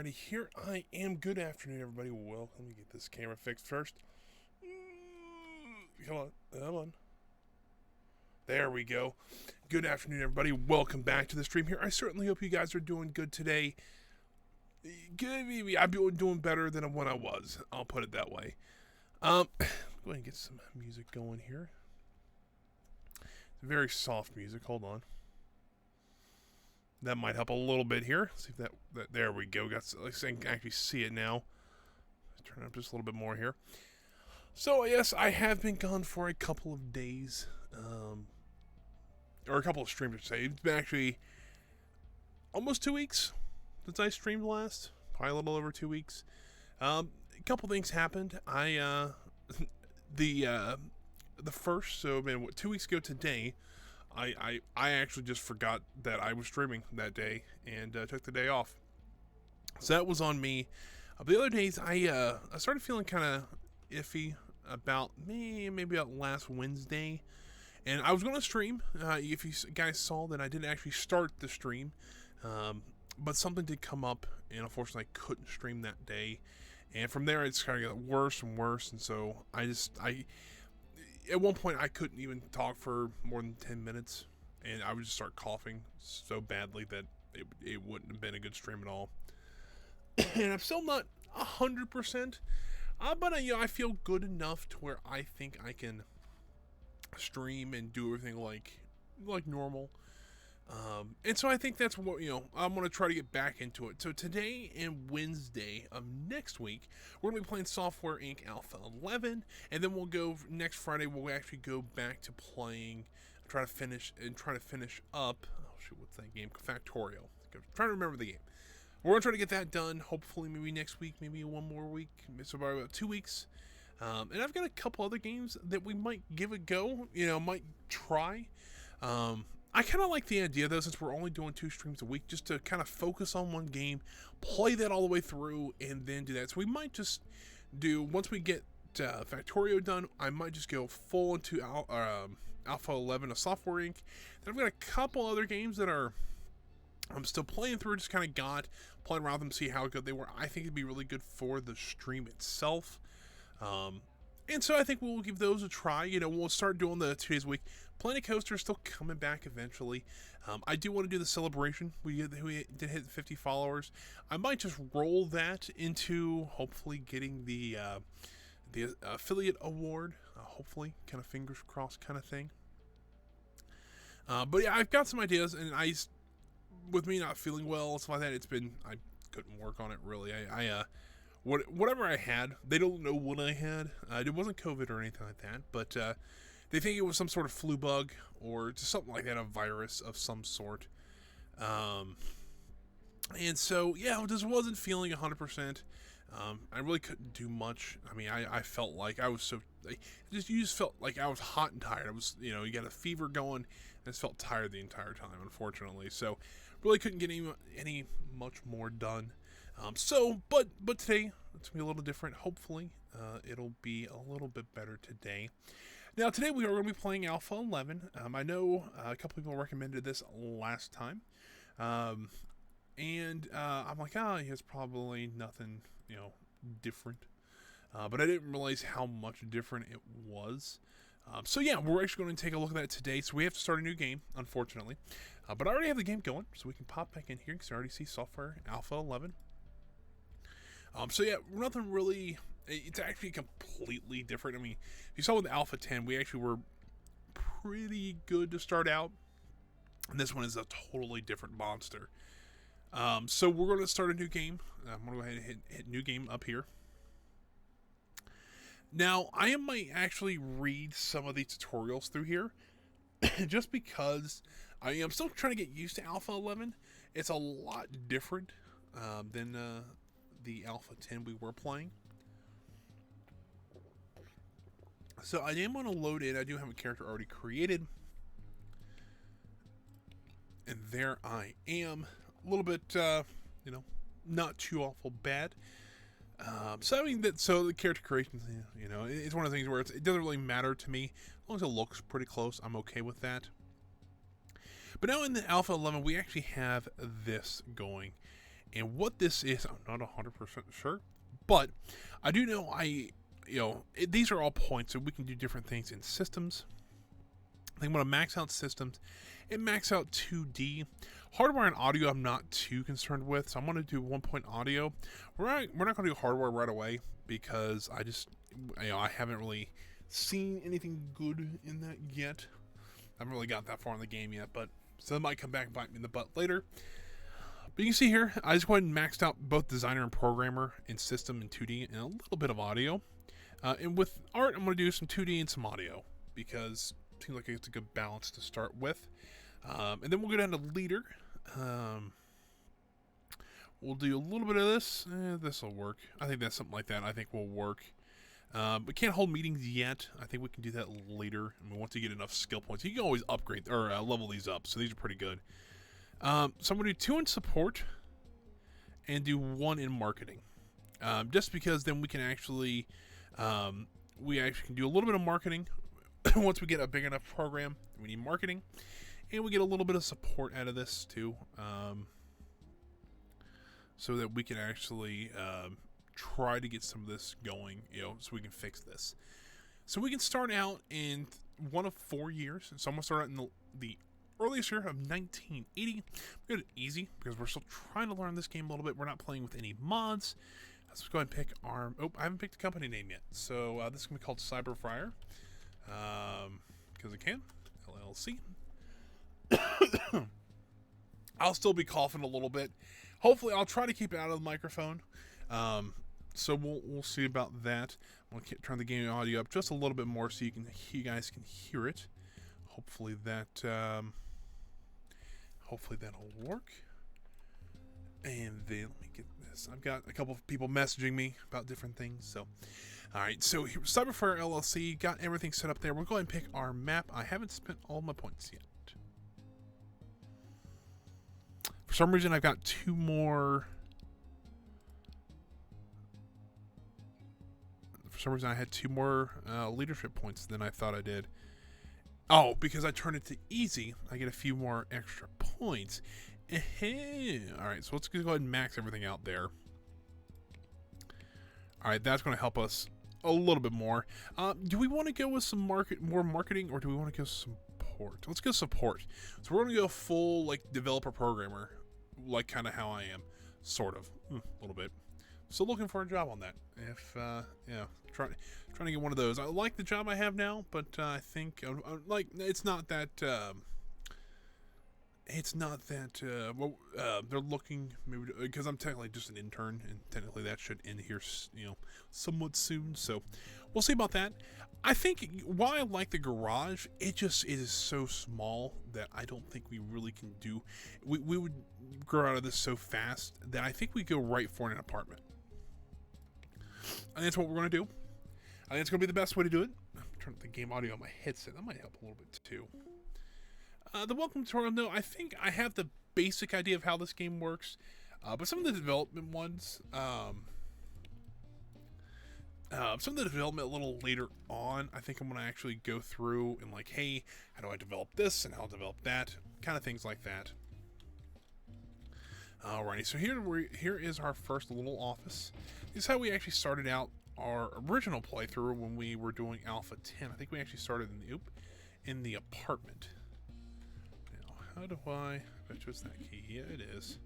Friday. Here I am. Good afternoon, everybody. Well, let me get this camera fixed first. Come on. Come on. There we go. Good afternoon, everybody. Welcome back to the stream here. I certainly hope you guys are doing good today. Good. I've been doing better than when I was. I'll put it that way. Go ahead and get some music going here. It's very soft music. Hold on. That might help a little bit here. See if that there we go. I can actually see it now. Let's turn it up just a little bit more here. So yes, I have been gone for a couple of days, or a couple of streams to say. It's been actually almost 2 weeks since I streamed last. Probably a little over 2 weeks. A couple things happened. The first, so man, 2 weeks ago today, I actually just forgot that I was streaming that day and took the day off. So that was on me. The other days, I started feeling kind of iffy about maybe about last Wednesday. And I was going to stream. If you guys saw that I didn't actually start the stream. But something did come up, and unfortunately I couldn't stream that day. And from there, it's kind of got worse and worse. And so at one point, I couldn't even talk for more than 10 minutes, and I would just start coughing so badly that it wouldn't have been a good stream at all. And I'm still not 100%, but I feel good enough to where I think I can stream and do everything like normal. And so I think that's what, I'm going to try to get back into it. So today and Wednesday of next week, we're going to be playing Software Inc. Alpha 11, and then we'll go next Friday, we'll actually go back to playing, try to finish up, oh shoot, what's that game? Factorial. I'm trying to remember the game. We're going to try to get that done, hopefully maybe next week, maybe one more week, so about 2 weeks. And I've got a couple other games that we might give a go, might try. I kind of like the idea, though, since we're only doing 2 streams a week, just to kind of focus on one game, play that all the way through, and then do that. So we might just do, once we get Factorio done, I might just go full into Alpha 11 of Software Inc. Then I've got a couple other games that I'm still playing through, just kind of playing around them, see how good they were. I think it'd be really good for the stream itself. And so I think we'll give those a try. We'll start doing the 2 days a week. Planet Coaster is still coming back eventually. I do want to do the celebration. We did hit 50 followers. I might just roll that into hopefully getting the affiliate award. Hopefully, kind of fingers crossed kind of thing. But yeah, I've got some ideas, and with me not feeling well and stuff like that, I couldn't work on it really. Whatever I had, they don't know what I had. It wasn't COVID or anything like that, but they think it was some sort of flu bug or just something like that, a virus of some sort. And so, yeah, I just wasn't feeling 100%. I really couldn't do much. I mean, I felt like I was you just felt like I was hot and tired. I was, you got a fever going, and I just felt tired the entire time, unfortunately. So, really couldn't get any much more done. But today, it's going to be a little different. Hopefully, it'll be a little bit better today. Now, today we are going to be playing Alpha 11. I know a couple people recommended this last time. And I'm like, it's probably nothing, different. But I didn't realize how much different it was. So yeah, we're actually going to take a look at that today. So we have to start a new game, unfortunately. But I already have the game going, so we can pop back in here because I already see Software Alpha 11. So yeah, nothing really, it's actually completely different. I mean, if you saw with Alpha 10, we actually were pretty good to start out. And this one is a totally different monster. So we're going to start a new game. I'm going to go ahead and hit new game up here. Now, I might actually read some of these tutorials through here. Just because I am still trying to get used to Alpha 11. It's a lot different than the Alpha 10 we were playing. So I am going to load in. I do have a character already created. And there I am. A little bit, not too awful bad. So the character creation, it's one of the things where it doesn't really matter to me. As long as it looks pretty close, I'm okay with that. But now in the Alpha 11, we actually have this going. And what this is, I'm not 100% sure, but I do know these are all points, so we can do different things in systems. I think I'm going to max out systems and max out 2D. Hardware and audio I'm not too concerned with, so I'm going to do 1-point audio. We're not going to do hardware right away because I haven't really seen anything good in that yet. I haven't really got that far in the game yet, but so that might come back and bite me in the butt later. But you can see here, I just went and maxed out both designer and programmer in system and 2D and a little bit of audio. And with art, I'm going to do some 2D and some audio because it seems like it's a good balance to start with. And then we'll go down to leader. We'll do a little bit of this. This will work. I think that's something like that. I think will work. We can't hold meetings yet. I think we can do that later. I mean, once you get enough skill points, you can always upgrade or level these up. So these are pretty good. So I'm going to do 2 in support and do 1 in marketing. Just because then we can actually can do a little bit of marketing. Once we get a big enough program, we need marketing. And we get a little bit of support out of this too. So that we can actually try to get some of this going, so we can fix this. So we can start out in one of 4 years. So I'm going to start out in the earliest year of 1980. We got it easy because we're still trying to learn this game a little bit. We're not playing with any mods. Let's go ahead and pick our... Oh, I haven't picked a company name yet. So this is going to be called CyberFriar. Because it can. LLC. I'll still be coughing a little bit. Hopefully, I'll try to keep it out of the microphone. So we'll see about that. I'm going to turn the game audio up just a little bit more so you guys can hear it. Hopefully that'll work. And then let me get this. I've got a couple of people messaging me about different things. So, all right. So CyberFriar LLC got everything set up there. We'll go ahead and pick our map. I haven't spent all my points yet. For some reason, I've got 2 more. For some reason, I had 2 more leadership points than I thought I did. Oh, because I turned it to easy, I get a few more extra points. Alright, so let's go ahead and max everything out there. Alright, that's going to help us a little bit more. Do we want to go with some more marketing, or do we want to go support? Let's go support. So we're going to go full, developer programmer, kind of how I am. Sort of. A little bit. Still looking for a job on that. Trying to get one of those. I like the job I have now, but I think it's not that. They're looking maybe because I'm technically just an intern, and technically that should end here, somewhat soon. So we'll see about that. I think while I like the garage, it is so small that I don't think we really can do. We would grow out of this so fast that I think we go right for an apartment. And that's what we're going to do. I think it's going to be the best way to do it. Turn the game audio on my headset. That might help a little bit too. The welcome tutorial, no, I think I have the basic idea of how this game works. But some of the development ones, some of the development a little later on, I think I'm going to actually go through and hey, how do I develop this and how to develop that? Kind of things like that. Alrighty, so here is our first little office. This is how we actually started out our original playthrough when we were doing Alpha 10. I think we actually started in the apartment. Now, how do I bet you it's that key? Yeah, it is.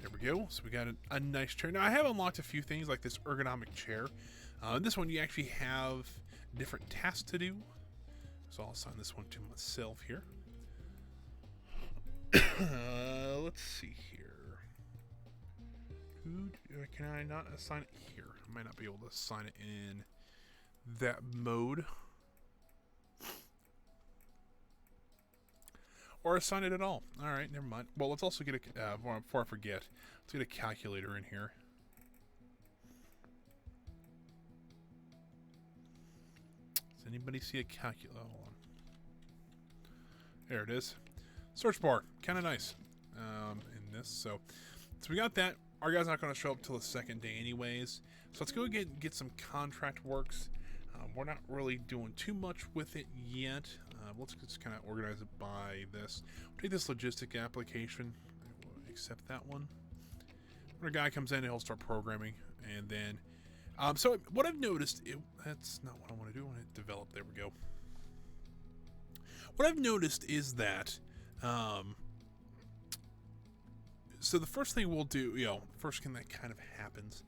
There we go. So we got a nice chair. Now, I have unlocked a few things like this ergonomic chair. This one, you actually have different tasks to do. So I'll assign this one to myself here. Let's see here. Can I not assign it here? I might not be able to assign it in that mode. Or assign it at all. Alright, never mind. Well, let's also get a, before I forget, let's get a calculator in here. Does anybody see a calculator? Hold on. There it is. Search bar. Kind of nice. In this. So we got that. Our guy's not going to show up till the second day anyways. So let's go get some contract works. We're not really doing too much with it yet. Let's just kind of organize it by this. We'll take this logistic application. We'll accept that one. when a guy comes in, he'll start programming, and then so what I've noticed, that's not what I want to do. I want to develop. There we go. What I've noticed is that, so the first thing we'll do, first thing that kind of happens,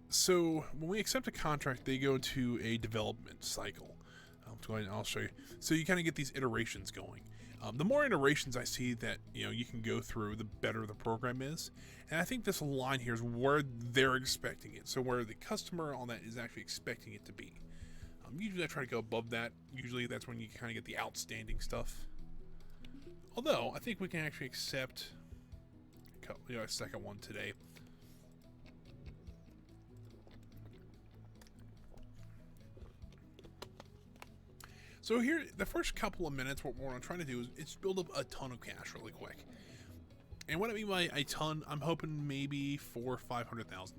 so when we accept a contract, they go to a development cycle. I'll show you. So you kind of get these iterations going. The more iterations I see that you can go through, the better the program is. And I think this line here is where they're expecting it. So where the customer on that is actually expecting it to be. Usually I try to go above that. Usually that's when you kind of get the outstanding stuff. Although I think we can actually accept a second one today. So here, the first couple of minutes, what I'm trying to do is build up a ton of cash really quick. And what I mean by a ton, I'm hoping maybe $400,000 or $500,000.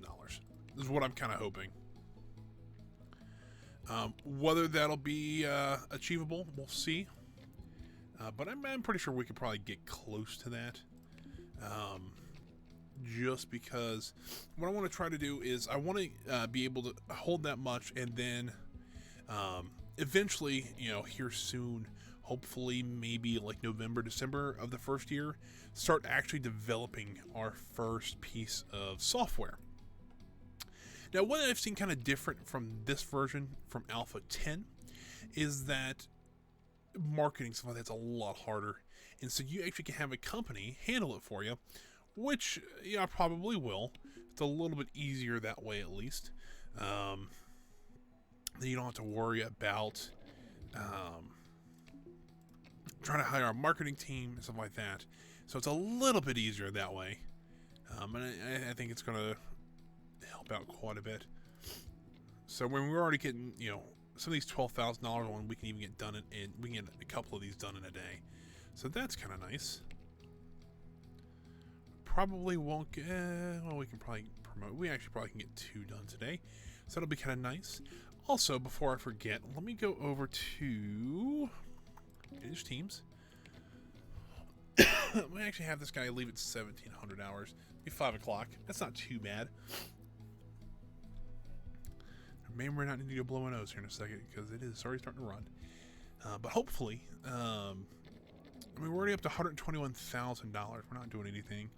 This is what I'm kind of hoping. Whether that'll be achievable, we'll see. But I'm pretty sure we could probably get close to that. Just because what I want to try to do is I want to be able to hold that much, and then eventually, here soon, hopefully maybe like November, December of the first year, start actually developing our first piece of software. Now, what I've seen kind of different from this version, from Alpha 10, is that marketing stuff like that's a lot harder. And so you actually can have a company handle it for you, which, I probably will. It's a little bit easier that way, at least. Then you don't have to worry about trying to hire a marketing team and stuff like that. So it's a little bit easier that way. And I think it's going to help out quite a bit. So when we're already getting, some of these $12,000 ones, we can even get done we can get a couple of these done in a day. So that's kind of nice. Probably won't get, we can probably promote. We actually probably can get 2 done today. So that'll be kind of nice. Also, before I forget, let me go over to Manage Teams. We actually have this guy leave at 1,700 hours. It'll be 5 o'clock. That's not too bad. Maybe we're not needing to blow a nose here in a second because it is already starting to run. But hopefully, we're already up to $121,000. We're not doing anything.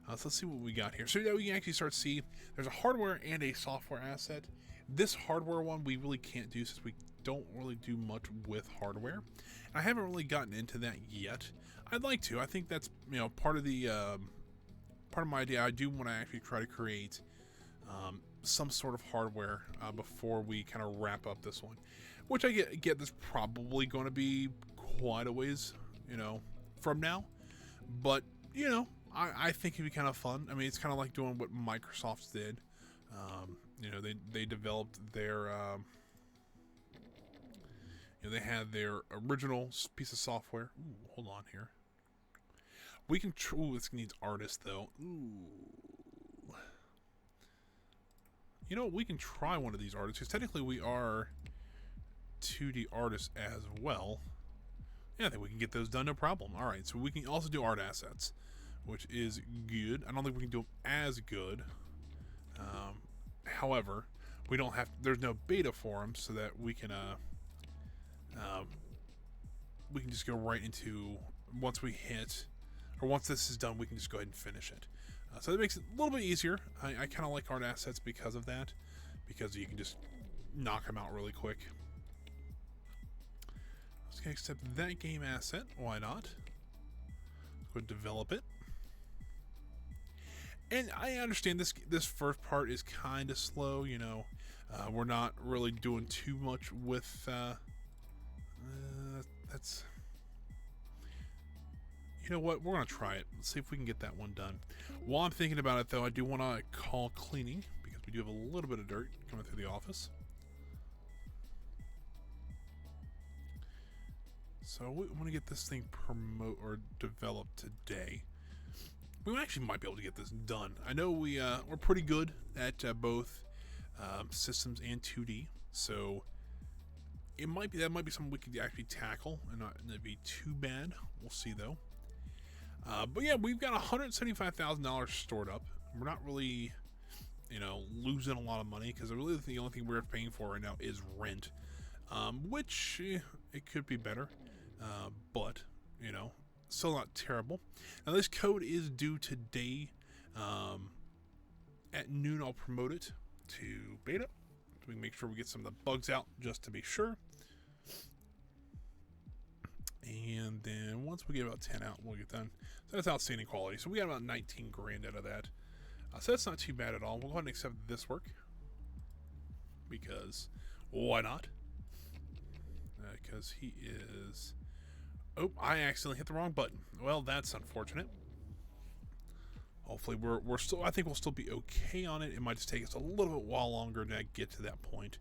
So let's see what we got here. So yeah, we can actually start to see there's a hardware and a software asset. This hardware one we really can't do since we don't really do much with hardware. I haven't really gotten into that yet. I'd like to. I think that's part of the part of my idea. I do want to actually try to create some sort of hardware before we kind of wrap up this one, which I get this probably going to be quite a ways from now, but I think it'd be kind of fun. I mean, it's kind of like doing what Microsoft did. They developed their they had their original piece of software. Ooh, hold on here. We can this needs artists though. Ooh. We can try one of these artists because technically we are 2D artists as well. Yeah, I think we can get those done, no problem. All right, so we can also do art assets, which is good. I don't think we can do them as good. However, we don't have. There's no beta for them, so that we can just go right into once we hit, or once this is done, we can just go ahead and finish it. So that makes it a little bit easier. I kind of like art assets because of that, because you can just knock them out really quick. Let's go accept that game asset. Why not? Let's go develop it. And I understand this first part is kind of slow. We're not really doing too much with. That's. You know what? We're gonna try it. Let's see if we can get that one done. While I'm thinking about it, though, I do want to call cleaning because we do have a little bit of dirt coming through the office. So we want to get this thing developed today. We actually might be able to get this done. I know we're pretty good at both systems and 2D, so that might be something we could actually tackle and not be too bad. We'll see though. But yeah, we've got $175,000 stored up. We're not really, losing a lot of money because really the only thing we're paying for right now is rent, which it could be better, but still not terrible. Now this code is due today. At noon, I'll promote it to beta, so we can make sure we get some of the bugs out just to be sure. And then once we get about 10 out, we'll get done. So that's outstanding quality. So we got about 19 grand out of that. So that's not too bad at all. We'll go ahead and accept this work, because why not? Because he is... Oh, I accidentally hit the wrong button. Well, that's unfortunate. Hopefully we're still... I think we'll still be okay on it. It might just take us a little bit while longer to get to that point.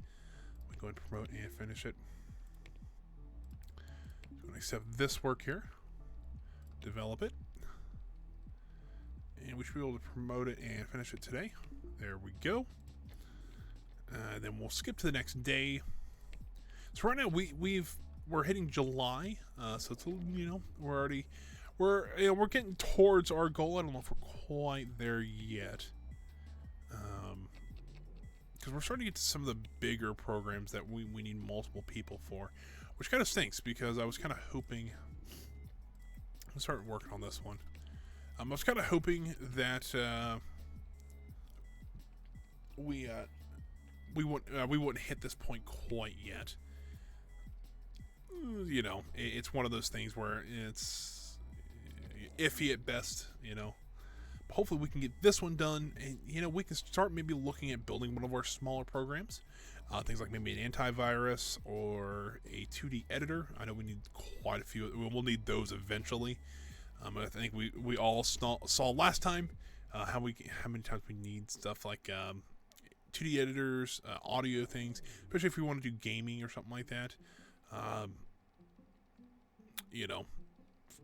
We go ahead and promote and finish it. So I'm going to accept this work here. Develop it. And we should be able to promote it and finish it today. There we go. Then we'll skip to the next day. So right now we're hitting July, so it's we're getting towards our goal. I don't know if we're quite there yet, because we're starting to get to some of the bigger programs that we need multiple people for, which kind of stinks because I was kind of hoping. I'm starting working on this one. I was kind of hoping that we wouldn't hit this point quite yet. It's one of those things where it's iffy at best. But hopefully we can get this one done, and we can start maybe looking at building one of our smaller programs, things like maybe an antivirus or a 2D editor. I know we need quite a few. We'll need those eventually. I think we all saw last time how many times we need stuff like 2D editors, audio things, especially if we want to do gaming or something like that.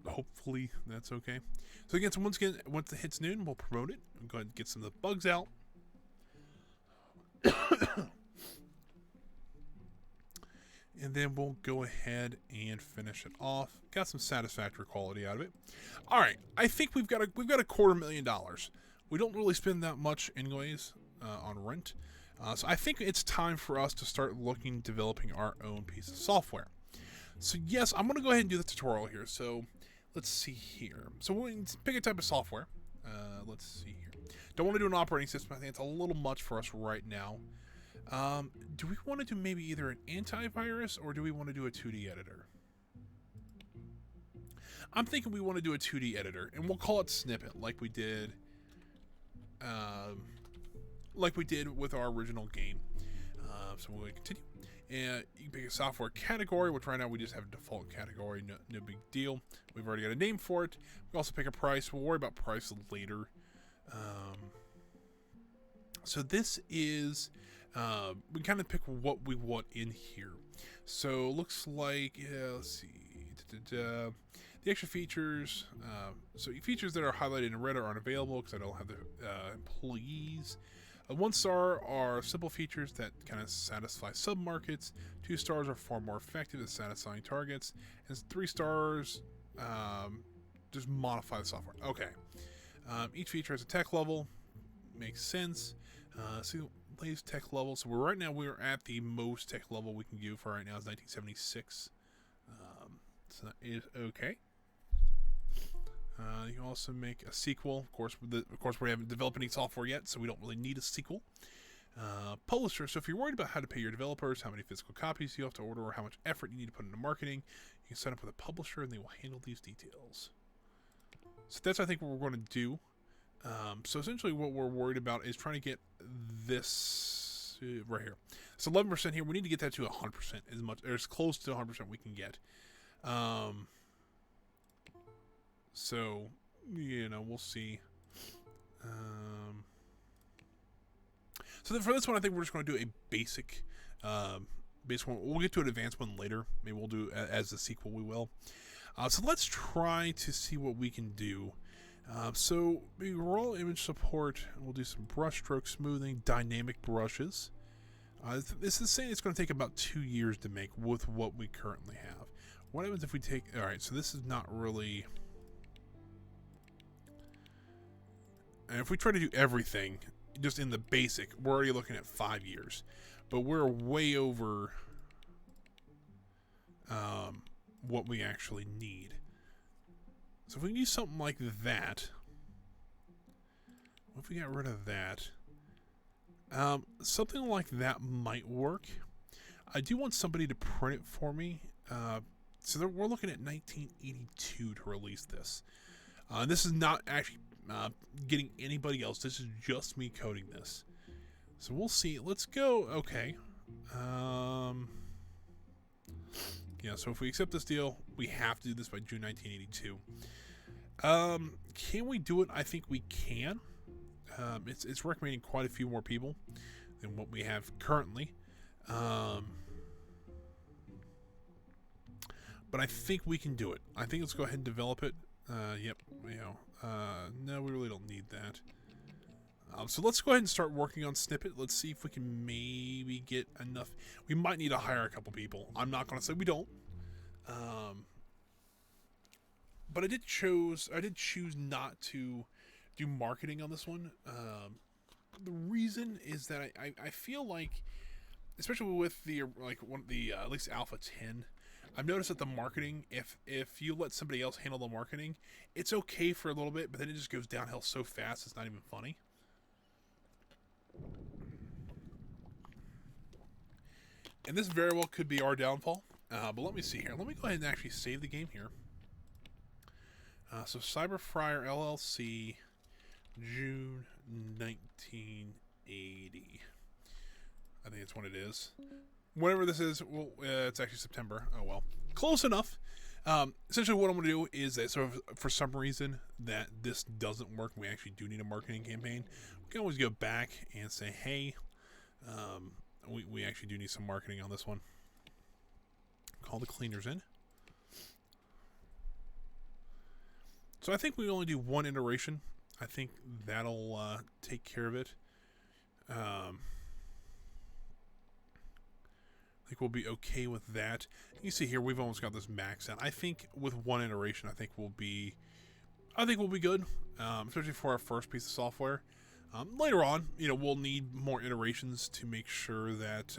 Hopefully that's okay. So again, once it hits noon, we'll promote it. We'll go ahead and get some of the bugs out. And then we'll go ahead and finish it off. Got some satisfactory quality out of it. All right, I think we've got $250,000. We don't really spend that much anyways on rent, so I think it's time for us to start developing our own piece of software. So yes, I'm going to go ahead and do the tutorial here. So let's see here. So we'll pick a type of software. Let's see here. Don't want to do an operating system. I think it's a little much for us right now. Do we want to do maybe either an antivirus or do we want to do a 2D editor? I'm thinking we want to do a 2D editor, and we'll call it Snippet, like we did with our original game. So we'll continue. And you can pick a software category, which right now we just have a default category, no big deal. We've already got a name for it. We also pick a price. We'll worry about price later. So this is, we kind of pick what we want in here. So it looks like, let's see, the extra features. So features that are highlighted in red are unavailable because I don't have the employees. 1 star are simple features that kind of satisfy sub-markets. 2 stars are far more effective at satisfying targets. And 3 stars just modify the software. Okay. Each feature has a tech level. Makes sense. So latest tech level. So right now we're at the most tech level we can give for right now is 1976. So that is okay. You can also make a sequel. Of course, we haven't developed any software yet, so we don't really need a sequel. Publisher. So if you're worried about how to pay your developers, how many physical copies you have to order, or how much effort you need to put into marketing, you can sign up with a publisher, and they will handle these details. So that's, I think, what we're going to do. So essentially, what we're worried about is trying to get this right here. So 11% here. We need to get that to 100%, as close to 100% we can get. So, we'll see. So then for this one, I think we're just going to do a basic one. We'll get to an advanced one later. Maybe we'll do as a sequel, we will. So let's try to see what we can do. So maybe raw image support. We'll do some brush stroke smoothing, dynamic brushes. This is saying it's going to take about 2 years to make with what we currently have. What happens if we take... Alright, so this is not really... And if we try to do everything just in the basic, we're already looking at 5 years. But we're way over what we actually need. So if we can do something like that, what if we got rid of that? Something like that might work. I do want somebody to print it for me. So we're looking at 1982 to release this. This is not actually getting anybody else. This is just me coding this. So we'll see. Let's go. Okay. Yeah, so if we accept this deal, we have to do this by June 1982. Can we do it? I think we can. It's recommending quite a few more people than what we have currently. But I think we can do it. I think let's go ahead and develop it. Yep. No, we really don't need that. So let's go ahead and start working on Snippet. Let's see if we can maybe get enough. We might need to hire a couple people. I'm not going to say we don't. But I did choose not to do marketing on this one. The reason is that I feel like, especially with the at least Alpha 10, I've noticed that the marketing, if you let somebody else handle the marketing, it's okay for a little bit, but then it just goes downhill so fast it's not even funny. And this very well could be our downfall. But let me see here. Let me go ahead and actually save the game here. So CyberFriar LLC, June 1980. I think that's when it is. Whatever this is, well, it's actually September. Oh well, close enough. Essentially, what I'm going to do is that, so for some reason that this doesn't work, we actually do need a marketing campaign. We can always go back and say, hey, we actually do need some marketing on this one. Call the cleaners in. So I think we only do one iteration. I think that'll take care of it. I think we'll be okay with that. You see here, we've almost got this maxed out. I think with one iteration, I think we'll be good, especially for our first piece of software. Later on, we'll need more iterations to make sure that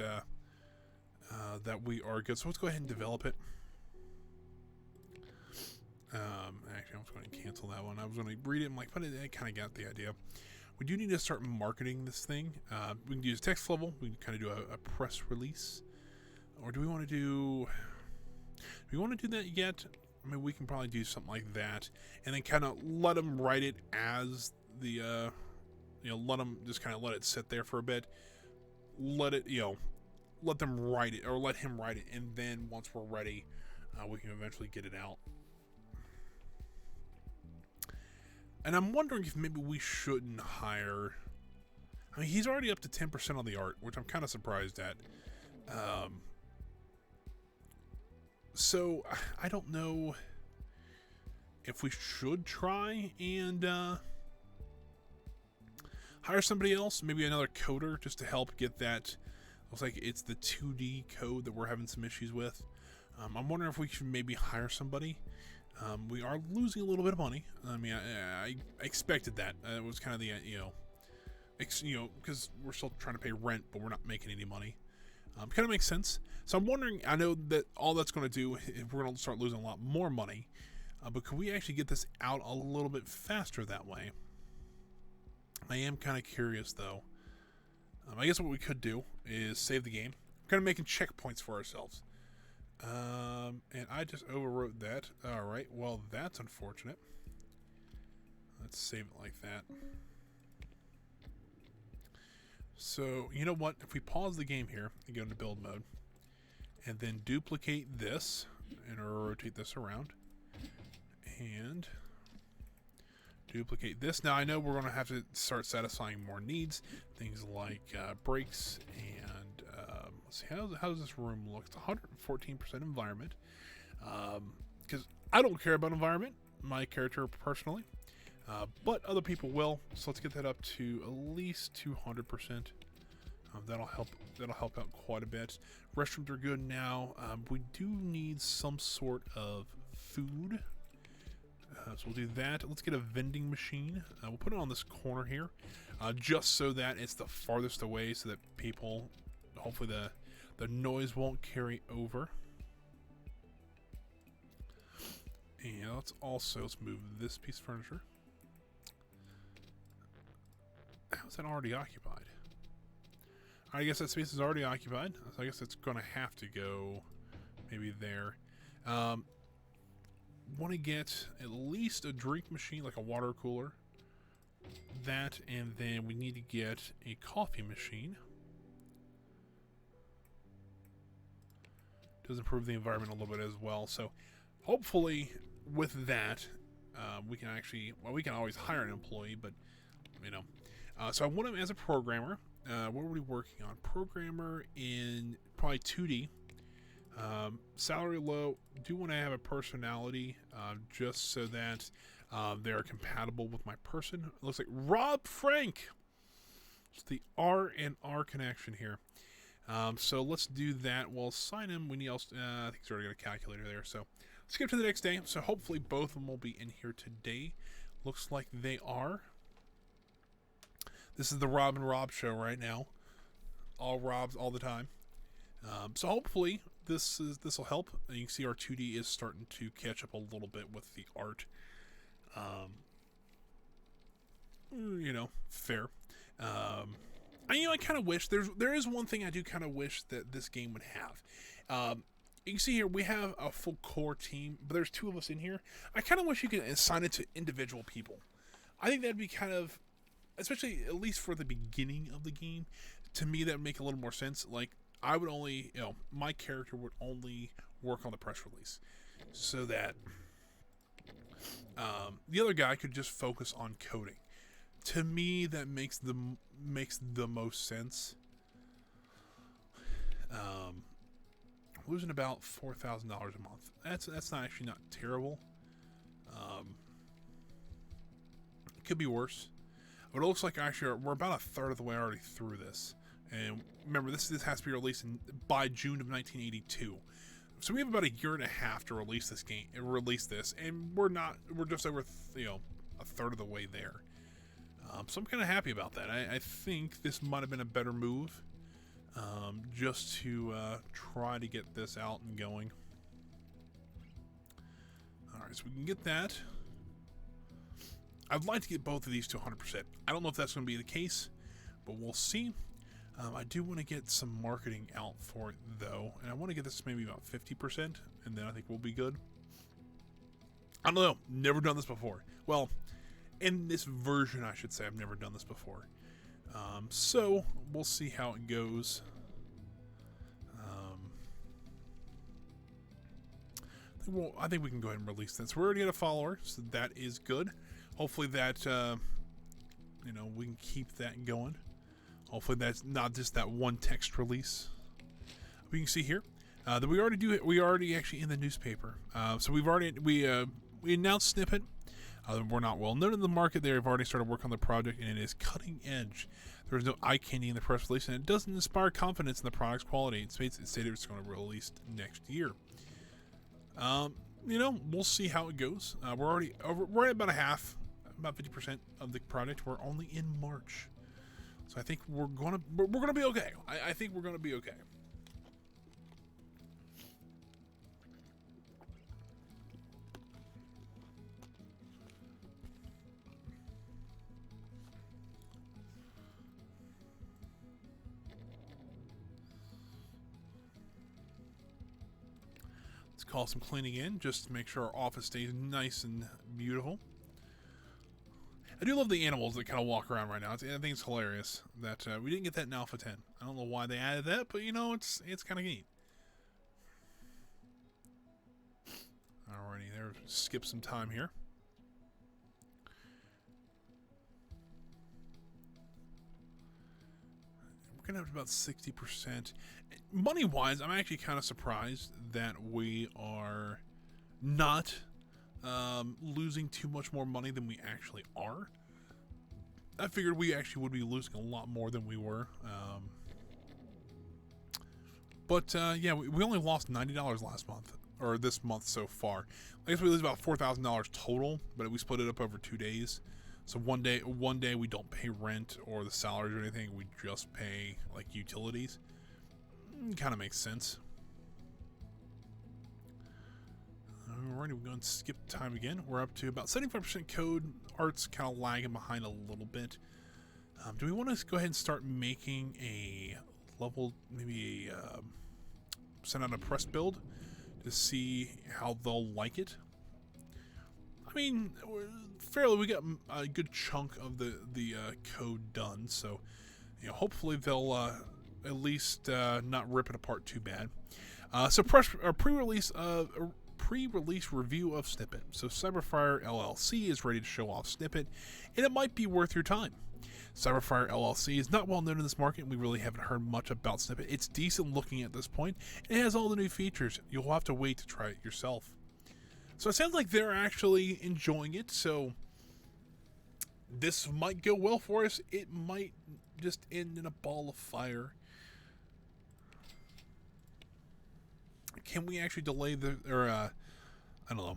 that we are good. So let's go ahead and develop it. Actually, I was going to cancel that one. I was going to read it and but I kind of got the idea. We do need to start marketing this thing. We can use text level. We can kind of do a press release. Or do we want to do... Do we want to do that yet? I mean, we can probably do something like that. And then kind of let them write it as the... let them just kind of let it sit there for a bit. Let it, let them write it, or let him write it. And then once we're ready, we can eventually get it out. And I'm wondering if maybe we shouldn't hire... I mean, he's already up to 10% on the art, which I'm kind of surprised at. So, I don't know if we should try and hire somebody else, maybe another coder, just to help get that. Looks like it's the 2D code that we're having some issues with. I'm wondering if we should maybe hire somebody. We are losing a little bit of money. I mean, I expected that. It was kind of the, because we're still trying to pay rent, but we're not making any money. Kind of makes sense. So I'm wondering, I know that all that's going to do, if we're going to start losing a lot more money, but could we actually get this out a little bit faster that way? I am kind of curious, though. I guess what we could do is save the game. We're kind of making checkpoints for ourselves. And I just overwrote that. Alright, well, that's unfortunate. Let's save it like that. So, you know what? If we pause the game here and go into build mode, and then duplicate this, and rotate this around, and duplicate this. Now, I know we're going to have to start satisfying more needs. Things like brakes and... let's see, how does this room look? It's 114% environment. Because I don't care about environment, my character personally. But other people will. So let's get that up to at least 200%. That'll help out quite a bit. Restrooms are good now. We do need some sort of food. So we'll do that. Let's get a vending machine. We'll put it on this corner here, just so that it's the farthest away, so that people, hopefully the noise won't carry over. And let's move this piece of furniture. How's that already occupied? I guess that space is already occupied, so I guess it's going to have to go maybe there. Want to get at least a drink machine, like a water cooler. That, and then we need to get a coffee machine. Does improve the environment a little bit as well. So hopefully with that, we can actually, well, we can always hire an employee, but you know. So I want him as a programmer. What are we working on? Programmer in probably 2D. Salary low. Do want to have a personality, just so that they are compatible with my person. It looks like Rob Frank. It's the R and R connection here. So let's do that. We'll sign him. We need also, I think he's already got a calculator there. So skip to the next day. So hopefully both of them will be in here today. Looks like they are. This is the Rob and Rob show right now. All Robs all the time. So hopefully this will help. You can see our 2D is starting to catch up a little bit with the art. You know, fair. I kind of wish there is one thing I do kind of wish that this game would have. You can see here we have a full core team, but there's 2 of us in here. I kind of wish you could assign it to individual people. I think that'd be kind of, especially at least for the beginning of the game, to me that would make a little more sense. Like, I would only, my character would only work on the press release, so that the other guy could just focus on coding. To me, that makes the most sense. Losing about $4,000 a month. That's not actually not terrible. It could be worse. But it looks like actually we're about a third of the way already through this. And remember, this has to be released by June of 1982. So we have about a year and a half to release this game, and we're just over a third of the way there. So I'm kind of happy about that. I think this might have been a better move, just to try to get this out and going. All right, so we can get that. I'd like to get both of these to 100%. I don't know if that's going to be the case, but we'll see. I do want to get some marketing out for it, though, and I want to get this maybe about 50%, and then I think we'll be good. I don't know. Never done this before. Well, in this version, I should say, I've never done this before. So we'll see how it goes. I think we can go ahead and release this. We're already at a follower, so that is good. Hopefully that, we can keep that going. Hopefully that's not just that one text release. We can see here that we already actually in the newspaper. So we announced Snippet. We're not well known in the market. They've already started work on the project, and it is cutting edge. There's no eye candy in the press release, and it doesn't inspire confidence in the product's quality. It stated it's going to be released next year. We'll see how it goes. We're at about half, about 50% of the project. We're only in March, so I think we're gonna be okay. I think we're gonna be okay. Call some cleaning in just to make sure our office stays nice and beautiful. I do love the animals that kind of walk around right now. I think it's hilarious that we didn't get that in Alpha 10. I don't know why they added that, but it's kind of neat. Alrighty, there. Skip some time here. We're gonna have about 60%. Money-wise, I'm actually kind of surprised that we are not losing too much more money than we actually are. I figured we actually would be losing a lot more than we were. But yeah, we only lost $90 last month, or this month so far. I guess we lose about $4,000 total, but we split it up over 2 days. So one day we don't pay rent or the salaries or anything. We just pay like utilities. Kind of makes sense. Alrighty, we're going to skip time again. We're up to about 75% code. Art's kind of lagging behind a little bit. Do we want to go ahead and start making a level, maybe send out a press build to see how they'll like it? I mean, we got a good chunk of the code done, so hopefully they'll at least not rip it apart too bad. So pre-release review of Snippet. So CyberFriar LLC is ready to show off Snippet, and it might be worth your time. CyberFriar LLC is not well known in this market, and we really haven't heard much about Snippet. It's decent looking at this point, and it has all the new features. You'll have to wait to try it yourself. So it sounds like they're actually enjoying it, so this might go well for us. It might just end in a ball of fire. Can we actually delay I don't know.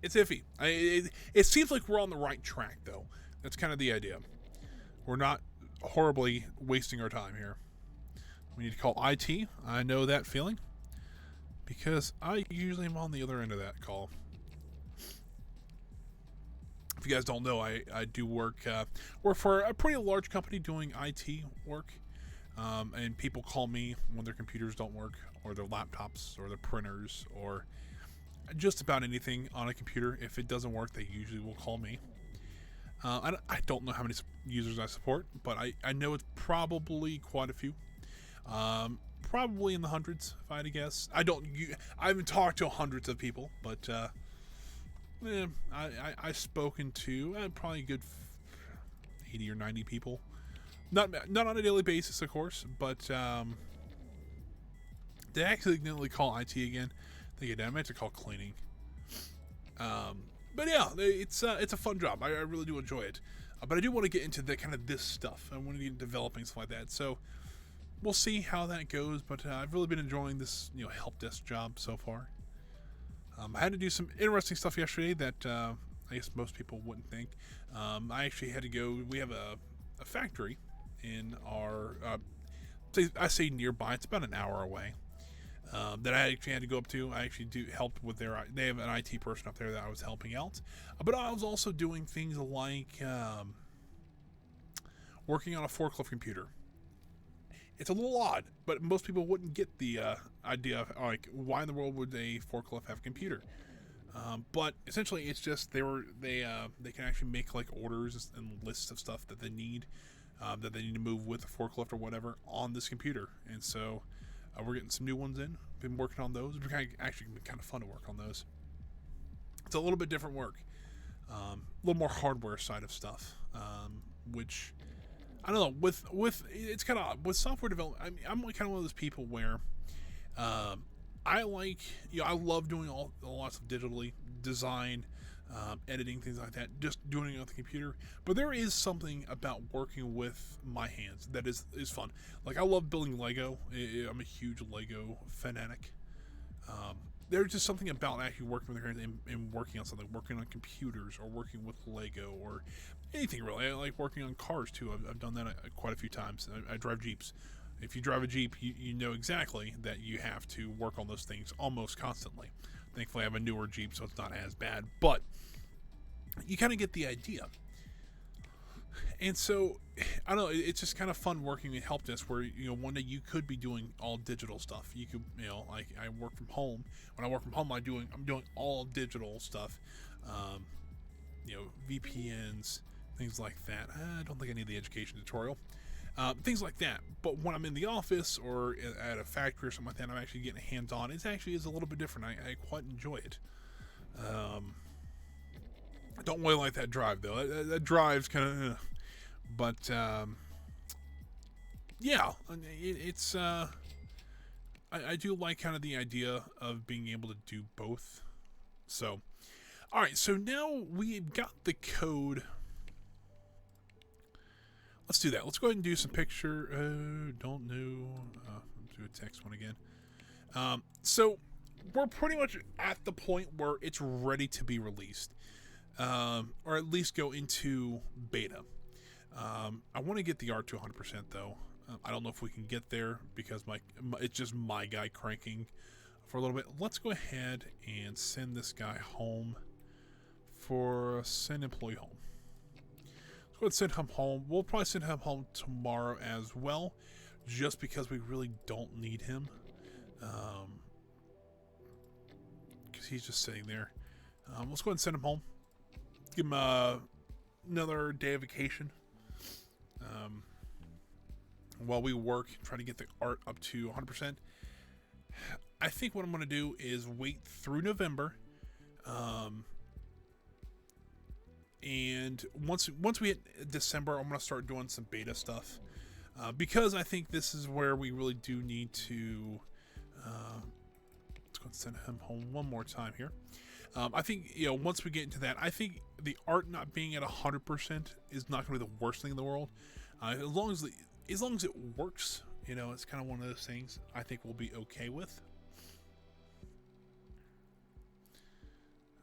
It's iffy. It seems like we're on the right track, though. That's kind of the idea. We're not horribly wasting our time here. We need to call IT. I know that feeling, because I usually am on the other end of that call. If you guys don't know, I do work for a pretty large company doing IT work. And people call me when their computers don't work, or their laptops, or their printers, or just about anything on a computer. If it doesn't work, they usually will call me. I don't know how many users I support, but I know it's probably quite a few. Probably in the hundreds, if I had to guess. I haven't talked to hundreds of people, but I've spoken to probably a good 80 or 90 people. Not on a daily basis, of course, but they accidentally call IT again. I think I meant to call cleaning. But yeah, it's a fun job. I really do enjoy it. But I do want to get into this stuff. I want to get developing stuff like that. So we'll see how that goes. But I've really been enjoying this help desk job so far. I had to do some interesting stuff yesterday that I guess most people wouldn't think. I actually had to go. We have a factory in our I say nearby. It's about an hour away. That I actually had to go up to. I actually helped with they have an IT person up there that I was helping out. But I was also doing things like working on a forklift computer. It's a little odd, but most people wouldn't get the idea of like, why in the world would a forklift have a computer? But essentially, it's just they can actually make like orders and lists of stuff that they need to move with the forklift or whatever on this computer. And so we're getting some new ones in. Been working on those. It's actually been kind of fun to work on those. It's a little bit different work, a little more hardware side of stuff, which I don't know. With it's kind of with software development. I mean, I'm kind of one of those people where I like I love doing lots of digitally design, editing, things like that. Just doing it on the computer. But there is something about working with my hands that is fun. Like I love building Lego. I'm a huge Lego fanatic. There's just something about actually working with your hands and working on something, working on computers or working with Lego or anything really. I like working on cars too. I've done that quite a few times. I drive Jeeps. If you drive a Jeep, you know exactly that you have to work on those things almost constantly. Thankfully, I have a newer Jeep, so it's not as bad. But you kind of get the idea. And so, I don't know, it's just kind of fun working with help desk where, one day you could be doing all digital stuff. You could, like I work from home. When I work from home, I'm doing all digital stuff. VPNs, things like that. I don't think I need the education tutorial. Things like that. But when I'm in the office or at a factory or something like that, I'm actually getting hands-on. It actually is a little bit different. I quite enjoy it. I don't really like that drive, though. That drive's kind of... But, yeah, it's... I do like kind of the idea of being able to do both. So, alright, so now we've got the code... Let's do that. Let's go ahead and do some picture. Don't know. Do a text one again. So we're pretty much at the point where it's ready to be released, or at least go into beta. I want to get the art to 100% though. I don't know if we can get there because it's just my guy cranking for a little bit. Let's go ahead and send this guy home send employee home. Let's go ahead and send him home. We'll probably send him home tomorrow as well, just because we really don't need him. Because he's just sitting there. Let's go ahead and send him home. Give him another day of vacation. While we work, trying to get the art up to 100%. I think what I'm going to do is wait through November. And once we hit December, I'm going to start doing some beta stuff. Because I think this is where we really do need to... let's go and send him home one more time here. I think, once we get into that, I think the art not being at 100% is not going to be the worst thing in the world. As long as it works, it's kind of one of those things I think we'll be okay with.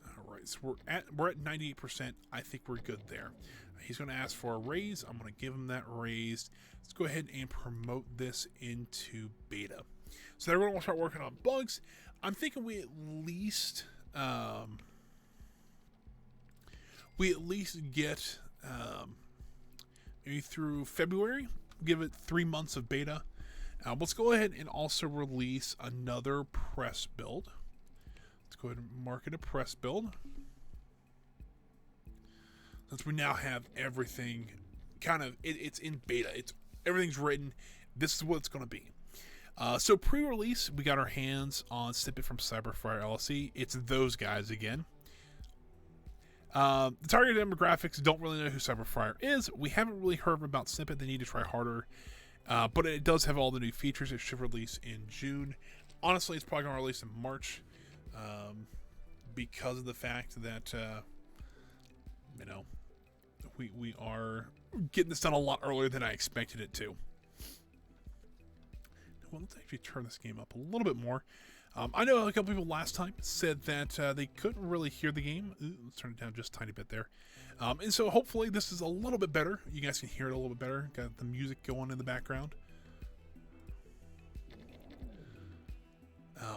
All right, so we're at 98%. I think we're good there. He's going to ask for a raise. I'm going to give him that raise. Let's go ahead and promote this into beta. So they're going to start working on bugs. I'm thinking we at least get maybe through February. Give it 3 months of beta. Let's go ahead and also release another press build. Let's go ahead and market a press build. Since we now have everything kind of, it's in beta. Everything's written. This is what it's going to be. So pre-release, we got our hands on Snippet from CyberFriar LLC. It's those guys again. The target demographics don't really know who CyberFriar is. We haven't really heard about Snippet. They need to try harder. But it does have all the new features. It should release in June. Honestly, it's probably going to release in March. Because of the fact that, we are getting this done a lot earlier than I expected it to. Well, let's actually turn this game up a little bit more. I know a couple people last time said that they couldn't really hear the game. Ooh, let's turn it down just a tiny bit there. And so hopefully this is a little bit better. You guys can hear it a little bit better. Got the music going in the background.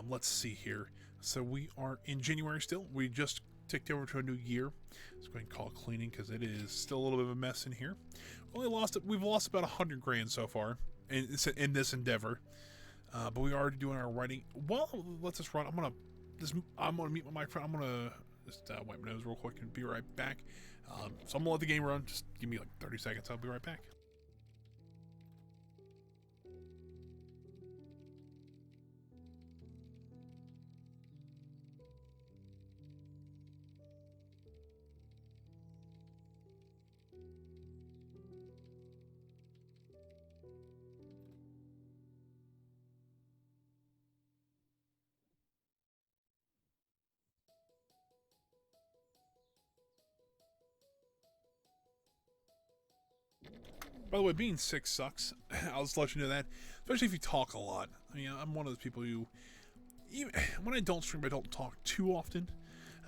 Let's see here. So we are in January still. We just ticked over to a new year. Let's go ahead and call it cleaning because it is still a little bit of a mess in here. We've lost about 100 grand so far in this endeavor. But we are doing our writing. Well, let's just run. I'm gonna mute my microphone. I'm gonna just wipe my nose real quick and be right back. So I'm gonna let the game run. Just give me like 30 seconds. I'll be right back. By the way, being sick sucks. I'll just let you know that. Especially if you talk a lot. I mean, I'm one of those people who, even when I don't stream, I don't talk too often.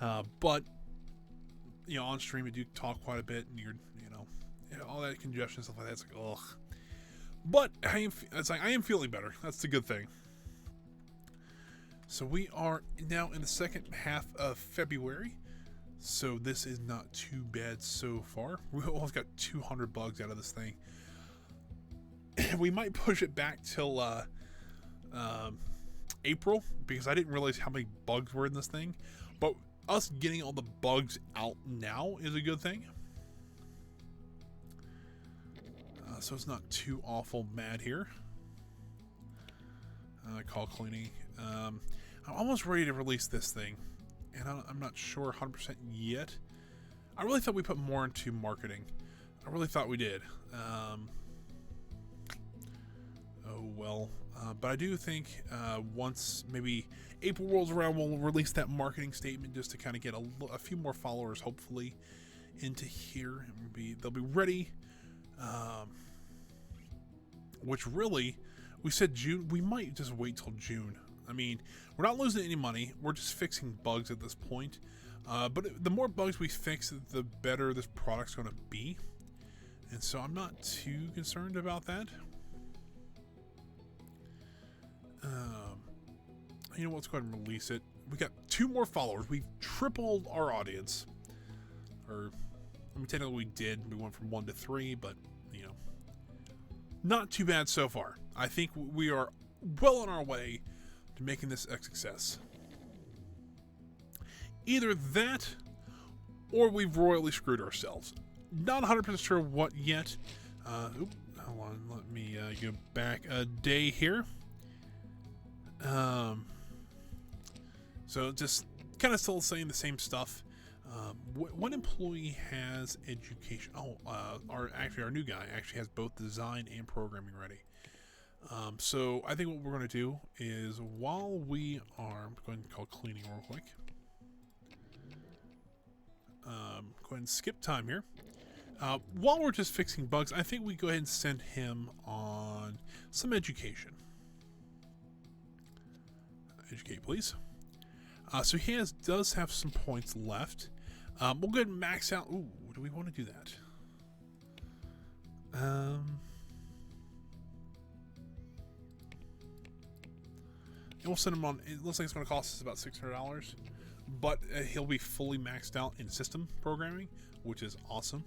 But, on stream, I do talk quite a bit, and all that congestion, stuff like that. It's like, ugh. But I am feeling better. That's the good thing. So we are now in the second half of February. So this is not too bad so far. We almost got 200 bugs out of this thing. We might push it back till April because I didn't realize how many bugs were in this thing. But us getting all the bugs out now is a good thing. So it's not too awful mad here. Call cleaning. I'm almost ready to release this thing. And I'm not sure 100% yet. I really thought we put more into marketing. I really thought we did. Oh well. But I do think once maybe April rolls around, we'll release that marketing statement just to kind of get a few more followers, hopefully, into here. They'll be ready. Which really, we said June. We might just wait till June. I mean, we're not losing any money. We're just fixing bugs at this point. But the more bugs we fix, the better this product's going to be. And so I'm not too concerned about that. You know what? Let's go ahead and release it. We got 2 more followers. We've tripled our audience. Or, I mean, technically we did. We went from 1 to 3, but, you know, not too bad so far. I think we are well on our way to making this a success. Either that, or we've royally screwed ourselves. Not 100% sure what yet. Hold on, let me go back a day here. So just kind of still saying the same stuff. What employee has education? Our new guy actually has both design and programming ready. So I think what we're going to do is, while we are going to call cleaning real quick, go ahead and skip time here. While we're just fixing bugs, I think we go ahead and send him on some education. Educate, please. So he does have some points left. We'll go ahead and max out. Ooh, do we want to do that? And we'll send him on. It looks like it's going to cost us about $600, but he'll be fully maxed out in system programming, which is awesome.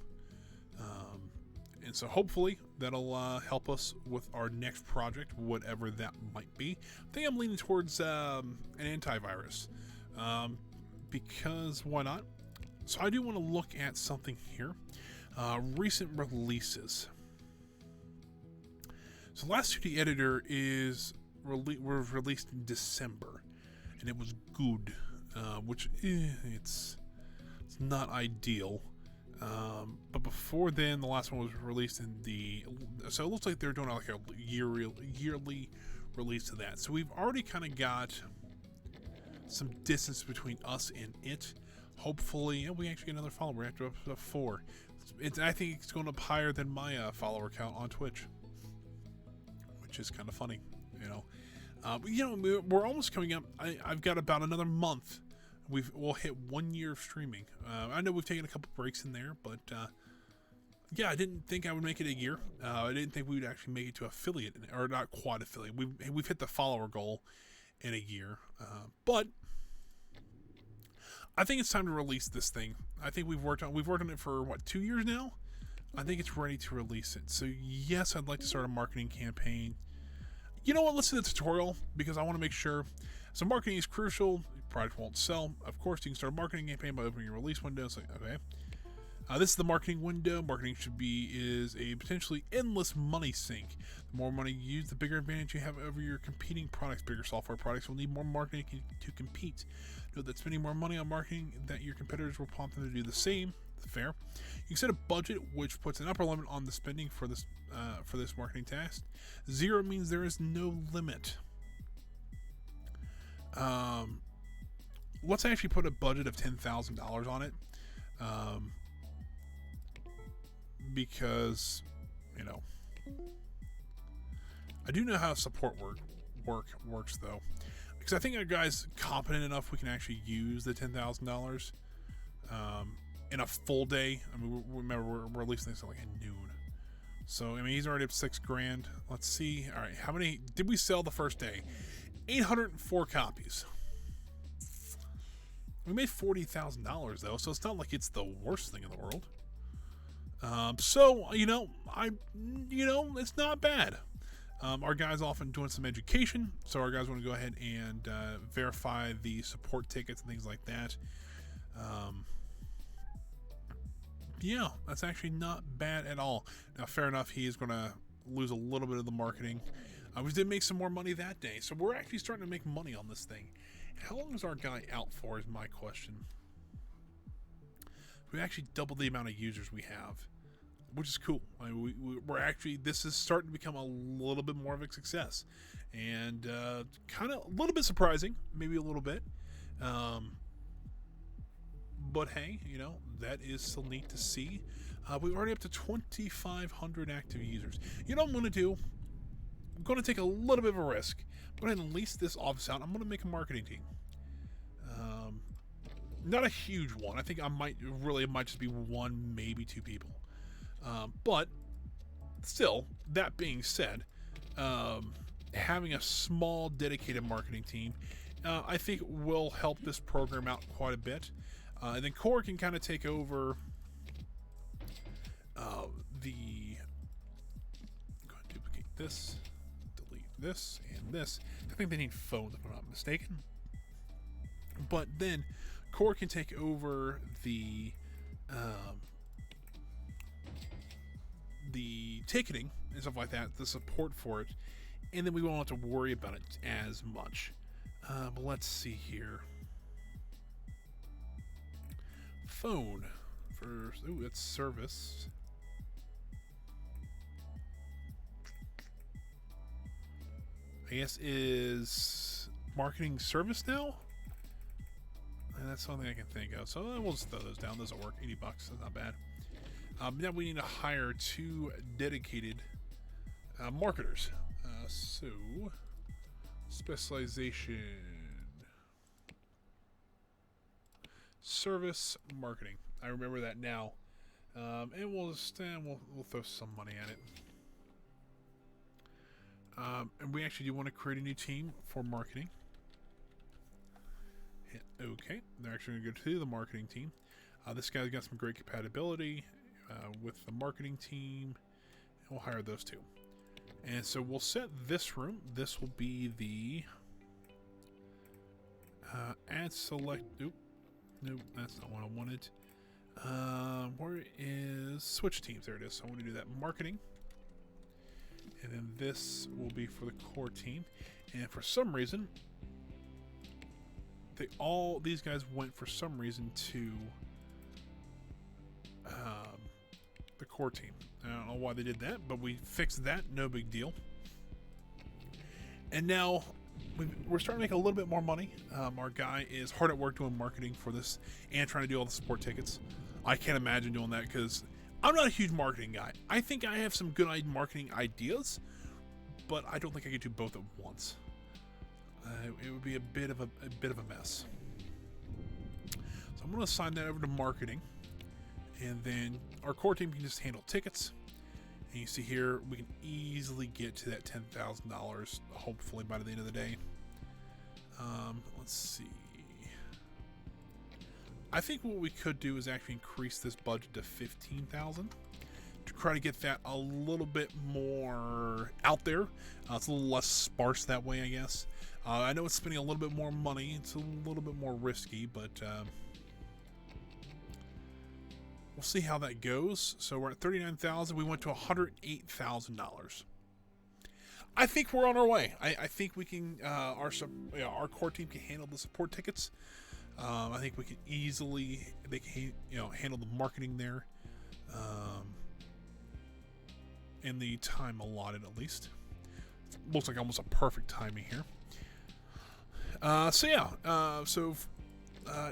And so hopefully that'll help us with our next project, whatever that might be. I think I'm leaning towards an antivirus, because why not? So I do want to look at something here. Recent releases. So Last 2D Editor was released in December, and it was good, which it's not ideal. But before then, the last one was released in so it looks like they're doing like a yearly release to that. So we've already kind of got some distance between us and it. Hopefully, we actually get another follower. We're after up to 4. I think it's going up higher than my follower count on Twitch, which is kind of funny, you know. We're almost coming up. I've got about another month. We'll hit 1 year of streaming. I know we've taken a couple breaks in there, but yeah, I didn't think I would make it a year. I didn't think we would actually make it to affiliate, or not quad affiliate. We've hit the follower goal in a year, but I think it's time to release this thing. I think we've worked on it for 2 years now. I think it's ready to release it. So yes, I'd like to start a marketing campaign. You know what? Let's do the tutorial, because I want to make sure. So marketing is crucial. Product won't sell. Of course, you can start a marketing campaign by opening your release window. So, okay. This is the marketing window. Marketing is a potentially endless money sink. The more money you use, the bigger advantage you have over your competing products. Bigger software products will need more marketing to compete. Note that spending more money on marketing, that your competitors will prompt them to do the same. Fair. You can set a budget which puts an upper limit on the spending for this marketing task. 0 means there is no limit. Let's actually put a budget of $10,000 on it, because, you know, I do know how support works though, because I think our guy's competent enough we can actually use the $10,000 in a full day. I mean, remember we're releasing this at like at noon, so I mean he's already up $6,000. Let's see. All right, how many did we sell the first day? 804 copies. We made $40,000 though, so it's not like it's the worst thing in the world. So it's not bad. Our guy's often doing some education, so our guys want to go ahead and verify the support tickets and things like that. Yeah, that's actually not bad at all. Now, fair enough, he is going to lose a little bit of the marketing. We did make some more money that day, so we're actually starting to make money on this thing. How long is our guy out for is my question. We actually doubled the amount of users we have, which is cool. I mean, we're actually, this is starting to become a little bit more of a success, and kind of a little bit surprising, maybe a little bit. But hey, that is still neat to see. We're already up to 2,500 active users. You know what I'm going to do? I'm going to take a little bit of a risk. I'm going to lease this office out. I'm going to make a marketing team. Not a huge one. I think it might just be one, maybe two people. But still, that being said, having a small dedicated marketing team, I think will help this program out quite a bit. And then Core can kind of take over the. Go ahead and duplicate this, delete this, and this. I think they need phones, if I'm not mistaken. But then Core can take over the ticketing and stuff like that, the support for it, and then we won't have to worry about it as much. But let's see here. Phone first. Ooh, it's service. I guess is marketing service now? And that's something I can think of. So we'll just throw those down. Those will work. $80. That's not bad. Now we need to hire 2 dedicated marketers. So specialization, service marketing. I remember that now. And we'll throw some money at it. And we actually do want to create a new team for marketing. Hit OK. They're actually going to go to the marketing team. This guy's got some great compatibility with the marketing team. And we'll hire those 2. And so we'll set this room. This will be the add select. Oop. Nope, that's not what I wanted. Where is switch teams? There it is. So I want to do that marketing. And then this will be for the core team. And for some reason, these guys went for some reason to the core team. I don't know why they did that, but we fixed that. No big deal. And now we're starting to make a little bit more money. Our guy is hard at work doing marketing for this and trying to do all the support tickets. I can't imagine doing that because I'm not a huge marketing guy. I think I have some good marketing ideas, but I don't think I could do both at once. It would be a bit of a mess. So I'm going to assign that over to marketing, and then our core team can just handle tickets. And you see here, we can easily get to that $10,000, hopefully by the end of the day. Let's see. I think what we could do is actually increase this budget to $15,000 to try to get that a little bit more out there. It's a little less sparse that way, I guess. I know it's spending a little bit more money. It's a little bit more risky, but we'll see how that goes. So we're at $39,000. We went to $108,000. I think we're on our way. I think we can. Our core team can handle the support tickets. I think we can easily. They can handle the marketing there, and the time allotted at least. Looks like almost a perfect timing here. I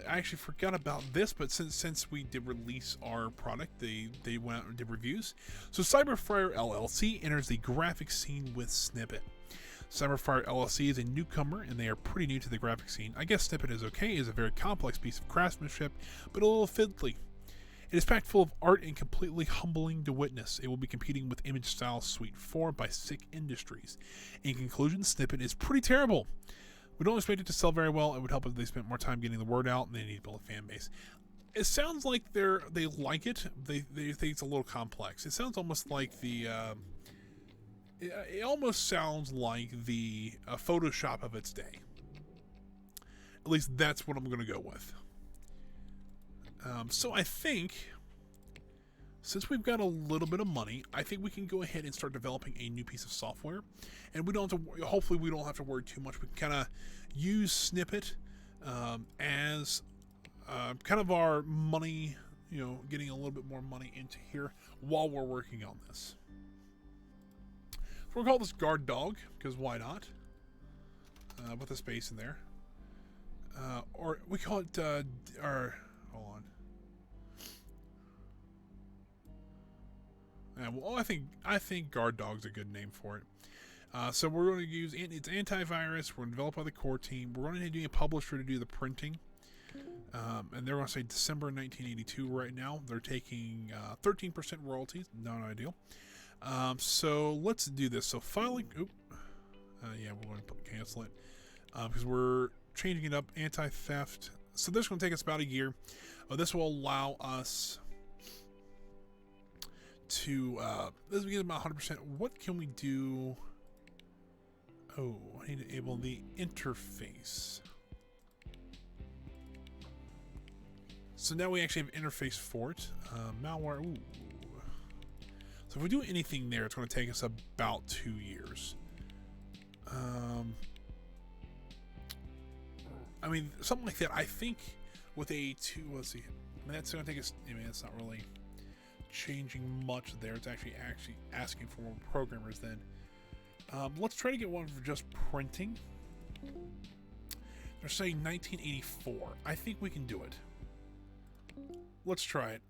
actually forgot about this, but since we did release our product, they went out and did reviews. So CyberFriar LLC enters the graphic scene with Snippet. CyberFriar LLC is a newcomer, and they are pretty new to the graphic scene. I guess Snippet is okay. It is a very complex piece of craftsmanship, but a little fiddly. It is packed full of art and completely humbling to witness. It will be competing with Image Style Suite 4 by Sick Industries. In conclusion, Snippet is pretty terrible. We don't expect it to sell very well. It would help if they spent more time getting the word out, and they need to build a fan base. It sounds like they like it. They think it's a little complex. It sounds almost like the it almost sounds like the Photoshop of its day. At least that's what I'm going to go with. So I think, since we've got a little bit of money, I think we can go ahead and start developing a new piece of software. And we don't have to. Hopefully, we don't have to worry too much. We can kind of use Snippet as kind of our money. Getting a little bit more money into here while we're working on this. So we'll call this Guard Dog, because why not? With a space in there. Or we call it, hold on. Yeah, well, I think Guard Dog's a good name for it. So we're going to use it's antivirus. We're going to develop by the core team. We're going to need a publisher to do the printing. And they're going to say December 1982 right now. They're taking 13% royalties. Not ideal. So let's do this. So filing. Yeah, we're going to cancel it because we're changing it up. Anti-theft. So this is going to take us about a year. This will allow us to. This will get about 100%. What can we do? Oh, I need to enable the interface. So now we actually have an interface for it. Malware. Ooh. So if we do anything there, it's going to take us about 2 years. I mean, something like that. I think with a 2, let's see. I mean, that's going to take us. I mean, it's not really changing much there. It's actually asking for more programmers then. Let's try to get one for just printing. They're saying 1984. I think we can do it. Let's try it.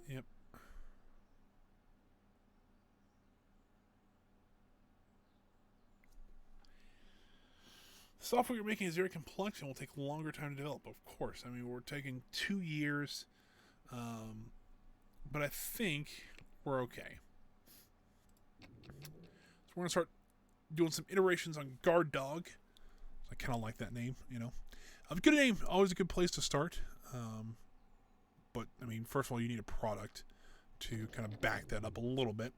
Yep. The software you're making is very complex and will take a longer time to develop, of course. I mean, we're taking 2 years, but I think we're okay. So we're going to start doing some iterations on Guard Dog. I kind of like that name, you know. A good name, always a good place to start. But, I mean, first of all, you need a product to kind of back that up a little bit.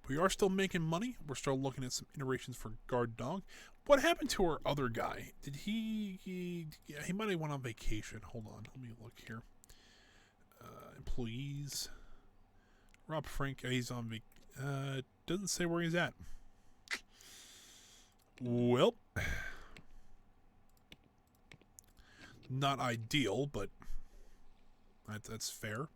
But we are still making money. We're still looking at some iterations for Guard Dog. What happened to our other guy? Did he might have went on vacation. Hold on, let me look here. Employees. Rob Frank, he's on vacation. Doesn't say where he's at. Well, not ideal, but that's fair.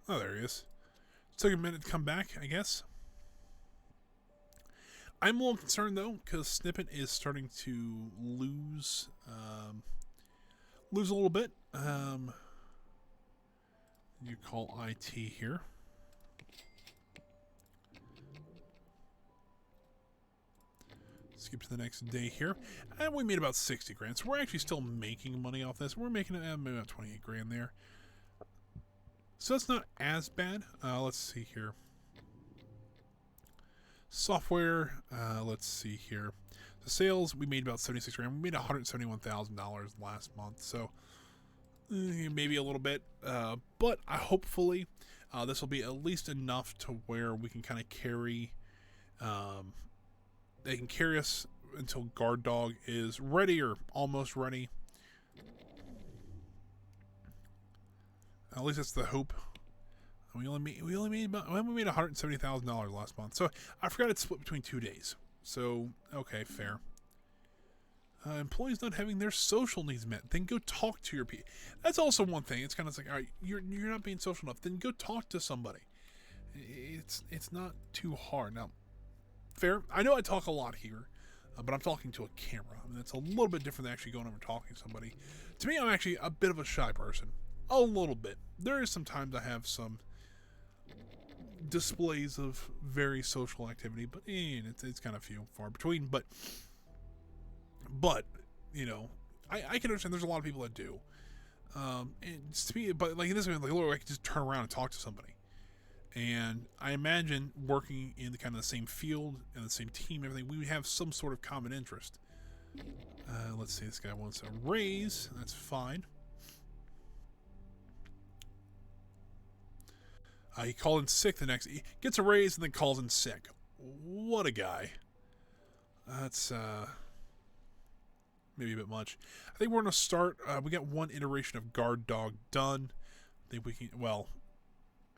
Oh, there he is. Took a minute to come back, I guess. I'm a little concerned though, because Snippet is starting to lose a little bit. You call IT here. Skip to the next day here, and we made about 60 grand. So we're actually still making money off this. We're making maybe about 28 grand there. So that's not as bad. Let's see here. Software, let's see here. The sales, we made about 76 grand. We made $171,000 last month, so maybe a little bit. But hopefully this will be at least enough to where we can kind of carry. They can carry us until Guard Dog is ready or almost ready. At least that's the hope. We only made $170,000 last month. So I forgot it's split between 2 days. So okay, fair. Employees not having their social needs met. Then go talk to your people. That's also one thing. It's kind of like, all right, you're not being social enough. Then go talk to somebody. It's not too hard. Now, fair. I know I talk a lot here, but I'm talking to a camera. I mean, that's a little bit different than actually going over and talking to somebody. To me, I'm actually a bit of a shy person. A little bit. There is sometimes I have some displays of very social activity, but it's kind of few far between. But you know, I can understand there's a lot of people that do. And to me, but like in this way, like Lord, I can just turn around and talk to somebody. And I imagine working in the kind of the same field and the same team, everything, we would have some sort of common interest. Let's see, this guy wants a raise. That's fine. He called in sick the next. He gets a raise and then calls in sick. What a guy. That's maybe a bit much. I think we're going to start. We got one iteration of Guard Dog done. I think we can. Well,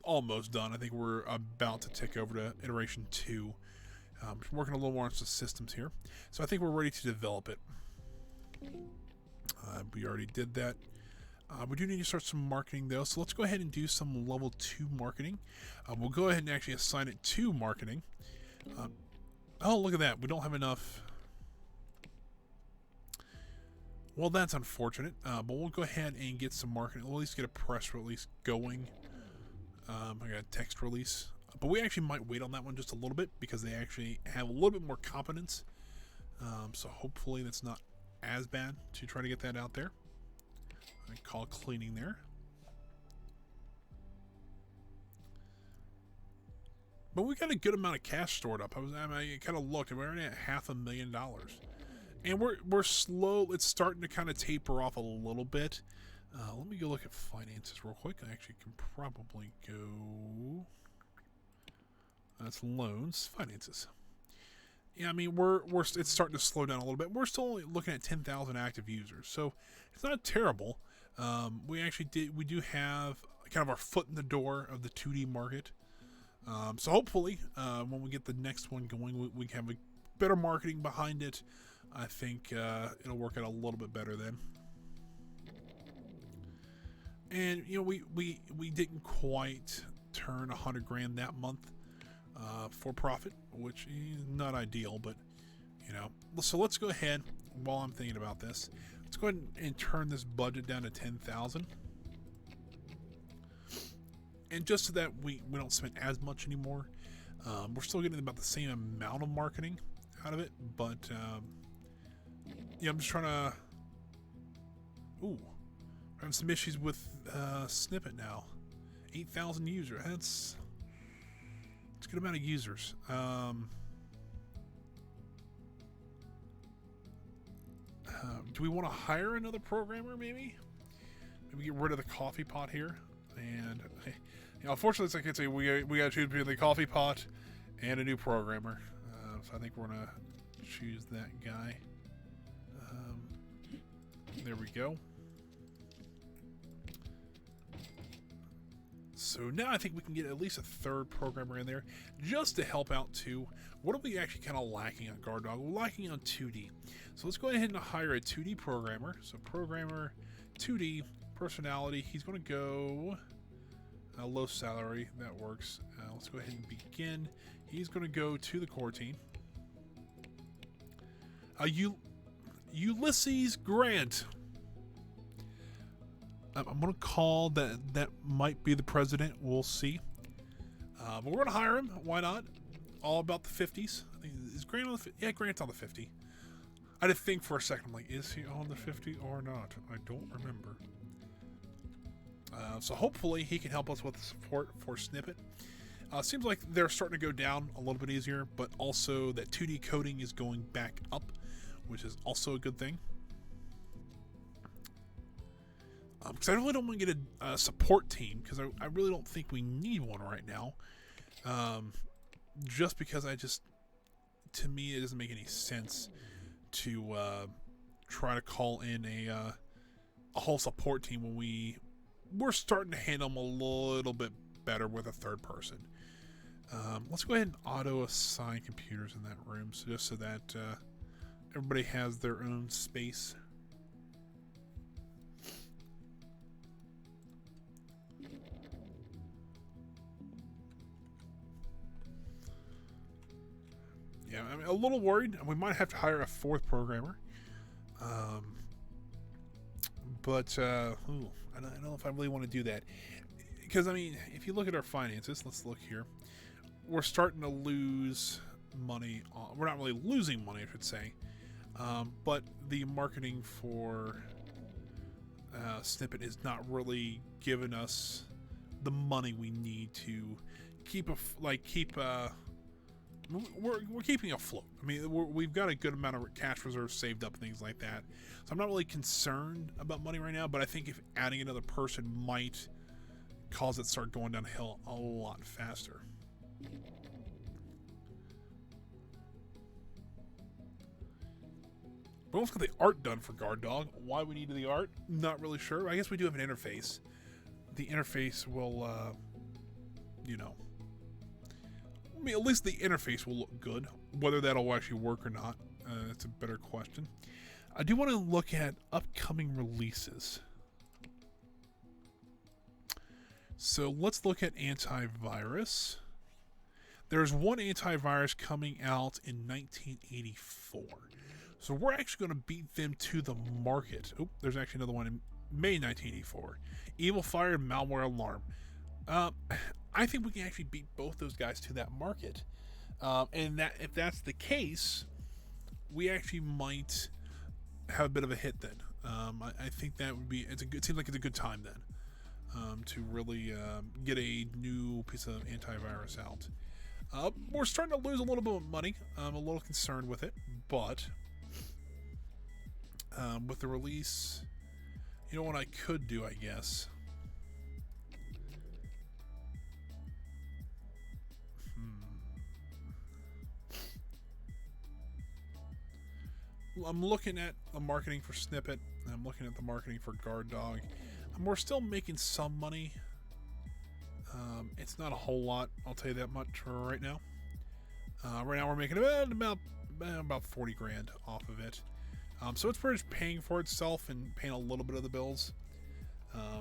almost done. I think we're about to tick over to iteration 2. Working a little more on some systems here. So I think we're ready to develop it. We already did that. We do need to start some marketing though, so let's go ahead and do some level 2 marketing. We'll go ahead and actually assign it to marketing. Oh, look at that. We don't have enough. Well, that's unfortunate, but we'll go ahead and get some marketing. We'll at least get a press release going. I got a text release. But we actually might wait on that one just a little bit because they actually have a little bit more competence. So hopefully that's not as bad to try to get that out there. I call cleaning there. But we got a good amount of cash stored up. I kind of looked, and we're already at $500,000. And we're slow. It's starting to kind of taper off a little bit. Let me go look at finances real quick. I actually can probably go. That's loans, finances. Yeah, I mean it's starting to slow down a little bit. We're still only looking at 10,000 active users, so it's not terrible. We do have kind of our foot in the door of the 2D market. So hopefully, when we get the next one going, we can have a better marketing behind it. I think it'll work out a little bit better then. And you know, we didn't quite turn $100,000 that month for profit, which is not ideal, but you know. So let's go ahead while I'm thinking about this. Let's go ahead and turn this budget down to 10,000, and just so that we don't spend as much anymore. We're still getting about the same amount of marketing out of it, but yeah, I'm just trying to. Ooh, we're having some issues with Snippet now. 8,000 users. That's a good amount of users. Do we want to hire another programmer? Maybe get rid of the coffee pot here. And you know, unfortunately, it's like I say, we got to choose between the coffee pot and a new programmer. So I think we're gonna choose that guy. There we go. So now I think we can get at least a third programmer in there just to help out too. What are we actually kind of lacking on Guard Dog? We're lacking on 2D. So let's go ahead and hire a 2D programmer. So programmer, 2D, personality. He's going to go low salary. That works. Let's go ahead and begin. He's going to go to the core team. Ulysses Grant. I'm going to call that might be the president. We'll see. But we're going to hire him. Why not? All about the 50s. I think, is Grant on the 50? Yeah, Grant's on the 50. I had to think for a second. I'm like, is he on the 50 or not? I don't remember. So hopefully he can help us with the support for Snippet. Seems like they're starting to go down a little bit easier, but also that 2D coding is going back up, which is also a good thing. Because I really don't want to get a support team, because I really don't think we need one right now. Just because to me, it doesn't make any sense to try to call in a whole support team when we're starting to handle them a little bit better with a third person. Let's go ahead and auto assign computers in that room, so that everybody has their own space. Yeah, I'm a little worried. We might have to hire a fourth programmer. But I don't know if I really want to do that. Because, I mean, if you look at our finances, let's look here. We're starting to lose money. We're not really losing money, I should say. But the marketing for Snippet is not really giving us the money we need to keep we're keeping afloat. I mean, we've got a good amount of cash reserves saved up, things like that. So I'm not really concerned about money right now, but I think if adding another person might cause it to start going downhill a lot faster. We almost got the art done for Guard Dog. Why we needed the art, not really sure. I guess we do have an interface. The interface will, you know, I mean, at least the interface will look good. Whether that'll actually work or not, that's a better question. I do want to look at upcoming releases. So let's look at antivirus. There's one antivirus coming out in 1984. So we're actually going to beat them to the market. Oh, there's actually another one in May 1984. Evil Fire Malware Alarm. I think we can actually beat both those guys to that market. And that if that's the case, we actually might have a bit of a hit then. I think that would be, it seems like it's a good time then to really get a new piece of antivirus out. We're starting to lose a little bit of money. I'm a little concerned with it, but with the release, you know what I could do, I guess. I'm looking at the marketing for Snippet, and I'm looking at the marketing for Guard Dog. We're still making some money. It's not a whole lot, I'll tell you that much right now. Right now we're making about 40 grand off of it. So it's pretty much paying for itself and paying a little bit of the bills.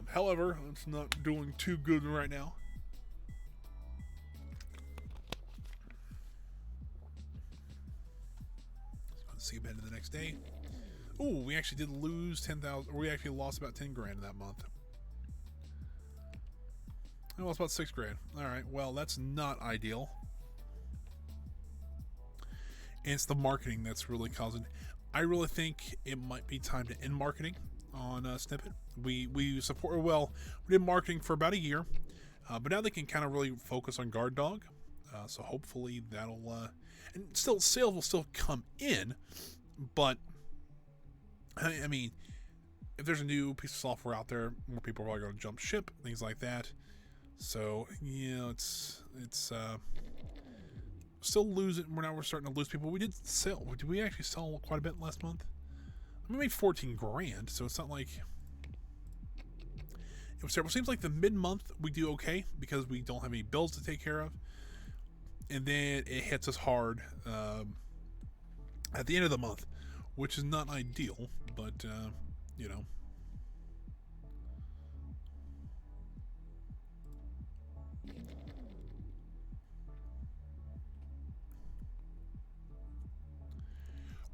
However, it's not doing too good right now. Let's see about it the next day. Ooh, we actually did lose 10,000. We actually lost about 10 grand that month. I lost about 6 grand. All right, well, that's not ideal. And it's the marketing that's really causing. I really think it might be time to end marketing on Snippet. We support, well, we did marketing for about a year, but now they can kind of really focus on Guard Dog. So hopefully that'll, and still sales will still come in, but I mean, if there's a new piece of software out there, more people are going to jump ship, things like that. So you know, it's still losing. We're starting to lose people. We did sell. Did we actually sell quite a bit last month? We made 14 grand, so it's not like it was terrible. It seems like the mid-month we do okay because we don't have any bills to take care of, and then it hits us hard at the end of the month, which is not ideal, but you know.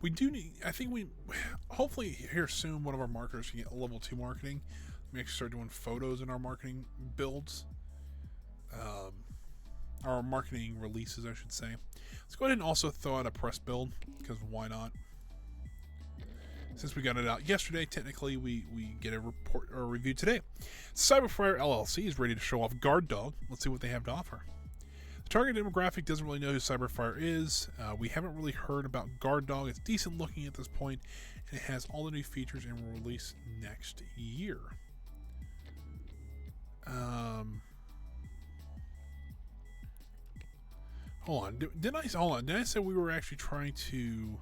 We do need, I think hopefully here soon, one of our marketers can get a level 2 marketing. We actually start doing photos in our marketing builds. Our marketing releases, I should say. Let's go ahead and also throw out a press build, because why not? Since we got it out yesterday, technically we get a report or a review today. CyberFriar LLC is ready to show off Guard Dog. Let's see what they have to offer. The target demographic doesn't really know who CyberFriar is. We haven't really heard about Guard Dog. It's decent looking at this point, and it has all the new features and will release next year. Hold on. Did I say we were actually trying to?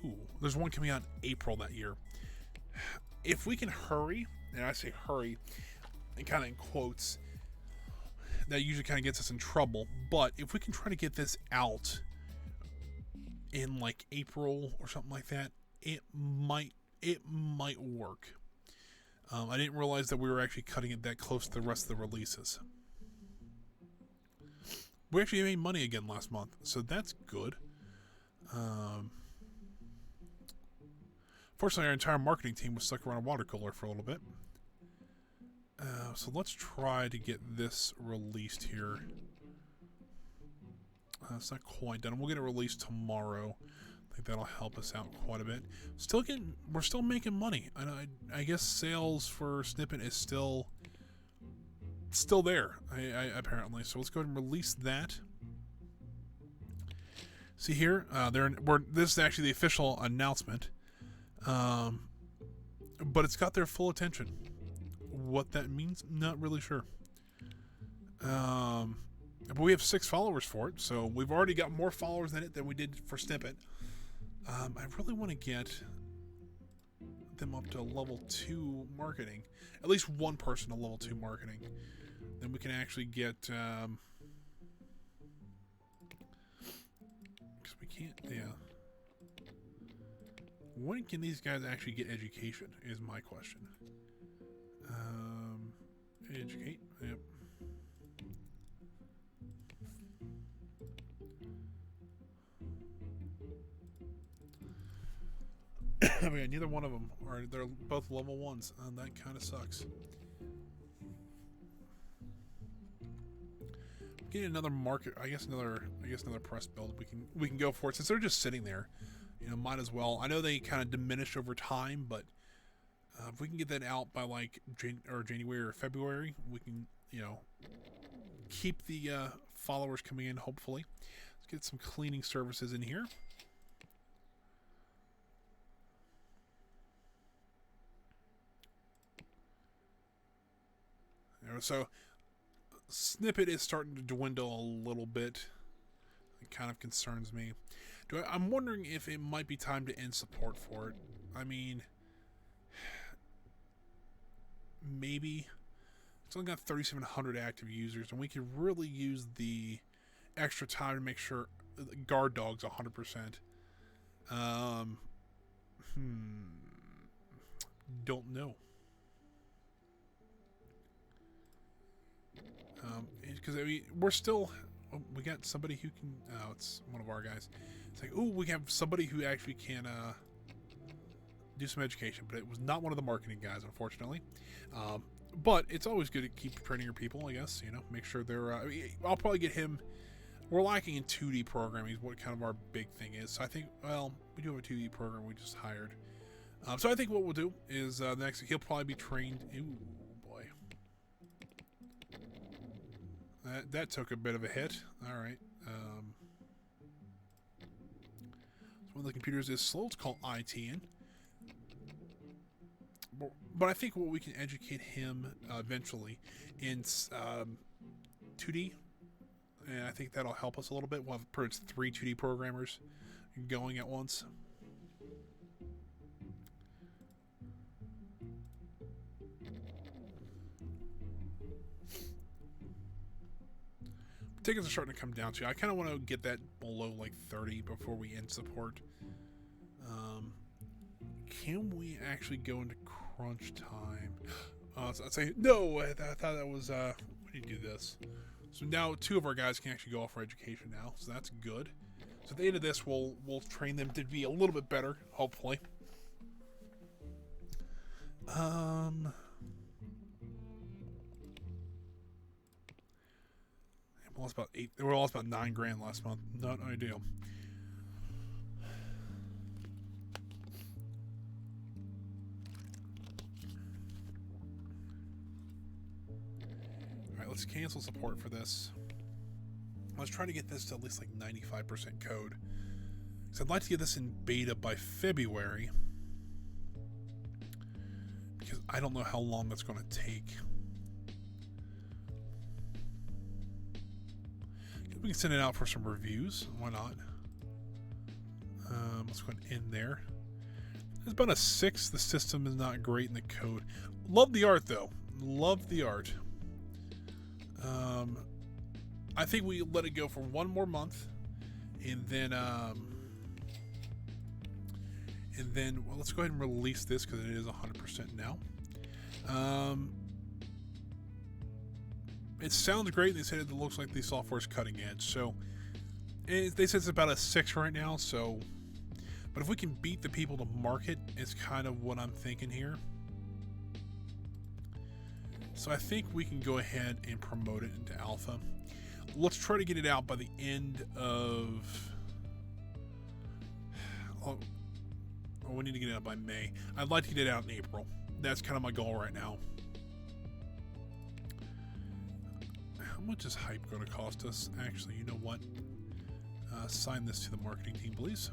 Ooh, there's one coming out in April that year. If we can hurry, and I say hurry, and kind of in quotes, that usually kind of gets us in trouble. But if we can try to get this out in like April or something like that, it might work. I didn't realize that we were actually cutting it that close to the rest of the releases. We actually made money again last month, so that's good. Fortunately, our entire marketing team was stuck around a water cooler for a little bit. So let's try to get this released here. It's not quite done. We'll get it released tomorrow. I think that'll help us out quite a bit. We're still making money. I guess sales for Snippet is still there. Apparently. So let's go ahead and release that. See here, this is actually the official announcement. But it's got their full attention. What that means, not really sure. But we have 6 followers for it, so we've already got more followers in it than we did for Snippet. I really want to get them up to level 2 marketing. At least one person to level 2 marketing. Then we can actually get... because we can't... Yeah. When can these guys actually get education, is my question. Educate. Yep. I mean, neither one of them are. They're both level 1s, and that kind of sucks. Getting another market, I guess another press build. We can go for it since they're just sitting there. You know, might as well. I know they kind of diminish over time, but if we can get that out by like January or February, we can, you know, keep the followers coming in. Hopefully, let's get some cleaning services in here. So Snippet is starting to dwindle a little bit. It kind of concerns me. I'm wondering if it might be time to end support for it. I mean, maybe. It's only got 3,700 active users, and we could really use the extra time to make sure guard dog's 100%. Don't know. Because I mean, we're still. We got somebody who can. Oh, it's one of our guys. It's like, ooh, we have somebody who actually can do some education, but it was not one of the marketing guys, unfortunately. But it's always good to keep training your people, I guess. You know, make sure they're. I'll probably get him. We're lacking in 2D programming. Is what kind of our big thing is. So I think, well, we do have a 2D program we just hired. So I think what we'll do is next he'll probably be trained. Ooh, boy. That took a bit of a hit. All right. So one of the computers is slow. It's called ITN. But I think what we can educate him eventually in 2D, and I think that'll help us a little bit. We'll have pretty much 3 2D programmers going at once. Tickets are starting to come down too. I kind of want to get that below like 30 before we end support. Can we actually go into crunch time? So I'd say no. I thought that was we need to do this. So now 2 of our guys can actually go off for education now, so that's good. So at the end of this, we'll train them to be a little bit better, hopefully. We lost about 8. We lost about $9,000 last month. Not ideal. Alright, let's cancel support for this. Let's try to get this to at least like 95% code. So I'd like to get this in beta by February. Because I don't know how long that's going to take. We can send it out for some reviews. Why not? Let's go ahead and end there. It's about a 6. The system is not great in the code. Love the art, though. Love the art. I think we let it go for 1 more month, and then well, let's go ahead and release this because it is 100% now. It sounds great. They said it looks like the software is cutting edge. So they said it's about a 6 right now. So, but if we can beat the people to market, it's kind of what I'm thinking here. So I think we can go ahead and promote it into alpha. Let's try to get it out by the end of. Oh, we need to get it out by May. I'd like to get it out in April. That's kind of my goal right now. How much is hype going to cost us? Actually, you know what? Assign this to the marketing team, please.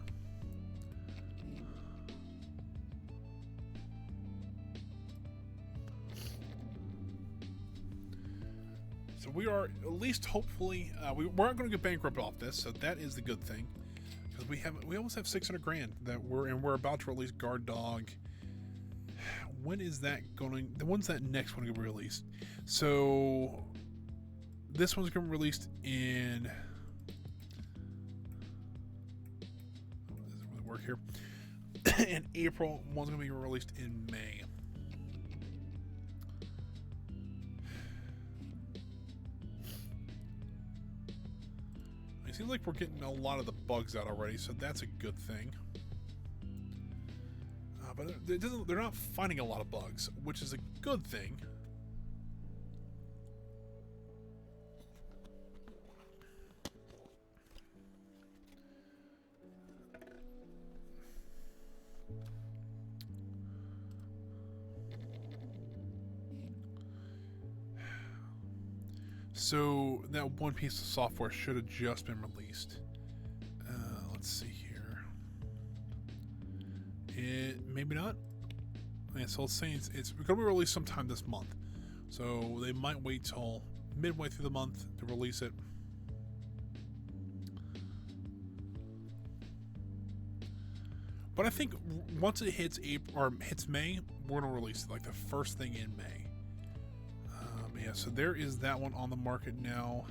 So we are at least hopefully we aren't going to get bankrupt off this, so that is the good thing, because we almost have $600,000 that we're about to release Guard Dog. When is that going? When's that next one going to be released? So this one's going to be released in. Does it really work here? In April. One's going to be released in May. seems like we're getting a lot of the bugs out already, so that's a good thing. But they're not finding a lot of bugs, which is a good thing. So that one piece of software should have just been released. Let's see here. Maybe not. Yeah, so let's say it's going to be released sometime this month. So they might wait till midway through the month to release it. But I think once it hits April or hits May, we're going to release it like the first thing in May. Yeah, so there is that one on the market now.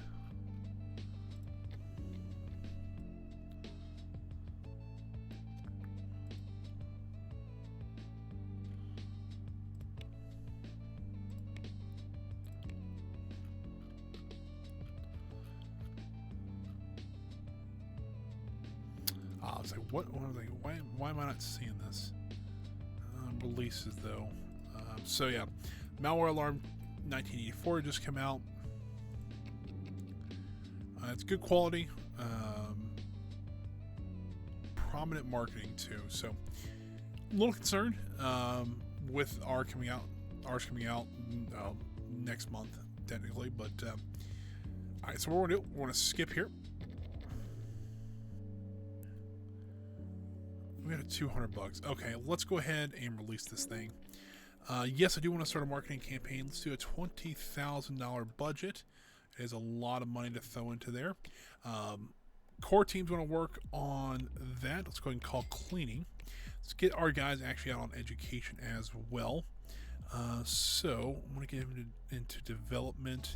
I was like, what am I thinking? Why am I not seeing this? Releases though. So yeah, Malware Alarm 1984 just came out. It's good quality, prominent marketing too. So a little concerned with ours coming out next month technically, but all right. So what we're gonna do, we're gonna skip here. We had 200 bugs. Okay, let's go ahead and release this thing. Yes, I do want to start a marketing campaign. Let's do a $20,000 budget. It is a lot of money to throw into there. Core team's going to work on that. Let's go ahead and call cleaning. Let's get our guys actually out on education as well. So I'm going to get him into development.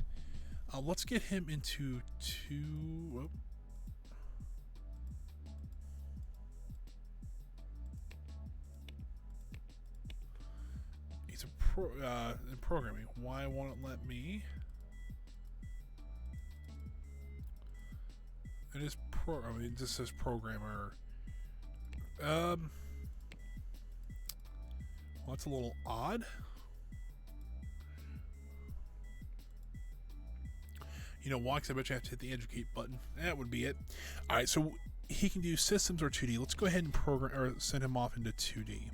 Let's get him into He's a in programming. Why won't it let me? It is I mean, it just says programmer. Well, that's a little odd. You know why? Because I bet you have to hit the educate button. That would be it. All right, so he can do systems or 2D. Let's go ahead and program or send him off into 2D.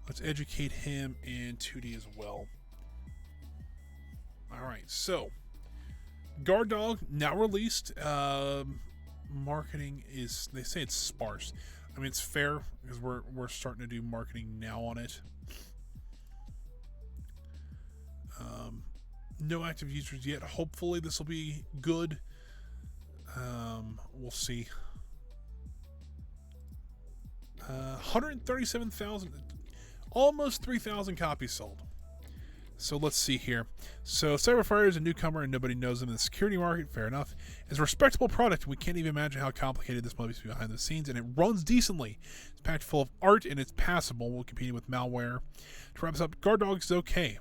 Let's educate him in 2D as well. All right, so Guard Dog now released. Marketing is, they say it's sparse. I mean, it's fair because we're starting to do marketing now on it. No active users yet. Hopefully this will be good. We'll see. 137,000, almost 3,000 copies sold. So let's see here. So CyberFriar is a newcomer and nobody knows him in the security market. Fair enough. It's a respectable product. We can't even imagine how complicated this might be behind the scenes, and it runs decently. It's packed full of art and it's passable. We'll compete with malware. To wrap this up, Guard Dog is okay.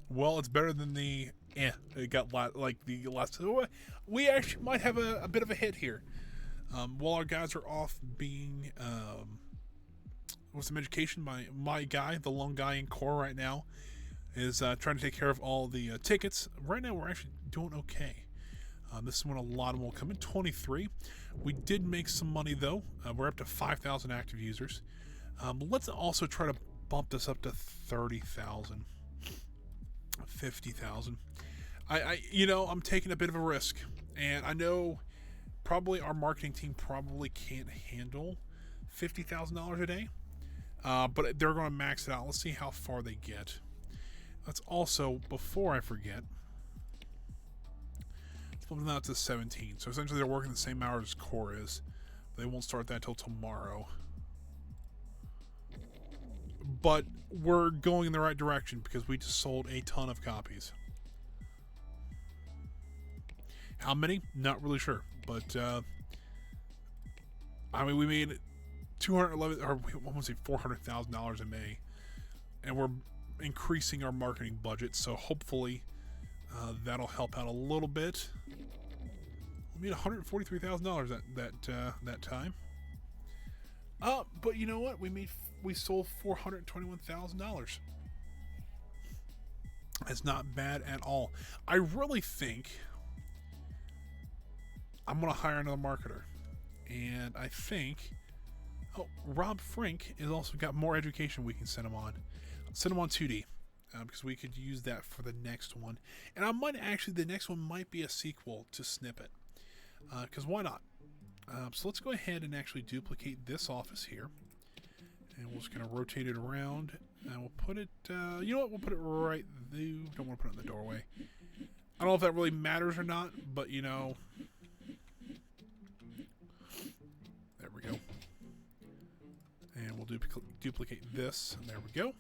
Well, it's better than the it got like the last. We actually might have a bit of a hit here. While our guys are off being with some education, my guy, the lone guy in core right now, is trying to take care of all the tickets. Right now, we're actually doing okay. This is when a lot of them will come in. 23. We did make some money though. We're up to 5,000 active users. Let's also try to bump this up to 30,000, 50,000. I'm taking a bit of a risk, and I know probably our marketing team probably can't handle $50,000 a day, but they're going to max it out. Let's see how far they get. Let's also, before I forget, let's bump them out to 17. So essentially they're working the same hours as core is. They won't start that till tomorrow. But we're going in the right direction because we just sold a ton of copies. How many? Not really sure. But, I mean, we made $400,000 in May. And we're increasing our marketing budget. So hopefully That'll help out a little bit. We made $143,000 that time. But you know what? We sold $421,000. It's not bad at all. I really think I'm gonna hire another marketer, and I think Rob Frink has also got more education we can send him on. Send him on 2D. Because we could use that for the next one. And I might actually, the next one might be a sequel to Snippet. Because why not? So let's go ahead and actually duplicate this office here. And we're just going to rotate it around. And we'll put it, you know what, we'll put it right there. Don't want to put it in the doorway. I don't know if that really matters or not, but you know. There we go. And we'll duplicate this. And there we go.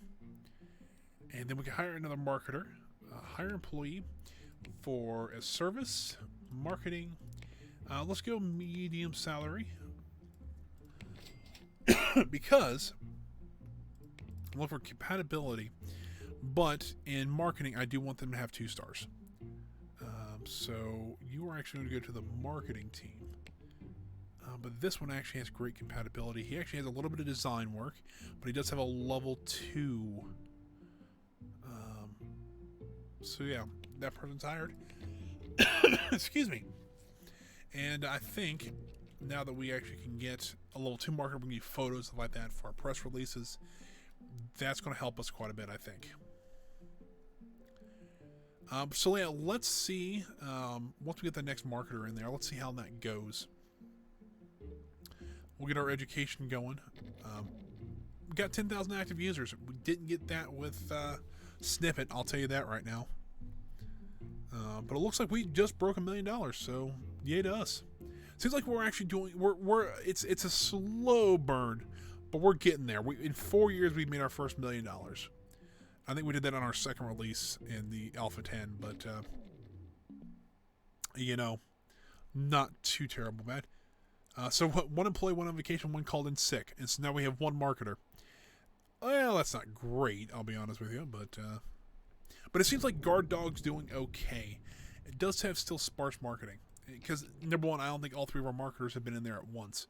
And then we can hire another marketer, hire employee for a service, marketing. Let's go medium salary because I'm looking for compatibility. But in marketing, I do want them to have 2 stars. So you are actually going to go to the marketing team. But this one actually has great compatibility. He actually has a little bit of design work, but he does have a level 2. So yeah, that person's hired. Excuse me. And I think now that we actually can get a level 2 marketer, we can use photos, stuff like that for our press releases. That's going to help us quite a bit, I think. So yeah, let's see. Once we get the next marketer in there, let's see how that goes. We'll get our education going. We got 10,000 active users. We didn't get that with Snippet, I'll tell you that right now. But it looks like we just broke $1 million, so yay to us. Seems like we're actually doing. It's a slow burn, but we're getting there. In 4 years, we made our first $1 million. I think we did that on our second release in the Alpha 10, but you know, not too terrible bad. So one employee went on vacation, one called in sick, and so now we have 1 marketer. Well, that's not great, I'll be honest with you, but it seems like Guard Dog's doing okay. It does have still sparse marketing, because number one, I don't think all 3 of our marketers have been in there at once.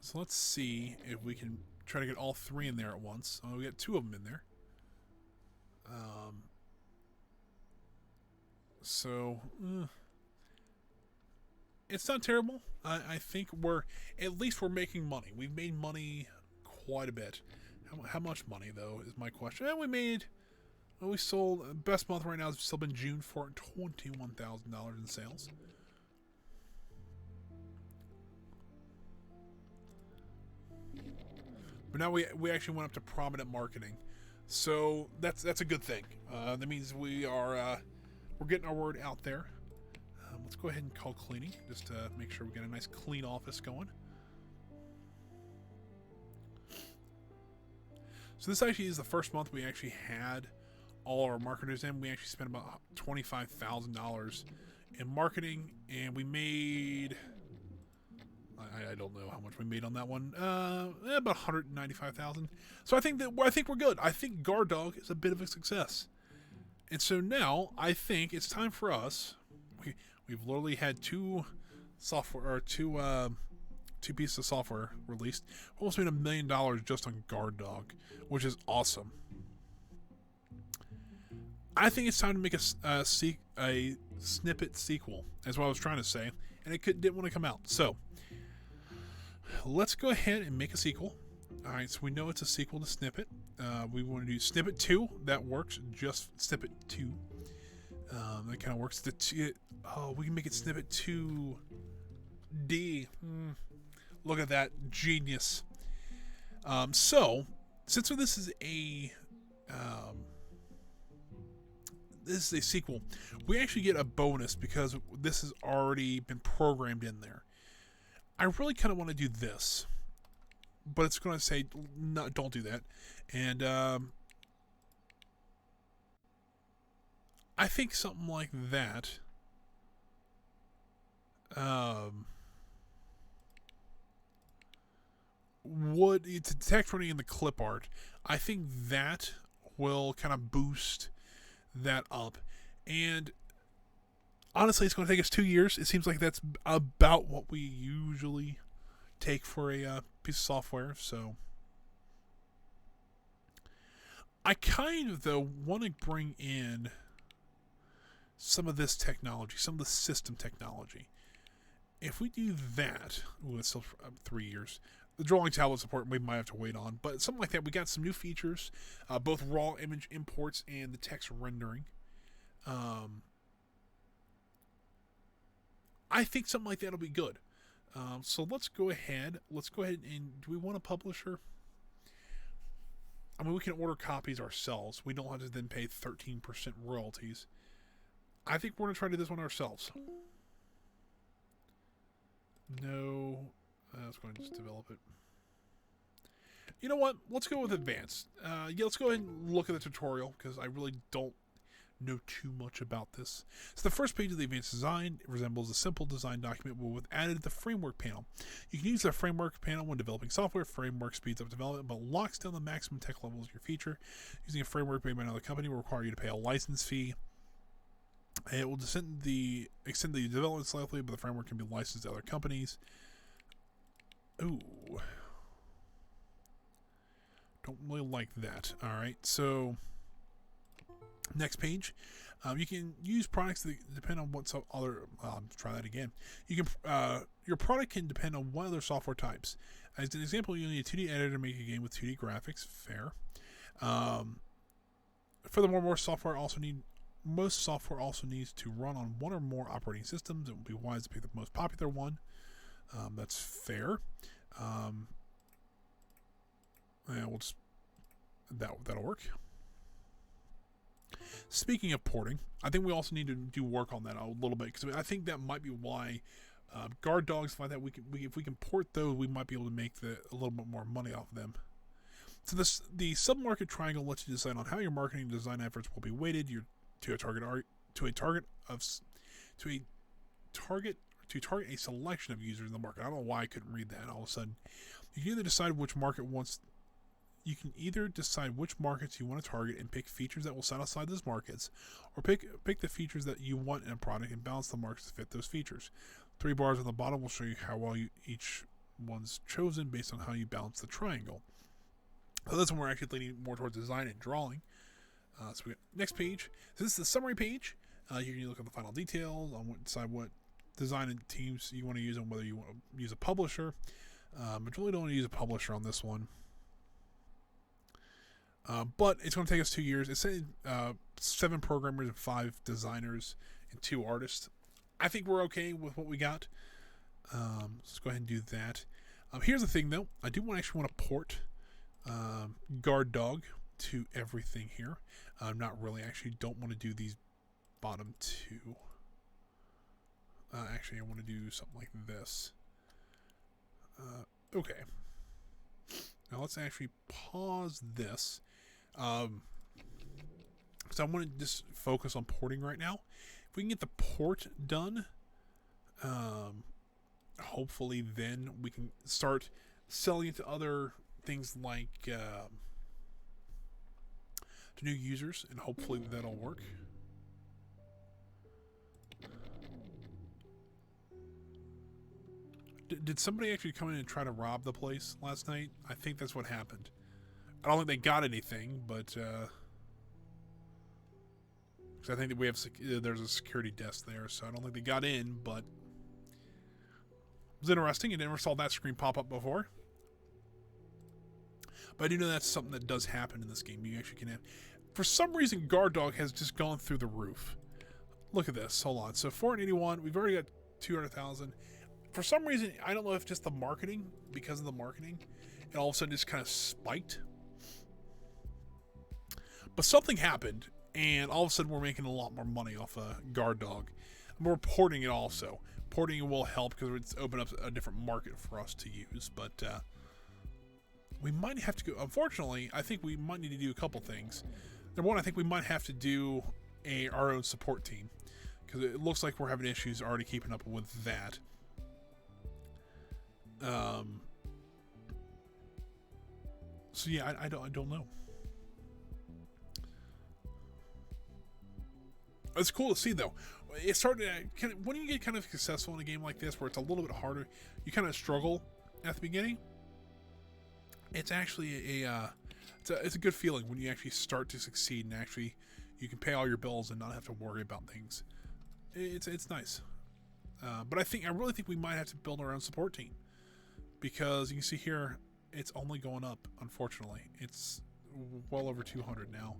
So let's see if we can try to get all 3 in there at once. Oh, we got 2 of them in there. So it's not terrible. I think at least we're making money. We've made money quite a bit. How much money though is my question. And we sold, best month right now has still been June for $21,000 in sales. But now we actually went up to prominent marketing, so that's a good thing. That means we're getting our word out there. Let's go ahead and call cleaning, just to make sure we get a nice clean office going. So this actually is the first month we actually had all our marketers in. We actually spent about $25,000 in marketing, and we made, I don't know how much we made on that one. About $195,000. So I think we're good. I think Guard Dog is a bit of a success. And so now I think it's time for us. We've literally had 2 pieces of software released. We almost made $1 million just on Guard Dog, which is awesome. I think it's time to make a Snippet sequel. That's what I was trying to say, and it didn't want to come out. So let's go ahead and make a sequel. All right, so we know it's a sequel to Snippet. We want to do Snippet 2. That works. Just Snippet 2. That kind of works. We can make it Snippet 2D. Look at that genius. So since this is a sequel, we actually get a bonus because this has already been programmed in there. I really kind of want to do this, but it's going to say no, don't do that. And I think something like that would, to detect running in the clip art, I think that will kind of boost that up. And honestly, it's going to take us 2 years. It seems like that's about what we usually take for a piece of software. So I kind of, though, want to bring in some of this technology, some of the system technology. If we do that, it's still 3 years. The drawing tablet support we might have to wait on, but something like that. We got some new features, both raw image imports and the text rendering. I think something like that will be good. So let's go ahead. And do we want a publisher? I mean, we can order copies ourselves. We don't have to then pay 13% royalties. I think we're going to try to do this one ourselves. No. Let's go ahead and just develop it. You know what? Let's go with advanced. Yeah, let's go ahead and look at the tutorial, because I really don't know too much about this. So the first page of the advanced design resembles a simple design document with added the framework panel. You can use the framework panel when developing software. Framework speeds up development but locks down the maximum tech levels of your feature. Using a framework made by another company will require you to pay a license fee. It will extend the development slightly, but the framework can be licensed to other companies. Ooh. Don't really like that. Alright, so next page. You can use products that depend on what other... try that again. You can your product can depend on one other software types. As an example, you'll need a 2D editor to make a game with 2D graphics. Fair. Furthermore, most software also needs to run on one or more operating systems. It would be wise to pick the most popular one. That's fair. Yeah, we'll just... That'll work. Speaking of porting, I think we also need to do work on that a little bit, because I think that might be why guard dogs like that. If we can port those, we might be able to make a little bit more money off of them. So the sub-market triangle lets you decide on how your marketing and design efforts will be weighted to target a selection of users in the market. I don't know why I couldn't read that all of a sudden. You can either decide which markets you want to target and pick features that will satisfy those markets, or pick the features that you want in a product and balance the markets to fit those features. 3 bars on the bottom will show you how well each one's chosen based on how you balance the triangle. So that's when we're actually leaning more towards design and drawing. So we got next page. So this is the summary page. You can look at the final details on decide what design and teams you want to use and whether you want to use a publisher. But you really don't want to use a publisher on this one. But it's going to take us 2 years. It's 7 programmers and 5 designers and 2 artists. I think we're okay with what we got. Let's go ahead and do that. Here's the thing, though. I do actually want to port Guard Dog to everything here. Not really. Actually, don't want to do these bottom 2. Actually, I want to do something like this. Okay. Now let's actually pause this. So I want to just focus on porting right now. If we can get the port done, hopefully then we can start selling it to other things like to new users, and hopefully that'll work. Did somebody actually come in and try to rob the place last night? I think that's what happened. I don't think they got anything, but because I think that there's a security desk there, so I don't think they got in, but it was interesting. I never saw that screen pop up before. But I do know that's something that does happen in this game. You actually can have... For some reason, Guard Dog has just gone through the roof. Look at this. Hold on. So 481. We've already got 200,000. For some reason, I don't know if just the marketing, because of the marketing, it all of a sudden just kind of spiked. But something happened, and all of a sudden we're making a lot more money off of Guard Dog. And we're porting it also. Porting it will help because it's opened up a different market for us to use. But we might have to go... Unfortunately, I think we might need to do a couple things. Number one, I think we might have to do our own support team, because it looks like we're having issues already keeping up with that. So yeah, I don't know. It's cool to see, though. It started to, when you get kind of successful in a game like this, where it's a little bit harder, you kind of struggle at the beginning. It's actually it's a good feeling when you actually start to succeed and actually you can pay all your bills and not have to worry about things. It's nice. But I really think we might have to build our own support team, because you can see here it's only going up. Unfortunately, it's well over 200 now.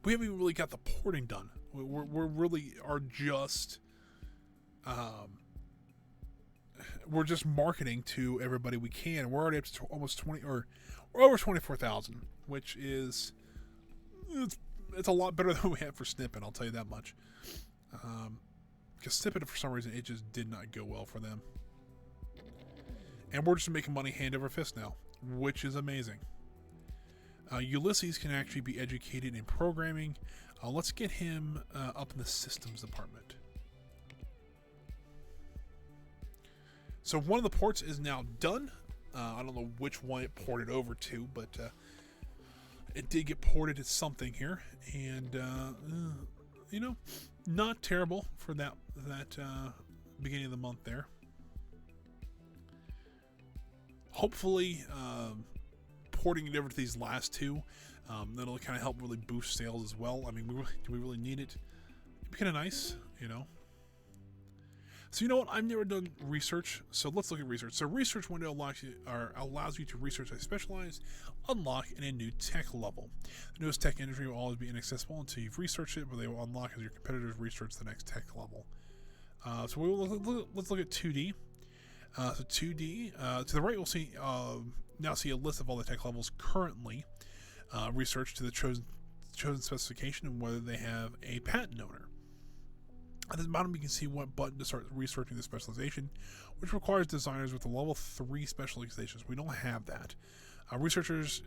We haven't even really got the porting done. We're really are just we're just marketing to everybody we can. We're already up to almost 20 or over 24,000, which is it's a lot better than we had for Snippet. I'll tell you that much. Because Snippet, for some reason, it just did not go well for them, and we're just making money hand over fist now, which is amazing. Ulysses can actually be educated in programming. Let's get him up in the systems department. So one of the ports is now done. I don't know which one it ported over to, but it did get ported to something here, and you know, not terrible for that beginning of the month there. Hopefully, porting it over to these last two, that'll kind of help really boost sales as well. I mean, do we really need it? It'd be kind of nice, you know. So you know what? I've never done research, so let's look at research. So research window allows you to research a specialized unlock in a new tech level. The newest tech entry will always be inaccessible until you've researched it, but they will unlock as your competitors research the next tech level. So let's look at 2D. So 2D, to the right, we'll see now see a list of all the tech levels currently researched to the chosen specification and whether they have a patent owner. At the bottom, you can see what button to start researching the specialization, which requires designers with a level 3 specializations. We don't have that. Researchers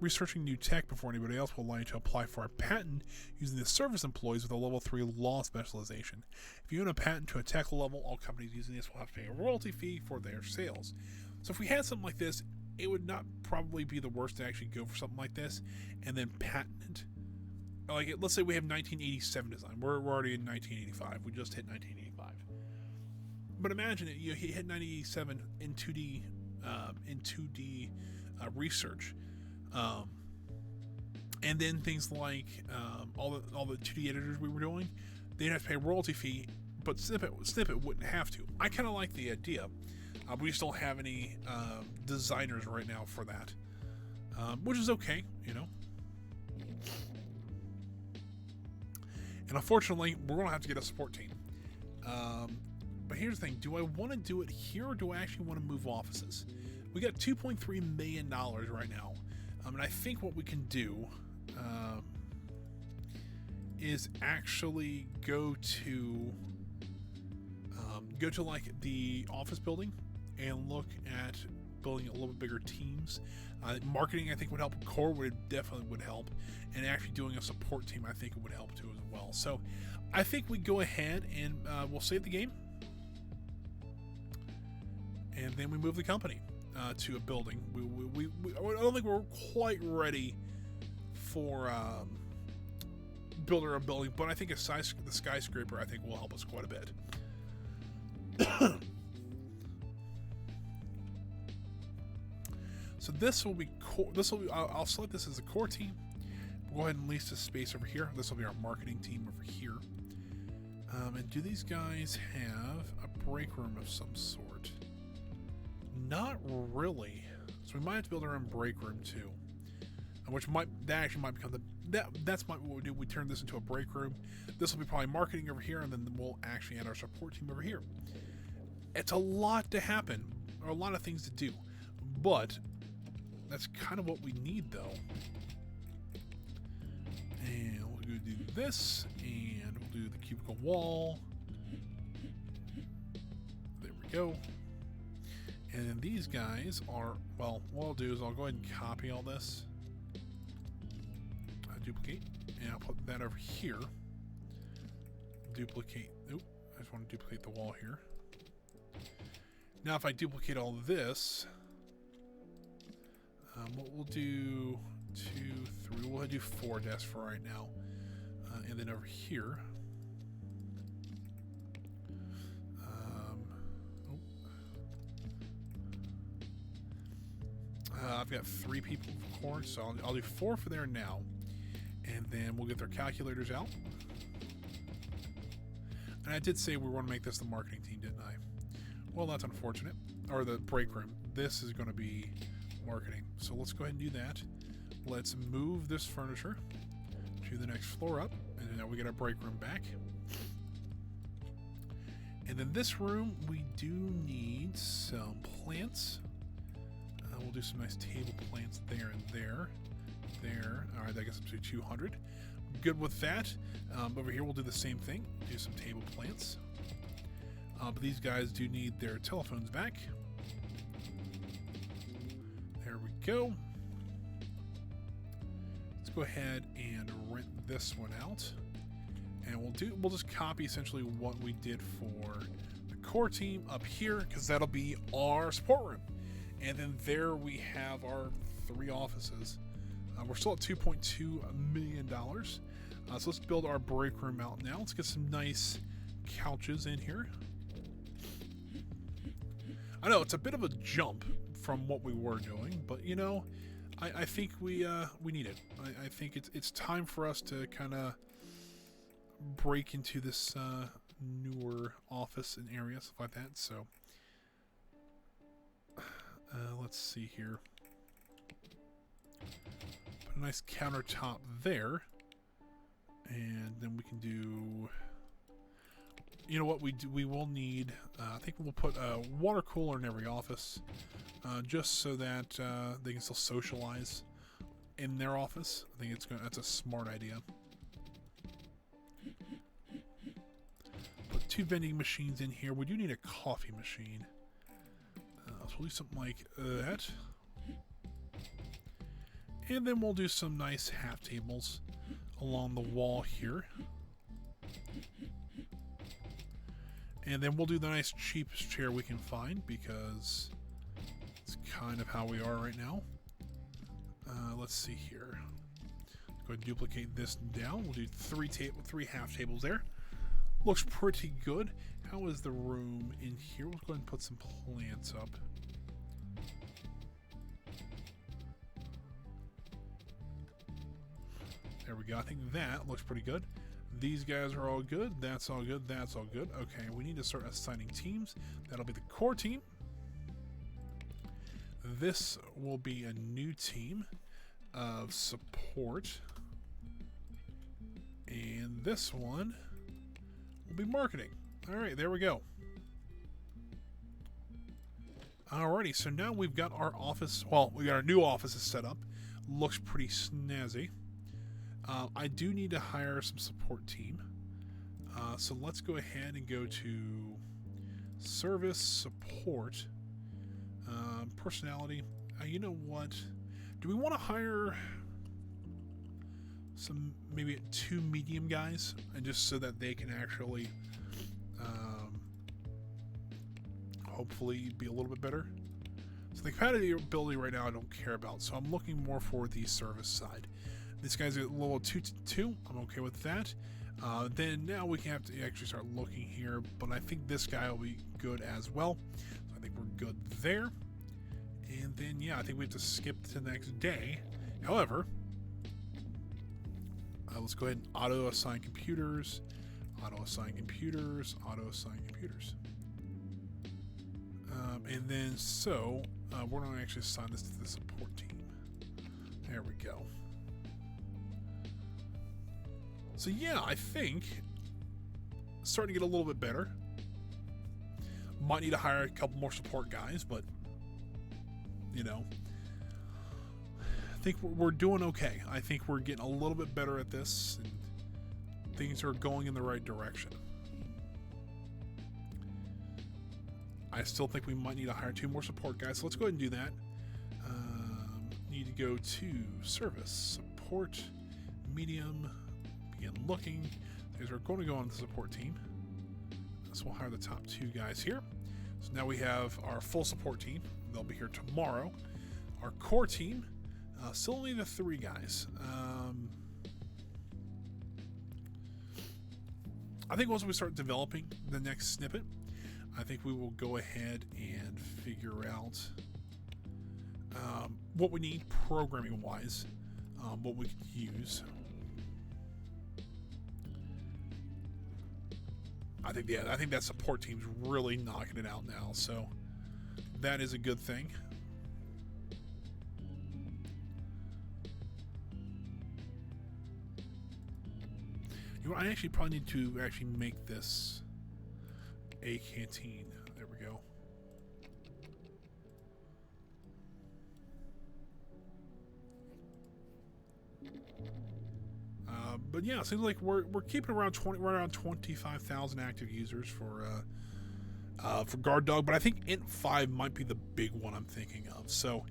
researching new tech before anybody else will allow you to apply for a patent using the service employees with a level 3 law specialization. If you own a patent to a tech level, all companies using this will have to pay a royalty fee for their sales. So if we had something like this, it would not probably be the worst to actually go for something like this and then patent it. Like, let's say we have 1987 design. We're already in 1985. We just hit 1985. But imagine it. You hit 1987 in 2D research, and then things like all the 2D editors we were doing, they'd have to pay a royalty fee, but Snippet wouldn't have to. I kind of like the idea. We just don't have any designers right now for that, which is okay, you know. And unfortunately, we're going to have to get a support team. But here's the thing. Do I want to do it here, or do I actually want to move offices? We got $2.3 million right now. And I think what we can do is actually go to like the office building and look at building a little bit bigger teams. Marketing, I think, would help. Core definitely would help, and actually doing a support team, I think, it would help too as well. So I think we go ahead and we'll save the game, and then we move the company to a building. I don't think we're quite ready for building a building, but I think the skyscraper, I think, will help us quite a bit. So this will be core. I'll select this as a core team. We'll go ahead and lease this space over here. This will be our marketing team over here. And do these guys have a break room of some sort? Not really. So we might have to build our own break room too. That actually might become that's what we do. We turn this into a break room. This will be probably marketing over here, and then we'll actually add our support team over here. It's a lot to happen, or a lot of things to do, but that's kind of what we need, though. And we'll do this, and we'll do the cubicle wall. There we go. And then these guys are, well, what I'll do is I'll go ahead and copy all this. Duplicate, and I'll put that over here. Duplicate, oop, I just want to duplicate the wall here. Now if I duplicate all this, what we'll do 2, 3. We'll do 4 desks for right now. And then over here, I've got 3 people, of course, so I'll do 4 for there now. And then we'll get their calculators out. And I did say we want to make this the marketing team, didn't I? Well, that's unfortunate. Or the break room. This is going to be marketing. So let's go ahead and do that. Let's move this furniture to the next floor up. And now we get our break room back. And then this room, we do need some plants. We'll do some nice table plants there and there. There. All right, that gets up to 200. Good with that. Over here, we'll do the same thing. Do some table plants. But these guys do need their telephones back. There we go. Let's go ahead and rent this one out. And we'll just copy essentially what we did for the core team up here, because that'll be our support room. And then there we have our 3 offices. We're still at $2.2 million. So let's build our break room out now. Let's get some nice couches in here. I know it's a bit of a jump from what we were doing, but you know, I think we need it. I think it's time for us to kind of break into this newer office and area, stuff like that. So let's see here. Put a nice countertop there, and then we can do. You know what we will need? I think we'll put a water cooler in every office, just so that they can still socialize in their office. I think that's a smart idea. Put 2 vending machines in here. We do need a coffee machine. So we'll do something like that. And then we'll do some nice half tables along the wall here. And then we'll do the nice cheapest chair we can find, because it's kind of how we are right now. Let's see here. Go ahead and duplicate this down. We'll do 3 half tables there. Looks pretty good. How is the room in here? We'll go ahead and put some plants up. There we go. I think that looks pretty good. These guys are all good. That's all good. That's all good. Okay, we need to start assigning teams. That'll be the core team. This will be a new team of support. And this one will be marketing. All right, there we go. Alrighty, so now we've got our office. Well, we got our new offices set up. Looks pretty snazzy. I do need to hire some support team. So let's go ahead and go to service support. Personality. You know what? Do we want to hire some, maybe 2 medium guys, and just so that they can actually hopefully be a little bit better? So the compatibility right now I don't care about, so I'm looking more for the service side. This guy's at level 2. I'm okay with that. Then now we can have to actually start looking here, but I think this guy will be good as well. So I think we're good there. And then, yeah, I think we have to skip to the next day. However, let's go ahead and auto-assign computers, auto-assign computers, auto-assign computers. And then, so, we're going to actually assign this to the support team. There we go. So yeah, I think it's starting to get a little bit better. Might need to hire a couple more support guys, but you know, I think we're doing okay. I think we're getting a little bit better at this, and things are going in the right direction. I still think we might need to hire 2 more support guys, so let's go ahead and do that. Need to go to service, support, medium, begin looking. These are going to go on the support team. So we'll hire the top 2 guys here. So now we have our full support team. They'll be here tomorrow. Our core team, Still only the 3 guys. I think once we start developing the next snippet, I think we will go ahead and figure out what we need programming-wise, what we could use. I think that support team's really knocking it out now, so that is a good thing. You know, I actually probably need to actually make this a canteen. There we go. But yeah, it seems like we're keeping around right around 25,000 active users for Guard Dog, but I think Int 5 might be the big one I'm thinking of. So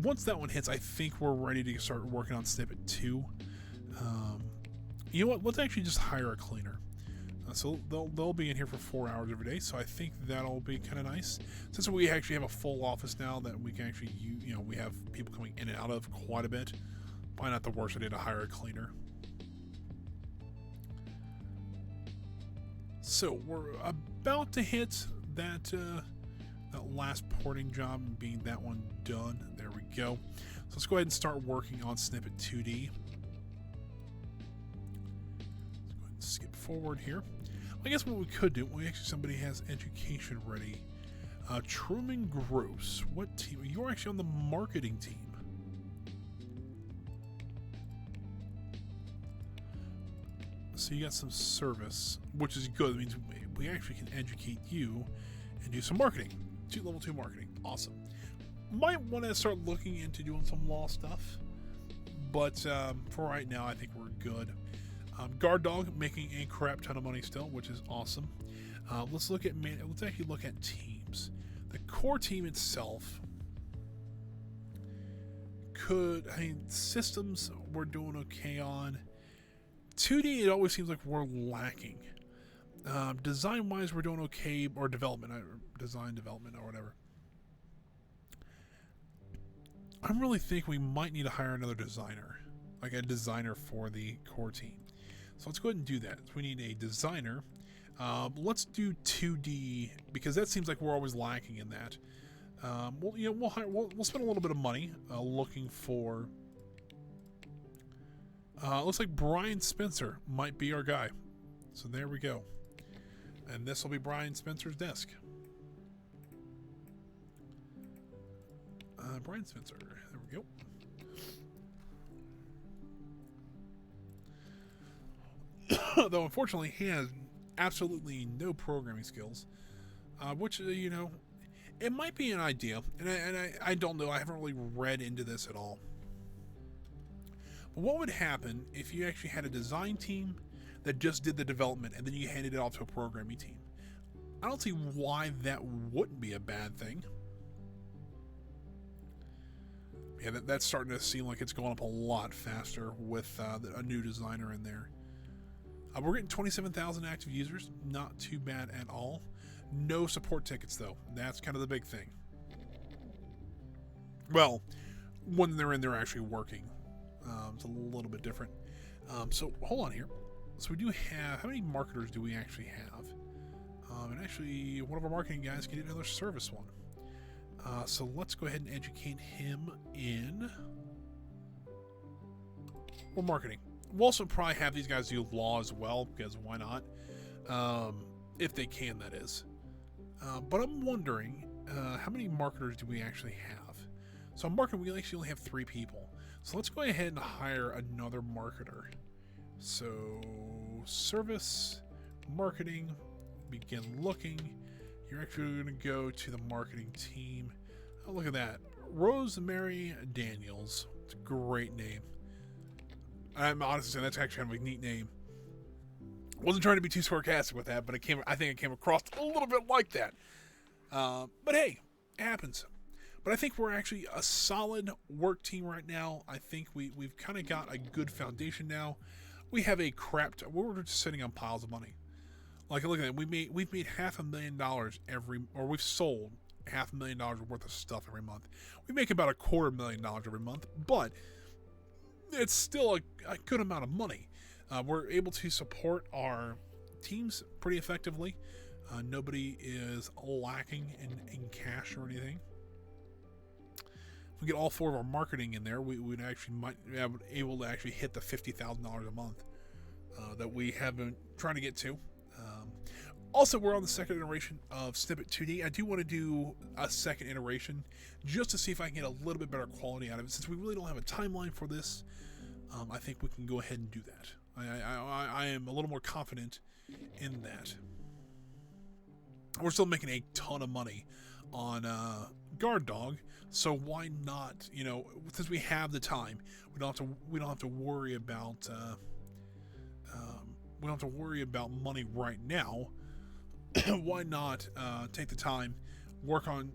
once that one hits, I think we're ready to start working on Snippet 2. You know what? Let's actually just hire a cleaner. So they'll be in here for 4 hours every day. So I think that'll be kind of nice. Since we actually have a full office now that we can actually, we have people coming in and out of quite a bit. Probably not the worst idea to hire a cleaner. So we're about to hit that last porting job, being that one done. There we go. So let's go ahead and start working on Snippet 2D. Skip forward here. I guess what we could do, somebody has education ready. Truman Gross, what team? You're actually on the marketing team. So you got some service, which is good. It means we actually can educate you and do some marketing. Level 2 marketing. Awesome. Might want to start looking into doing some law stuff. But for right now, I think we're good. Guard Dog making a crap ton of money still, which is awesome. Let's actually look at teams. The core team itself systems we're doing okay on. 2D, it always seems like we're lacking. Design wise, we're doing okay, or design development or whatever. I really think we might need to hire another designer, like a designer for the core team. So let's go ahead and do that. So we need a designer. Let's do 2D because that seems like we're always lacking in that. We'll spend a little bit of money looking for. Looks like Brian Spencer might be our guy. So there we go. And this will be Brian Spencer's desk. Brian Spencer. There we go. Though unfortunately he has absolutely no programming skills, which it might be an idea, and I don't know. I haven't really read into this at all. But what would happen if you actually had a design team that just did the development and then you handed it off to a programming team? I don't see why that wouldn't be a bad thing. Yeah, that's starting to seem like it's going up a lot faster with a new designer in there. We're getting 27,000 active users. Not too bad at all. No support tickets, though. That's kind of the big thing. Well, when they're in, they're actually working. It's a little bit different. So, hold on here. So, we do have... How many marketers do we actually have? And actually, one of our marketing guys can get another service one. So, let's go ahead and educate him in... Or marketing. We'll also probably have these guys do law as well, because why not? If they can, that is. But I'm wondering, how many marketers do we actually have? So on marketing, we actually only have 3 people. So let's go ahead and hire another marketer. So service, marketing, begin looking. You're actually going to go to the marketing team. Oh, look at that. Rosemary Daniels. It's a great name. I'm honestly saying that's actually kind of a neat name. Wasn't trying to be too sarcastic with that, but I think it came across a little bit like that. But hey, it happens. But I think we're actually a solid work team right now. I think we've kind of got a good foundation now. We have a we're just sitting on piles of money. Like, look at that. We've made $500,000 we've sold $500,000 worth of stuff every month. We make about $250,000 every month, but it's still a good amount of money. We're able to support our teams pretty effectively. Nobody is lacking in cash or anything. If we get all 4 of our marketing in there, we would actually might be able to actually hit the $50,000 a month that we have been trying to get to. Also, we're on the second iteration of Snippet 2D. I do want to do a second iteration just to see if I can get a little bit better quality out of it. Since we really don't have a timeline for this, I think we can go ahead and do that. I am a little more confident in that. We're still making a ton of money on Guard Dog, so why not? You know, since we have the time, we don't have to worry about money right now. Why not take the time, work on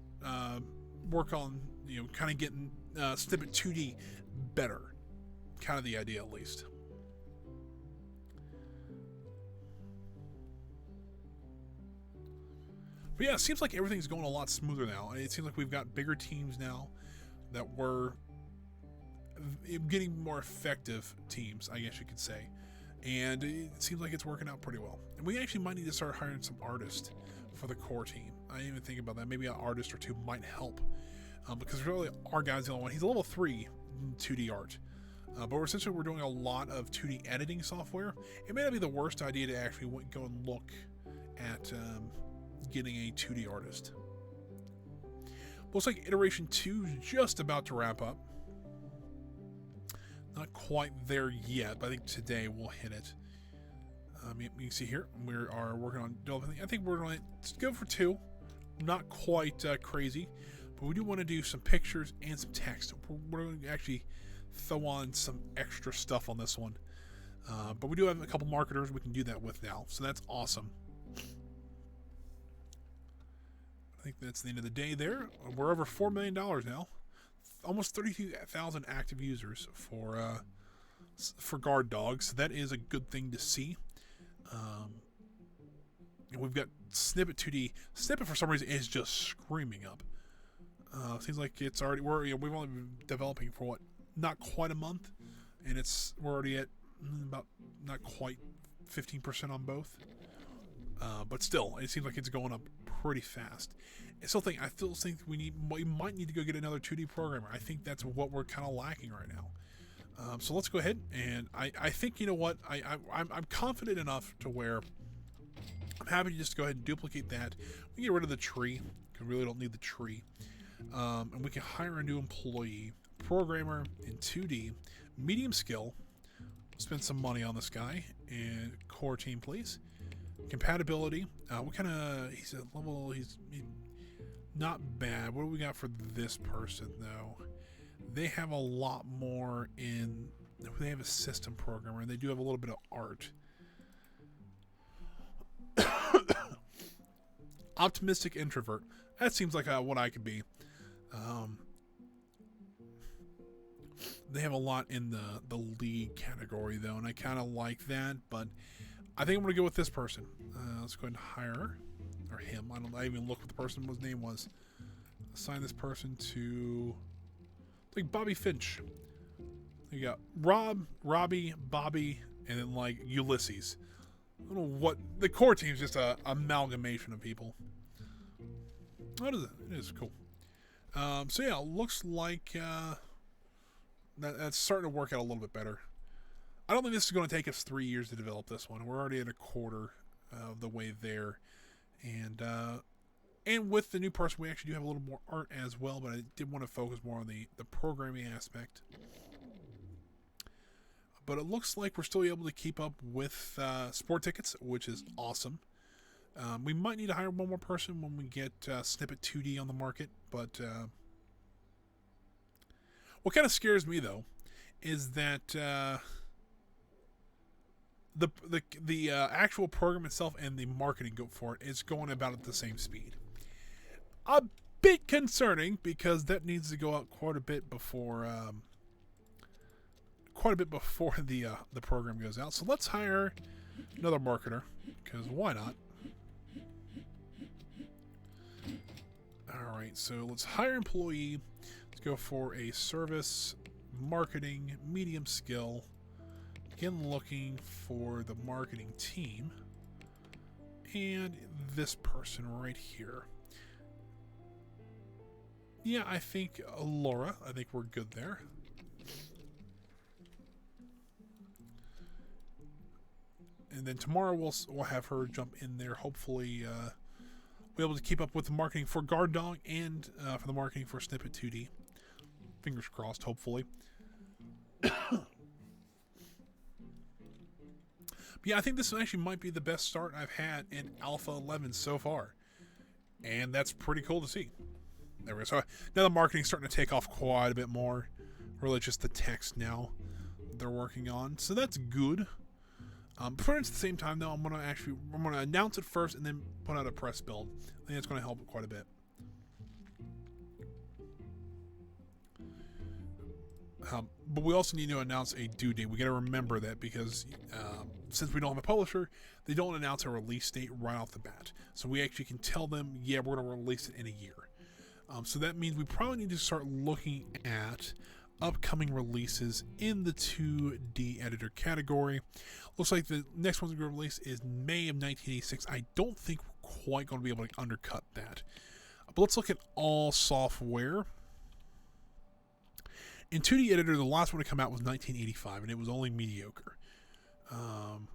you know, kind of getting Snippet 2D better, kind of the idea at least. But yeah, it seems like everything's going a lot smoother now. It seems like we've got bigger teams now that we're getting more effective teams, I guess you could say. And it seems like it's working out pretty well. And we actually might need to start hiring some artists for the core team. I didn't even think about that. Maybe an artist or two might help. Because really, our guy's the only one. He's a level 3 in 2D art. But we're doing a lot of 2D editing software. It may not be the worst idea to actually go and look at getting a 2D artist. Looks like iteration 2 is just about to wrap up. Not quite there yet, but I think today we'll hit it. You can see here we are working on developing. I think we're going to go for 2. Not quite crazy, but we do want to do some pictures and some text. We're going to actually throw on some extra stuff on this one. But we do have a couple marketers we can do that with now, so that's awesome. I think that's the end of the day there. We're over $4 million now. Almost 32,000 active users for Guard Dogs. So that is a good thing to see. And we've got Snippet 2D. Snippet for some reason is just screaming up. Seems like it's already we've only been developing for what, not quite a month, and we're already at about not quite 15% on both. But still, it seems like it's going up pretty fast. I still think we might need to go get another 2D programmer. I think that's what we're kind of lacking right now. So let's go ahead, and I think, you know what, I'm confident enough to where I'm happy to just go ahead and duplicate that. We can get rid of the tree because we really don't need the tree, and we can hire a new employee, programmer in 2D, medium skill. Spend some money on this guy, and core team, please. Compatibility. What kind of? He's a level. He's not bad. What do we got for this person though? They have a lot more in. They have a system programmer, and they do have a little bit of art. Optimistic introvert. That seems like what I could be. They have a lot in the lead category though, and I kind of like that, but I think I'm going to go with this person. Let's go ahead and hire her. Or him. I even looked what the person's name was. Assign this person to, like, Bobby Finch. You got Robbie, Bobby, and then, like, Ulysses. I don't know what. The core team is just a amalgamation of people. What is it? It is cool. So, yeah, it looks like that's starting to work out a little bit better. I don't think this is going to take us 3 years to develop this one. We're already at a quarter of the way there. And with the new person, we actually do have a little more art as well, but I did want to focus more on the programming aspect. But it looks like we're still able to keep up with sport tickets, which is awesome. We might need to hire one more person when we get Snippet 2D on the market, but what kind of scares me, though, is that the actual program itself and the marketing go for it is going about at the same speed. A bit concerning because that needs to go out quite a bit before the program goes out. So let's hire another marketer because why not? All right, so let's hire employee. Let's go for a service, marketing, medium skill. Again, looking for the marketing team. And this person right here. Yeah, I think Laura. I think we're good there. And then tomorrow we'll have her jump in there. Hopefully, be able to keep up with the marketing for Guard Dog and for the marketing for Snippet 2D. Fingers crossed. Hopefully. But yeah, I think this actually might be the best start I've had in Alpha 11 so far, and that's pretty cool to see. There we go. So now the marketing's starting to take off quite a bit more. Really, just the text now they're working on, so that's good. But at the same time, though, I'm gonna announce it first and then put out a press build. I think it's going to help quite a bit. But we also need to announce a due date. We got to remember that because since we don't have a publisher, they don't announce a release date right off the bat. So we actually can tell them, yeah, we're going to release it in a year. So that means we probably need to start looking at upcoming releases in the 2D editor category. Looks like the next one's going to release is May of 1986. I don't think we're quite going to be able to undercut that. But let's look at all software. In 2D editor, the last one to come out was 1985, and it was only mediocre. I'm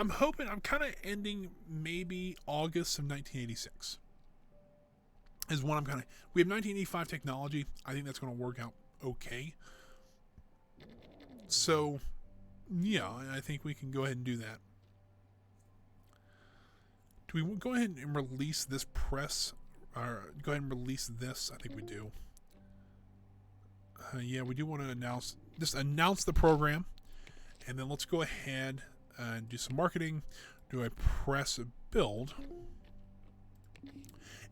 hoping, I'm kind of ending maybe August of 1986. Is what I'm kind of. We have 1985 technology. I think that's going to work out okay. So, yeah, I think we can go ahead and do that. Do we go ahead and release this press? Or go ahead and release this? I think we do. Yeah, we do want to announce the program, and then let's go ahead and do some marketing. Do a press build.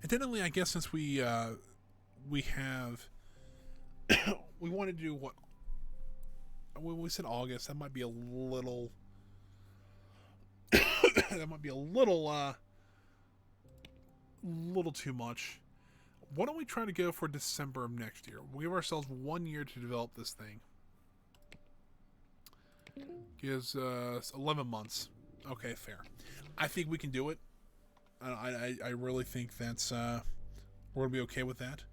And technically, I guess since we have we want to do what when we said August, that might be a little that might be a little too much. Why don't we try to go for December of next year? We'll give ourselves 1 year to develop this thing. Gives 11 months. Okay, fair. I think we can do it. I really think that's we're gonna be okay with that.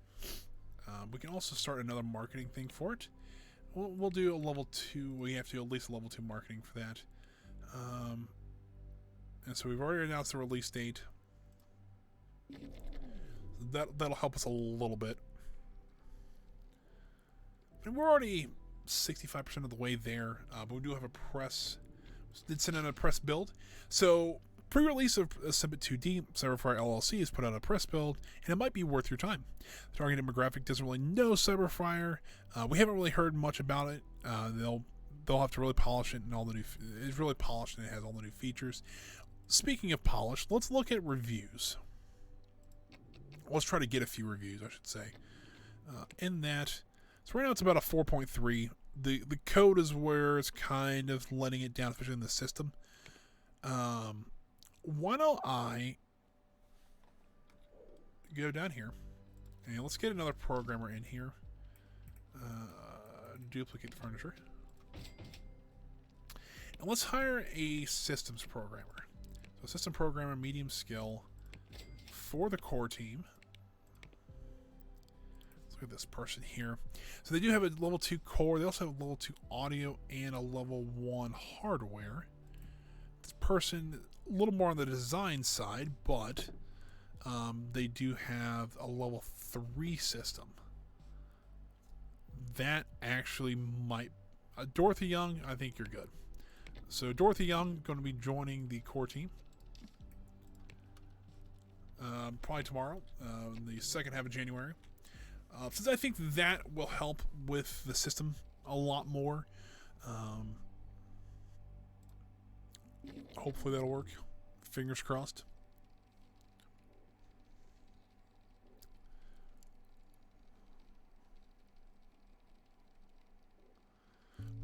We can also start another marketing thing for it. We'll do a level 2. We have to do at least a level 2 marketing for that. And so we've already announced the release date. That'll help us a little bit. And we're already 65% of the way there, but we do have a press. Did send in a press build. So pre-release of Snippet 2D, CyberFriar LLC has put out a press build, and it might be worth your time. The target demographic doesn't really know CyberFriar. We haven't really heard much about it. They'll have to really polish it and all the new. It's really polished and it has all the new features. Speaking of polished, let's look at reviews. Let's try to get a few reviews, I should say. In that, so right now it's about a 4.3. The code is where it's kind of letting it down, especially in the system. Why don't I go down here and let's get another programmer in here. Duplicate furniture. And let's hire a systems programmer. So system programmer, medium skill for the core team. Let's look at this person here. So they do have a level 2 core. They also have a level 2 audio and a level 1 hardware. This person, a little more on the design side, but they do have a level 3 system. That actually might... Dorothy Young, I think you're good. So Dorothy Young going to be joining the core team. Probably tomorrow, the second half of January. Since I think that will help with the system a lot more. Hopefully that'll work. Fingers crossed.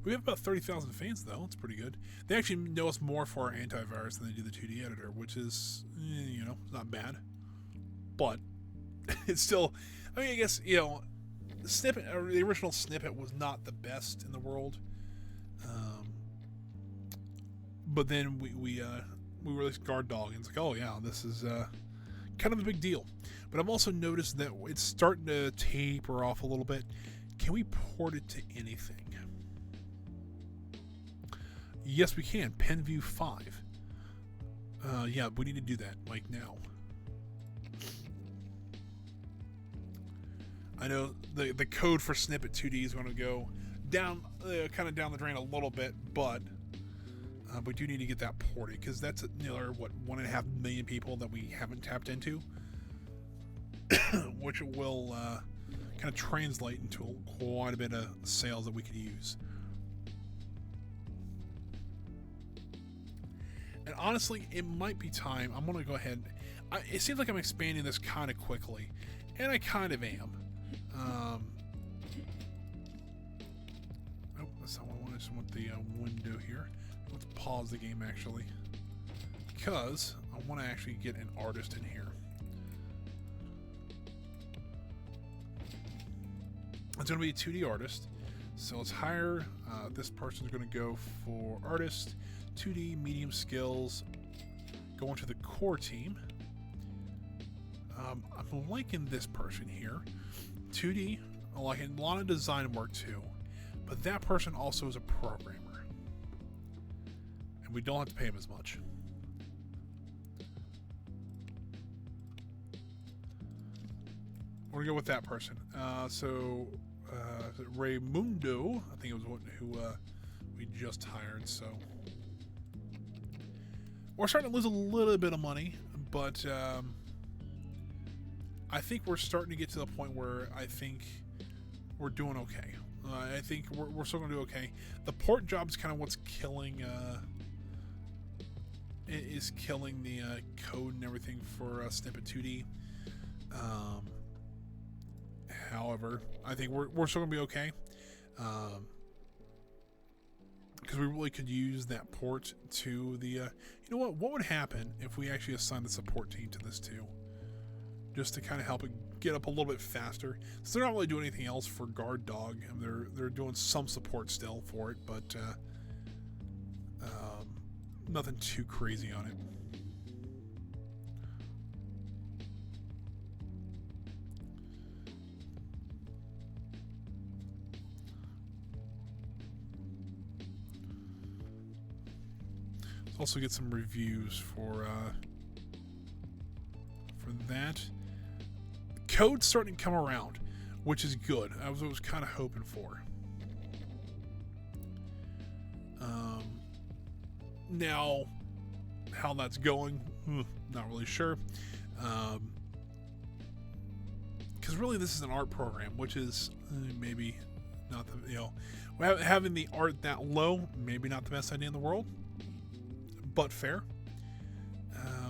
We have about 30,000 fans, though. It's pretty good. They actually know us more for our antivirus than they do the 2D editor, which is, not bad. But it's still, I mean, I guess, Snippet, or the original Snippet was not the best in the world. But then we released Guard Dog, and it's like, oh yeah, this is kind of a big deal. But I've also noticed that it's starting to taper off a little bit. Can we port it to anything? Yes, we can. PenView 5. Yeah, we need to do that, like now. I know the code for Snippet 2D is going to go down, kind of down the drain a little bit, but we do need to get that ported, because that's another, 1.5 million people that we haven't tapped into, which will kind of translate into quite a bit of sales that we could use. And honestly, it might be time. I'm going to go ahead. It seems like I'm expanding this kind of quickly, and I kind of am. Oh, that's not what I want. I just want the window here. Let's pause the game, actually, because I want to actually get an artist in here. It's going to be a 2D artist. So let's hire, this person's going to go for artist, 2D, medium skills, go into the core team. I'm liking this person here. 2D, I like a lot of design work too, but that person also is a programmer. And we don't have to pay him as much. We're going to go with that person. Raymundo, I think it was who we just hired, so we're starting to lose a little bit of money, but I think we're starting to get to the point where I think we're doing okay. I think we're still going to do okay. The port job is kind of what's killing the code and everything for Snippet 2D. However, I think we're still going to be okay, because we really could use that port to the, what would happen if we actually assigned the support team to this too, just to kind of help it get up a little bit faster. So they're not really doing anything else for Guard Dog. I mean, they're doing some support still for it, but nothing too crazy on it. Also get some reviews for that. Code's starting to come around, which is good. I was kind of hoping for. Now, how that's going, not really sure. Because really, this is an art program, which is maybe not the having the art that low, maybe not the best idea in the world. But fair.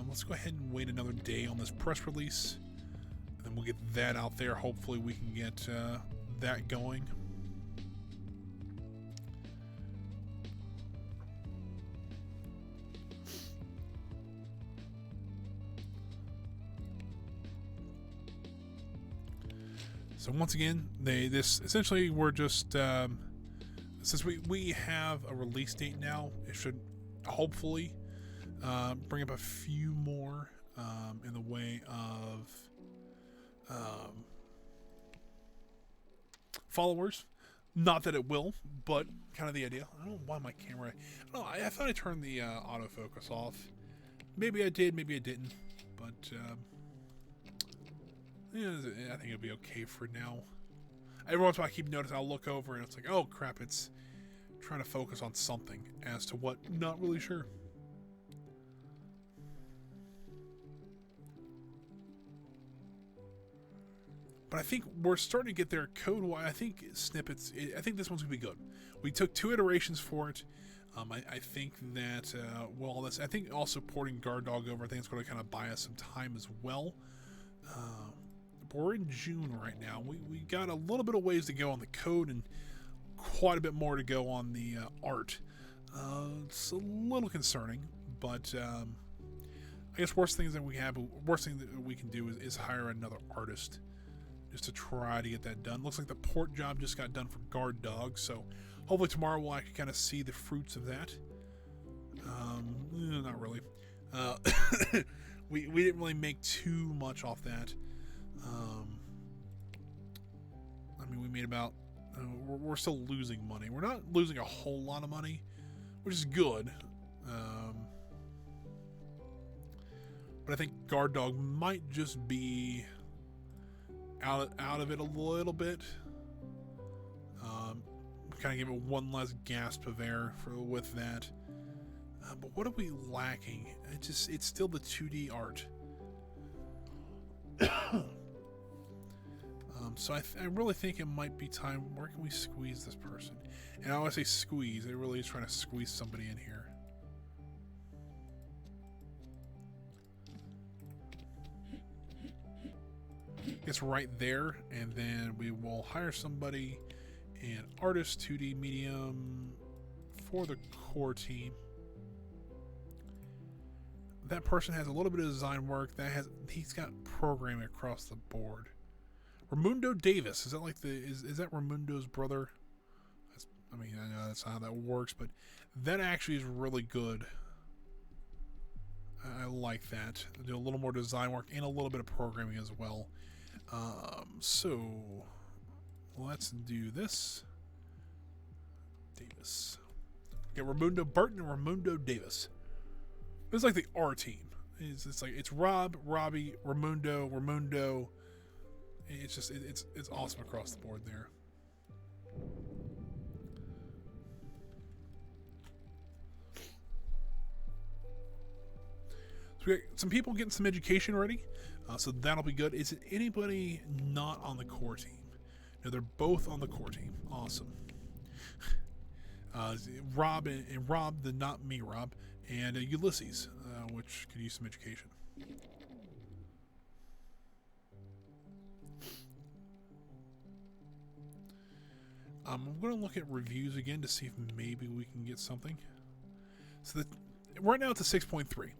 Let's go ahead and wait another day on this press release, and then we'll get that out there. Hopefully we can get that going. So once again, essentially we're just since we have a release date now, it should hopefully bring up a few more in the way of followers. Not that it will, but kind of the idea. I don't know why my camera. I thought I turned the autofocus off. Maybe I did, maybe I didn't. But I think it'll be okay for now. Every once in a while I keep noticing, I'll look over and it's like, oh crap, it's trying to focus on something. As to what, not really sure. But I think we're starting to get there code-wise. I think snippets, I think this one's going to be good. We took 2 iterations for it. I think that, I think also porting Guard Dog over, I think it's going to kind of buy us some time as well. But we're in June right now. We got a little bit of ways to go on the code, and quite a bit more to go on the art. It's a little concerning, but I guess worst thing that we can do is hire another artist just to try to get that done. Looks like the port job just got done for guard dogs, so hopefully tomorrow we'll actually kind of see the fruits of that. Not really. We didn't really make too much off that. I mean, we made about. We're still losing money. We're not losing a whole lot of money, which is good. But I think guard dog might just be out of it a little bit. Kind of give it one less gasp of air with that. But what are we lacking? It's still the 2D art. So I really think it might be time. Where can we squeeze this person? And I always say squeeze. It really is trying to squeeze somebody in here. It's right there, and then we will hire somebody in artist 2D medium for the core team. That person has a little bit of design work. He's got programming across the board. Raimundo Davis, is that like is that Raimundo's brother? I know that's how that works, but that actually is really good. I like that. Do a little more design work and a little bit of programming as well. So let's do this. Davis. Get Raimundo Burton and Raimundo Davis. It's like the R team. It's Rob, Robbie, Raimundo. It's awesome across the board there. So we got some people getting some education ready, so that'll be good. Is it anybody not on the core team? No, they're both on the core team. Awesome. Rob and Rob, not me, Rob, and Ulysses, which could use some education. I'm going to look at reviews again to see if maybe we can get something. So right now it's a 6.3,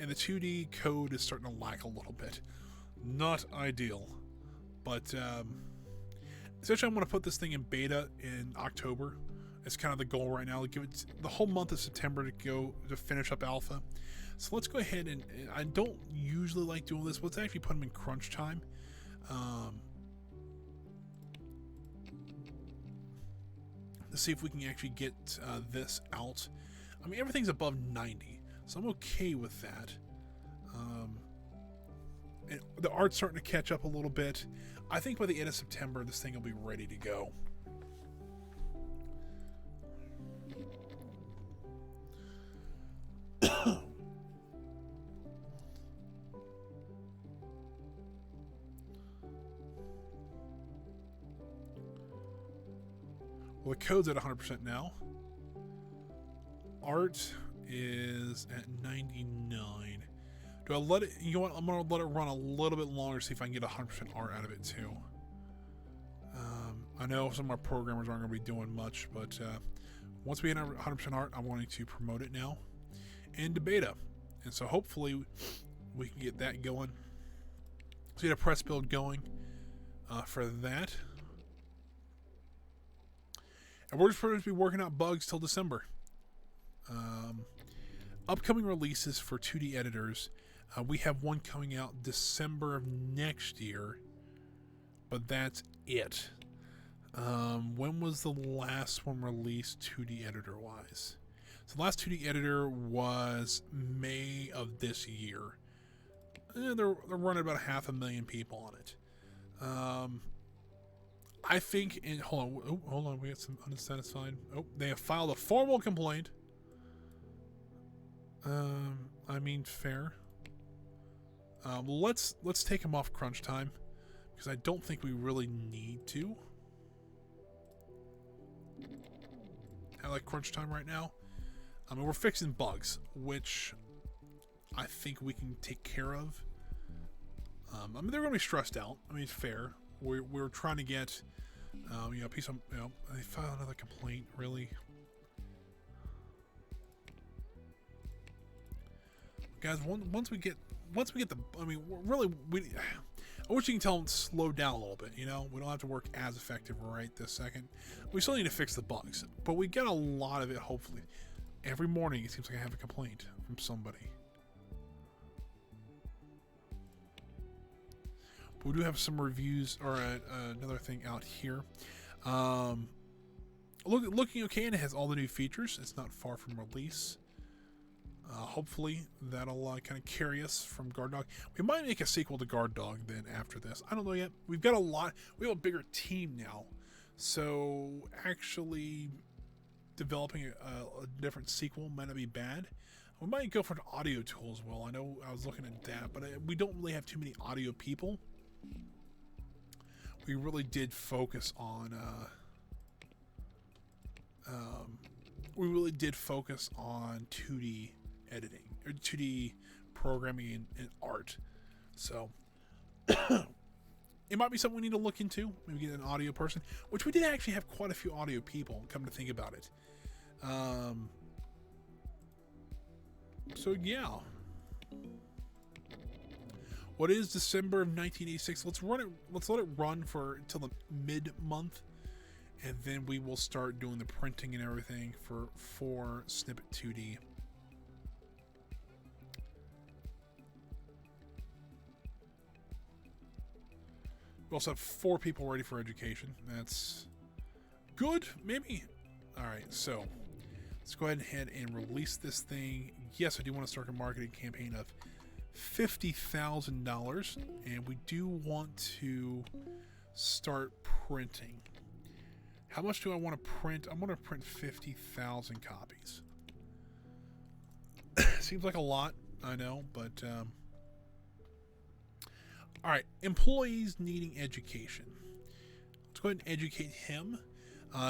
and the 2D code is starting to lack a little bit. Not ideal, but essentially I'm going to put this thing in beta in October. It's kind of the goal right now. Give it the whole month of September to finish up alpha. So let's go ahead and I don't usually like doing this, but let's actually put them in crunch time. To see if we can actually get this out. I mean, everything's above 90, so I'm okay with that. And the art's starting to catch up a little bit. I think by the end of September, this thing will be ready to go. Well, the code's at 100% now. Art is at 99. Do I let it? You know what? I'm gonna let it run a little bit longer, see if I can get 100% art out of it too. I know some of our programmers aren't gonna be doing much, but once we get 100% art, I'm wanting to promote it now into beta, and so hopefully we can get that going. So get a press build going for that. And we're just going to be working out bugs till December. Upcoming releases for 2D editors. We have one coming out December of next year. But that's it. When was the last one released 2D editor-wise? So the last 2D editor was May of this year. They're running about 500,000 people on it. I think, hold on, we got some unsatisfied. Oh, they have filed a formal complaint. I mean, fair. Let's take them off crunch time, because I don't think we really need to. I like crunch time right now. I mean, we're fixing bugs, which I think we can take care of. I mean, they're going to be stressed out. I mean, it's fair. We're trying to get You know, piece of, you know, they filed another complaint. Really, guys. Once we get the, I mean, really, I wish you can tell them to slow down a little bit. You know, we don't have to work as effective right this second. We still need to fix the bugs, but we get a lot of it. Hopefully, every morning it seems like I have a complaint from somebody. We do have some reviews or another thing out here. Looking okay, and it has all the new features. It's not far from release. Hopefully that'll kind of carry us from Guard Dog. We might make a sequel to Guard Dog then after this. I don't know yet. We've got a lot. We have a bigger team now, so actually developing a different sequel might not be bad. We might go for an audio tool as well. I know I was looking at that, but we don't really have too many audio people. We really did focus on 2D editing or 2D programming and art. So it might be something we need to look into. Maybe get an audio person, which we did actually have quite a few audio people, come to think about it. So yeah. What is December of 1986? Let's let it run for until the mid-month, and then we will start doing the printing and everything for Snippet 2D. We also have 4 people ready for education. That's good, maybe. All right, so let's go ahead and release this thing. Yes, I do want to start a marketing campaign of $50,000, and we do want to start printing. How much do I want to print? I'm going to print 50,000 copies. Seems like a lot, I know, but all right. Employees needing education. Let's go ahead and educate him.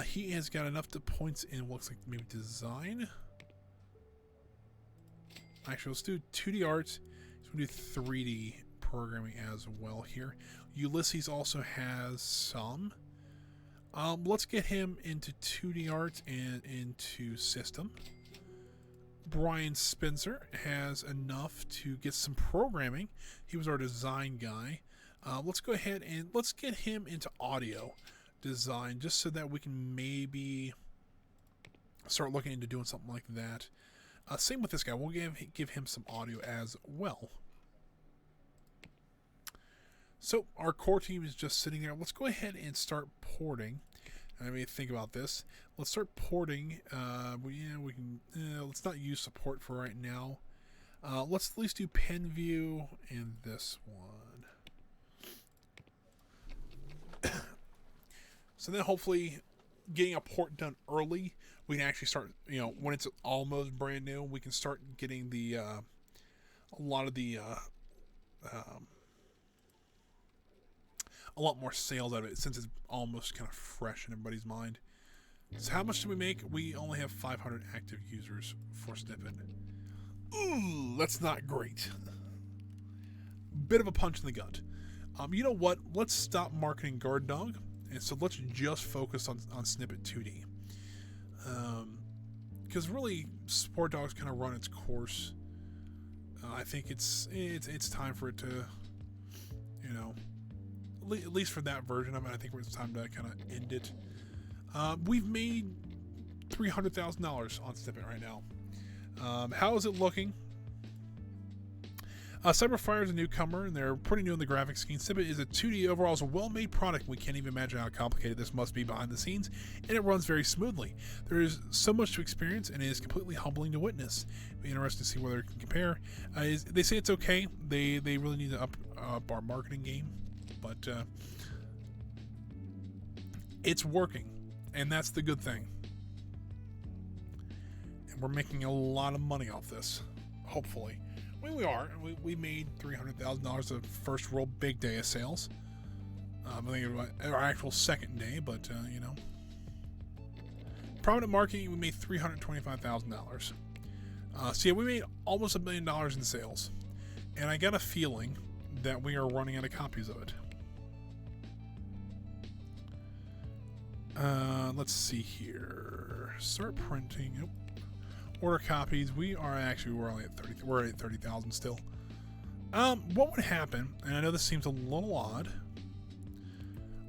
He has got enough to points in. Looks like maybe design. Actually, let's do 2D art. We'll do 3D programming as well here. Ulysses also has some. Let's get him into 2D art and into system. Brian Spencer has enough to get some programming. He was our design guy. Let's go ahead and let's get him into audio design, just so that we can maybe start looking into doing something like that. Same with this guy. We'll give him some audio as well. So our core team is just sitting there. Let's go ahead and start porting. I mean, think about this. Let's start porting. We can. Let's not use support for right now. Let's at least do pen view and this one. So then, hopefully, getting a port done early, we can actually start. You know, when it's almost brand new, we can start getting the a lot of the a lot more sales out of it, since it's almost kind of fresh in everybody's mind. So how much do we make? We only have 500 active users for Snippet. Ooh, that's not great. Bit of a punch in the gut. You know what? Let's stop marketing Guard Dog, and so let's just focus on Snippet 2D. Because really, Support Dog's kind of run its course. I think it's time for it to, you know, at least for that version of it, I think it's time to kind of end it. We've made $300,000 on Snippet right now. How is it looking? CyberFriar is a newcomer, and they're pretty new in the graphics scheme. Snippet is a 2D overall. It's a well-made product. We can't even imagine how complicated this must be behind the scenes, and it runs very smoothly. There is so much to experience, and it is completely humbling to witness. It'll be interesting to see whether it can compare. They say it's okay. They really need to up our marketing game, but it's working, and that's the good thing. And we're making a lot of money off this, hopefully. I mean, we are. We made $300,000 the first real big day of sales. I think it was our actual second day, but you know. Prominent marketing, we made $325,000. So yeah, we made almost $1 million in sales, and I got a feeling that we are running out of copies of it. Let's see here. Start printing. Nope. Order copies. We're only at 30. We're at 30,000 still. What would happen? And I know this seems a little odd.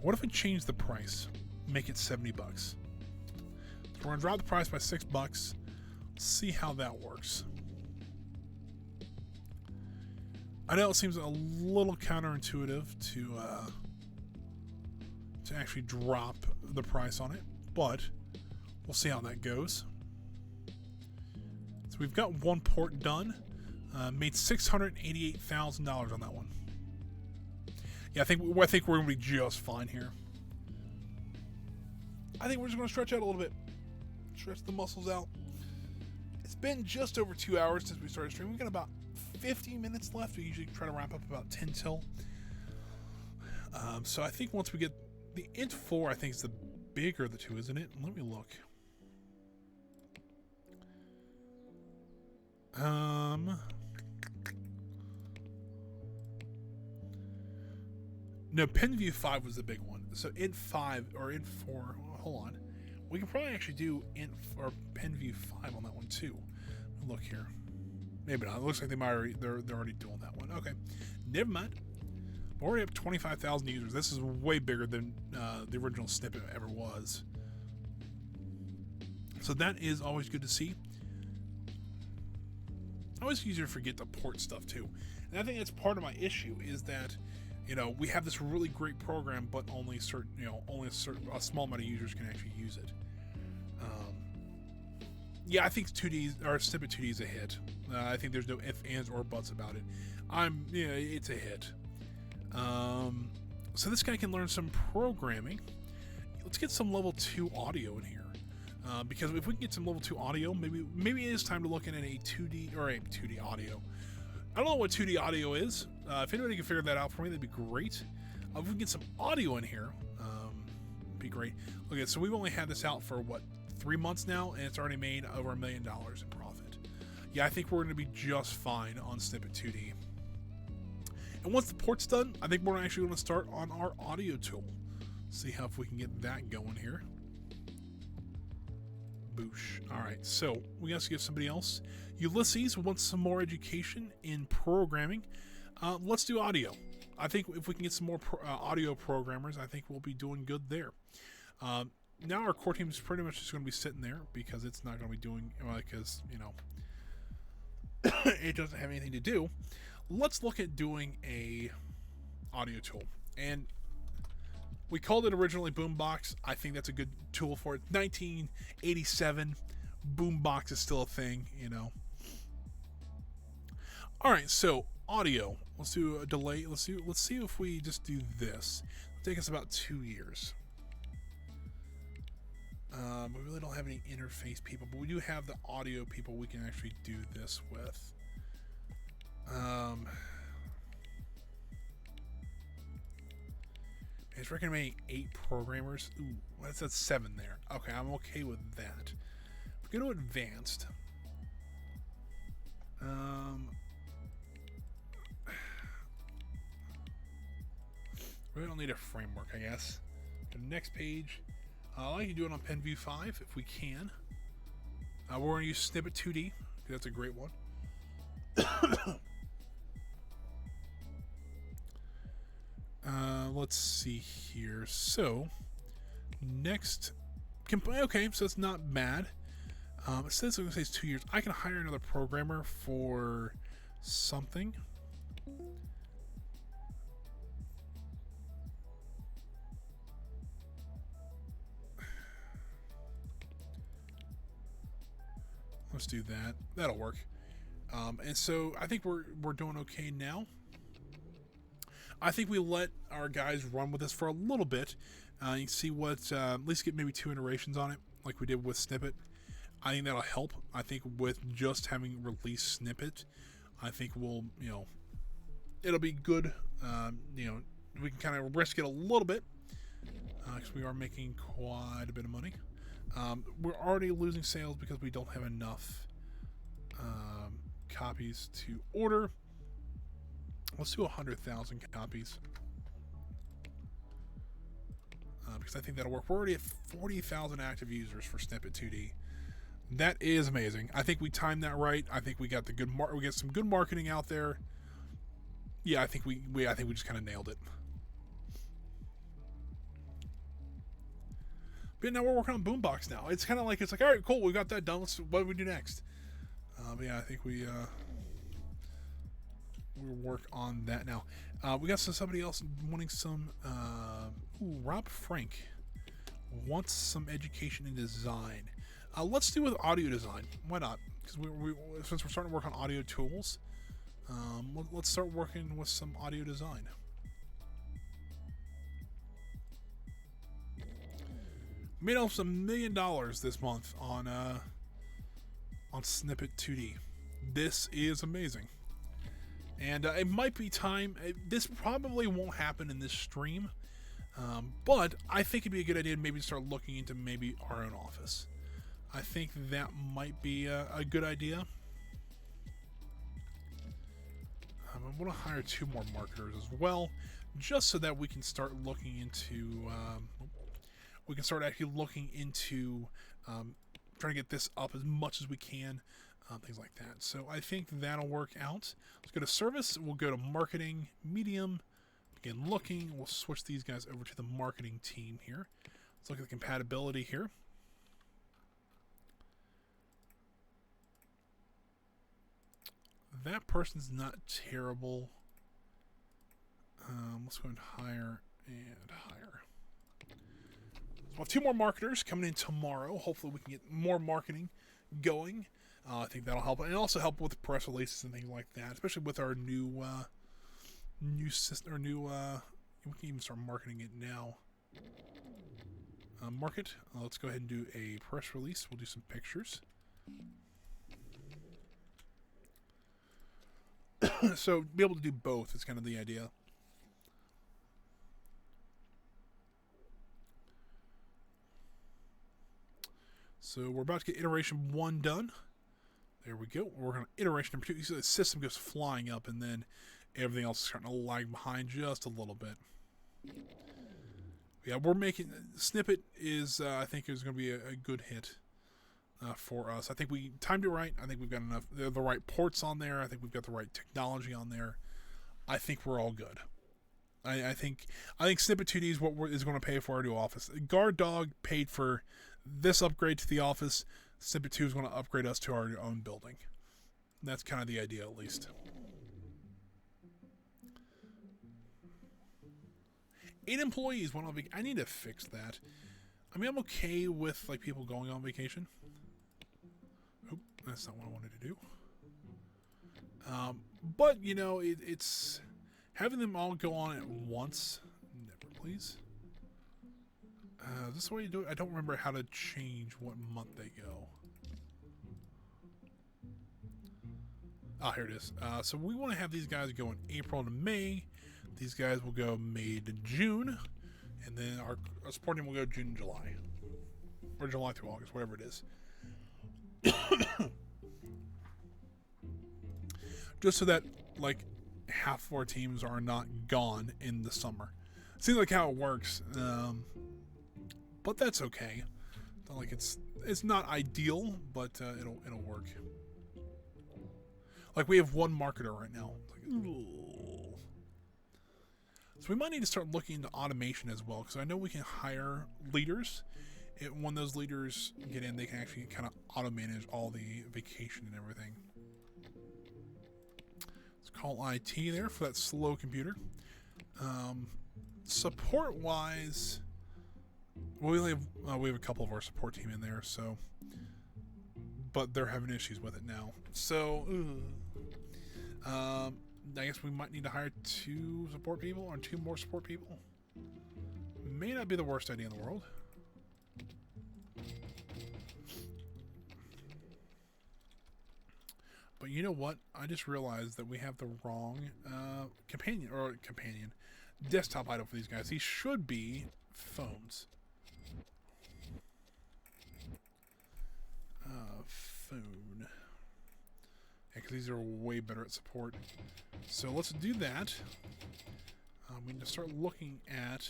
What if we change the price? Make it 70 bucks. So we're gonna drop the price by $6. See how that works. I know it seems a little counterintuitive to actually drop the price on it, but we'll see how that goes. So we've got one port done. Made $688,000 on that one. Yeah, I think we're gonna be just fine here. I think we're just gonna stretch out a little bit, stretch the muscles out. It's been just over 2 hours since we started streaming. We've got about 50 minutes left. We usually try to wrap up about 10 till. So I think once we get the int 4, I think is the bigger of the two, isn't it? Let me look. No, PenView 5 was the big one. So int 5 or int 4. Hold on. We can probably actually do int or PenView 5 on that one too. Look here. Maybe not. It looks like they're already doing that one. Okay. Never mind. We're already up 25,000 users. This is way bigger than the original snippet ever was. So that is always good to see. Always easier to forget the port stuff too. And I think that's part of my issue is that, you know, we have this really great program, but only certain, a small amount of users can actually use it. Yeah, I think 2D or Snippet 2D is a hit. I think there's no ifs, ands, or buts about it. It's a hit. So this guy can learn some programming. Let's get some level 2 audio in here. Because if we can get some level 2 audio, maybe it is time to look at a 2D or a 2D audio. I don't know what 2D audio is. If anybody can figure that out for me, that'd be great. If we can get some audio in here, it'd be great. Okay, so we've only had this out for what, 3 months now, and it's already made over $1 million in profit. Yeah, I think we're going to be just fine on Snippet 2D. And once the port's done, I think we're actually going to start on our audio tool. See how if we can get that going here. Boosh. All right, so we got to give somebody else. Ulysses wants some more education in programming. Let's do audio. I think if we can get some more audio programmers, I think we'll be doing good there. Now our core team is pretty much just going to be sitting there because it's not going to be doing, because, you know, it doesn't have anything to do. Let's look at doing a audio tool. And we called it originally Boombox. I think that's a good tool for it. 1987, Boombox is still a thing, you know. All right, so audio. Let's do a delay. Let's see if we just do this. It'll take us about 2 years. We really don't have any interface people, but we do have the audio people we can actually do this with. It's recommending 8 programmers. Ooh, that's 7 there. Okay, I'm okay with that. We're going to advanced. We don't need a framework, I guess. The next page. I like to do it on PenView 5 if we can. We're going to use Snippet 2D. That's a great one. Let's see here. So, next. Okay, so it's not bad. It says it's 2 years. I can hire another programmer for something. Let's do that. That'll work. And so I think we're doing okay now. I think we let our guys run with this for a little bit. You can see what, at least get maybe 2 iterations on it, like we did with Snippet. I think that'll help. I think with just having released Snippet, I think we'll, it'll be good. We can kind of risk it a little bit because we are making quite a bit of money. We're already losing sales because we don't have enough copies to order. Let's do 100,000 copies. because I think that'll work. We're already at 40,000 active users for Snippet 2D. That is amazing. I think we timed that right. I think we got the good we got some good marketing out there. Yeah, I think we just kind of nailed it. But now we're working on Boombox now. It's kind of like, all right, cool, we got that done. What do we do next? But yeah, I think we'll work on that now. We got somebody else wanting some. Rob Frank wants some education in design. Let's do with audio design. Why not? Because since we're starting to work on audio tools, let's start working with some audio design. Made almost $1 million this month on Snippet 2D. This is amazing. And it might be time. This probably won't happen in this stream, but I think it'd be a good idea to maybe start looking into maybe our own office. I think that might be a good idea. I want to hire 2 more marketers as well, just so that we can start looking into. We can start actually looking into trying to get this up as much as we can, things like that. So I think that'll work out. Let's go to service. We'll go to marketing, medium. Begin looking. We'll switch these guys over to the marketing team here. Let's look at the compatibility here. That person's not terrible. Let's go and hire and hire. We'll have 2 more marketers coming in tomorrow. Hopefully we can get more marketing going. I think that'll help. And also help with press releases and things like that. Especially with our new system, or new, we can even start marketing it now. Market. Let's go ahead and do a press release. We'll do some pictures. So be able to do both is kind of the idea. So we're about to get iteration 1 done. There we go. We're working on iteration number 2. You see the system goes flying up, and then everything else is starting to lag behind just a little bit. Yeah, we're making Snippet is I think is going to be a good hit for us. I think we timed it right. I think we've got enough the right ports on there. I think we've got the right technology on there. I think we're all good. I think Snippet 2D is what is going to pay for our new office. Guard Dog paid for this upgrade to the office. Snippet 2 is going to upgrade us to our own building. That's kind of the idea, at least. 8 employees went on vacation. I need to fix that. I mean, I'm okay with like people going on vacation. Oop, that's not what I wanted to do. But you know, it's having them all go on at once. Never, please. Is this the way you do it? I don't remember how to change what month they go. Ah, here it is. So we want to have these guys go in April to May. These guys will go May to June. And then our support team will go June and July. Or July through August, whatever it is. Just so that, like, half of our teams are not gone in the summer. Seems like how it works. But that's okay. Not like it's not ideal, but it'll work. Like we have 1 marketer right now. So we might need to start looking into automation as well, because I know we can hire leaders. When those leaders get in, they can actually kind of auto manage all the vacation and everything. Let's call IT there for that slow computer. Support wise, well, we have a couple of our support team in there, so, but they're having issues with it now. So, I guess we might need to hire 2 support people or 2 more support people. May not be the worst idea in the world. But you know what? I just realized that we have the wrong companion desktop item for these guys. These should be phones. Phone. Yeah, because these are way better at support. So let's do that. We need to start looking at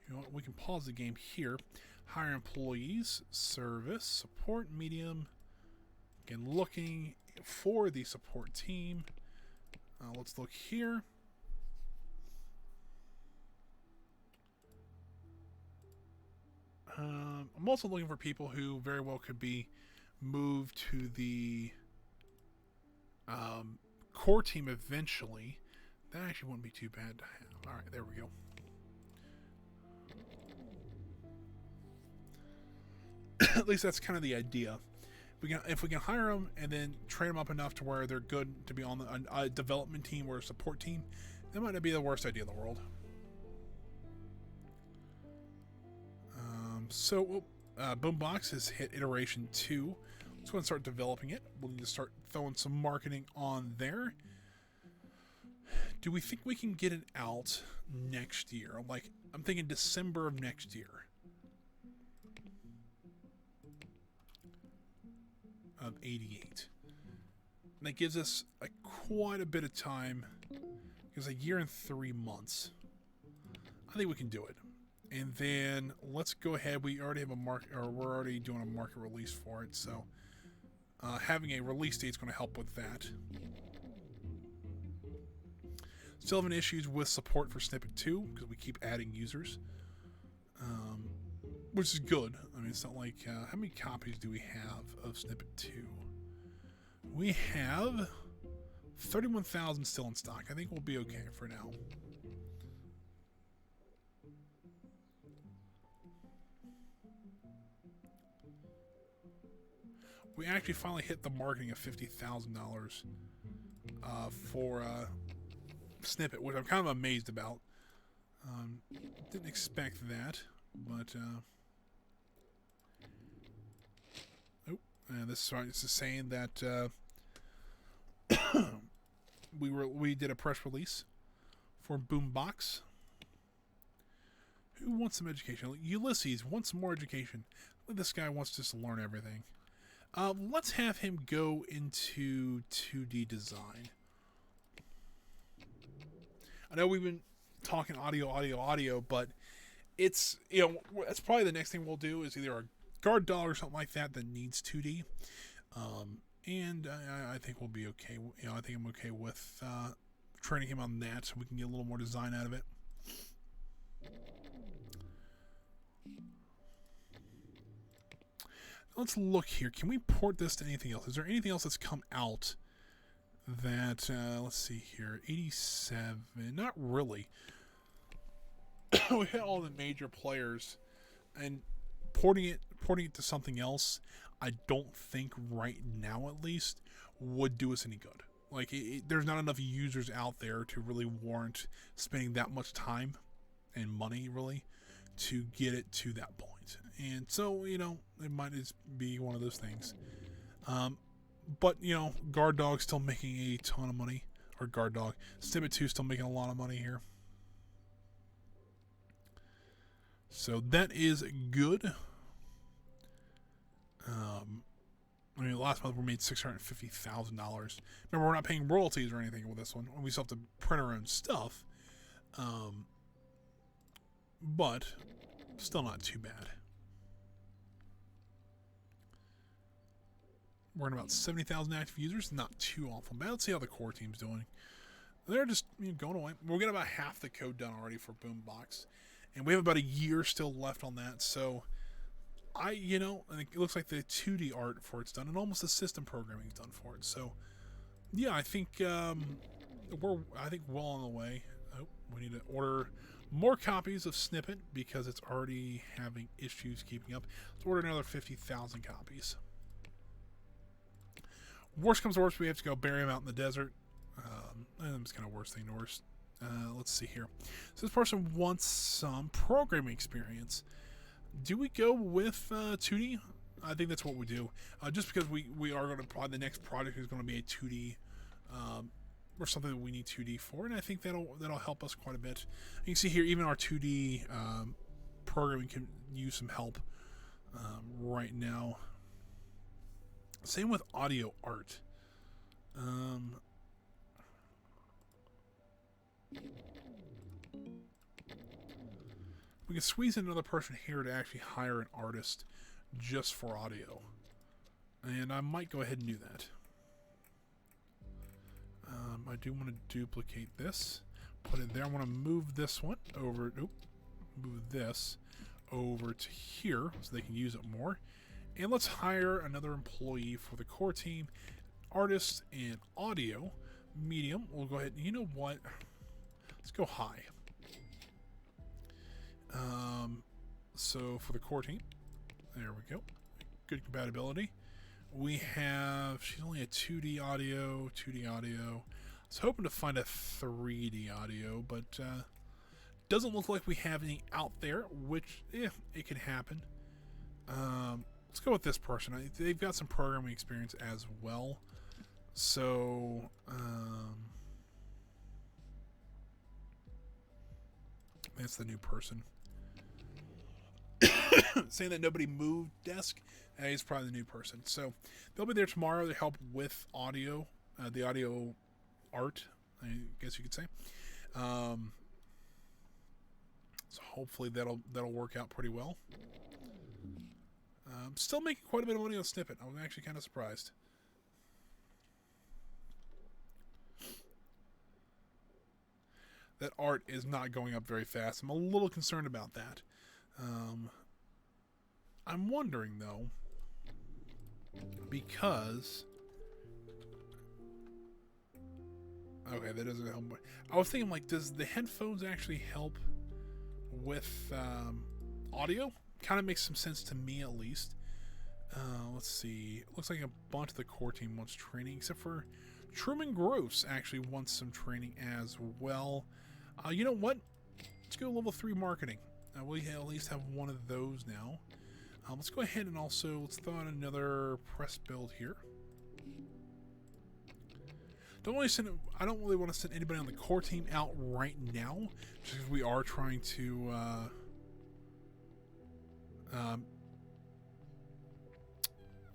You know what? We can pause the game here. Hire employees, service, support, medium. Again, looking for the support team. Let's look here. I'm also looking for people who very well could be moved to the core team eventually. That actually wouldn't be too bad to have. Alright, there we go. At least that's kind of the idea. If we can hire them and then train them up enough to where they're good to be on a development team or a support team, that might not be the worst idea in the world. Boombox has hit iteration 2. Let's go and start developing it. We'll need to start throwing some marketing on there. Do we think we can get it out next year? Like, I'm thinking December of next year. Of 88. And that gives us quite a bit of time. Gives a year and 3 months. I think we can do it. And then let's go ahead. We already have a market, or we're already doing a market release for it. So having a release date is going to help with that. Still having issues with support for Snippet 2 because we keep adding users, which is good. I mean, it's not like how many copies do we have of Snippet 2? We have 31,000 still in stock. I think we'll be okay for now. We actually finally hit the marketing of $50,000 for Snippet, which I'm kind of amazed about. Didn't expect that, but this is saying that we did a press release for Boombox. Who wants some education? Ulysses wants some more education. This guy wants just to learn everything. Let's have him go into 2D design. I know we've been talking audio, but it's, that's probably the next thing we'll do is either a guard dog or something like that that needs 2D. And I think we'll be okay. I think I'm okay with training him on that so we can get a little more design out of it. Let's look here. Can we port this to anything else? Is there anything else that's come out that, let's see here, 87, not really. We hit all the major players, and porting it to something else, I don't think right now at least, would do us any good. Like, there's not enough users out there to really warrant spending that much time and money, really, to get it to that point. And so, it might just be one of those things. But, Guard Dog's still making a ton of money. Or Guard Dog. Snippet 2 still making a lot of money here. So that is good. Last month we made $650,000. Remember, we're not paying royalties or anything with this one. We still have to print our own stuff. But still not too bad. We're at about 70,000 active users. Not too awful bad. Let's see how the core team's doing. They're just going away. We're getting about half the code done already for Boombox. And we have about a year still left on that. So, I think it looks like the 2D art for it's done. And almost the system programming is done for it. So, yeah, I think we're well on the way. Oh, we need to order more copies of Snippet because it's already having issues keeping up. Let's order another 50,000 copies. Worst comes to worst, we have to go bury him out in the desert. It's kind of worst thing to worst. Let's see here. So this person wants some programming experience. Do we go with 2D? I think that's what we do. Just because we are going to probably the next project is going to be a 2D or something that we need 2D for, and I think that'll help us quite a bit. You can see here, even our 2D programming can use some help right now. Same with audio art. We we can squeeze in another person here to actually hire an artist just for audio. And I might go ahead and do that. I do want to duplicate this, put it there. I want to move this one over. Nope, move this over to here so they can use it more. And let's hire another employee for the core team, artist and audio, medium. We'll go ahead. You know what? Let's go high. So for the core team, there we go. Good compatibility. We have, she's only a 2D audio. I was hoping to find a 3D audio, but doesn't look like we have any out there, which, it can happen. Let's go with this person. They've got some programming experience as well. So, that's the new person. Saying that nobody moved desk, he's probably the new person. So they'll be there tomorrow to help with audio, the audio art, I guess you could say. So hopefully that'll work out pretty well. Still making quite a bit of money on Snippet. I'm actually kind of surprised. That art is not going up very fast. I'm a little concerned about that. I'm wondering though, because okay, that doesn't help. I was thinking, like, does the headphones actually help with audio? Kind of makes some sense to me, at least. Let's see. Looks like a bunch of the core team wants training, except for Truman Gross actually wants some training as well. You know what? Let's go level 3 marketing. We at least have one of those now. Let's go ahead and also let's throw in another press build here. I don't really want to send anybody on the core team out right now, just because we are trying to.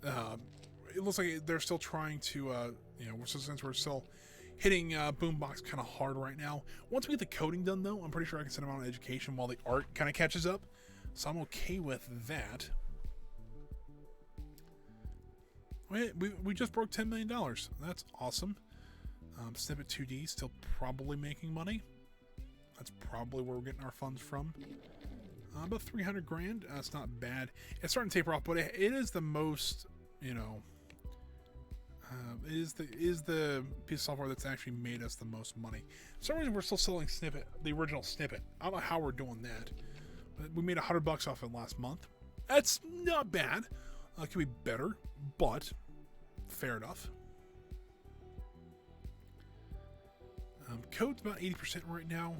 It looks like they're still trying to, since we're still hitting Boombox kind of hard right now. Once we get the coding done, though, I'm pretty sure I can send them on education while the art kind of catches up. So I'm okay with that. We just broke $10 million. That's awesome. Snippet 2D still probably making money. That's probably where we're getting our funds from. About 300 grand. That's not bad. It's starting to taper off, but it is the most, it is the piece of software that's actually made us the most money. For some reason, we're still selling Snippet, the original Snippet. I don't know how we're doing that, but we made $100 off it last month. That's not bad. It could be better, but fair enough. Code's about 80% right now.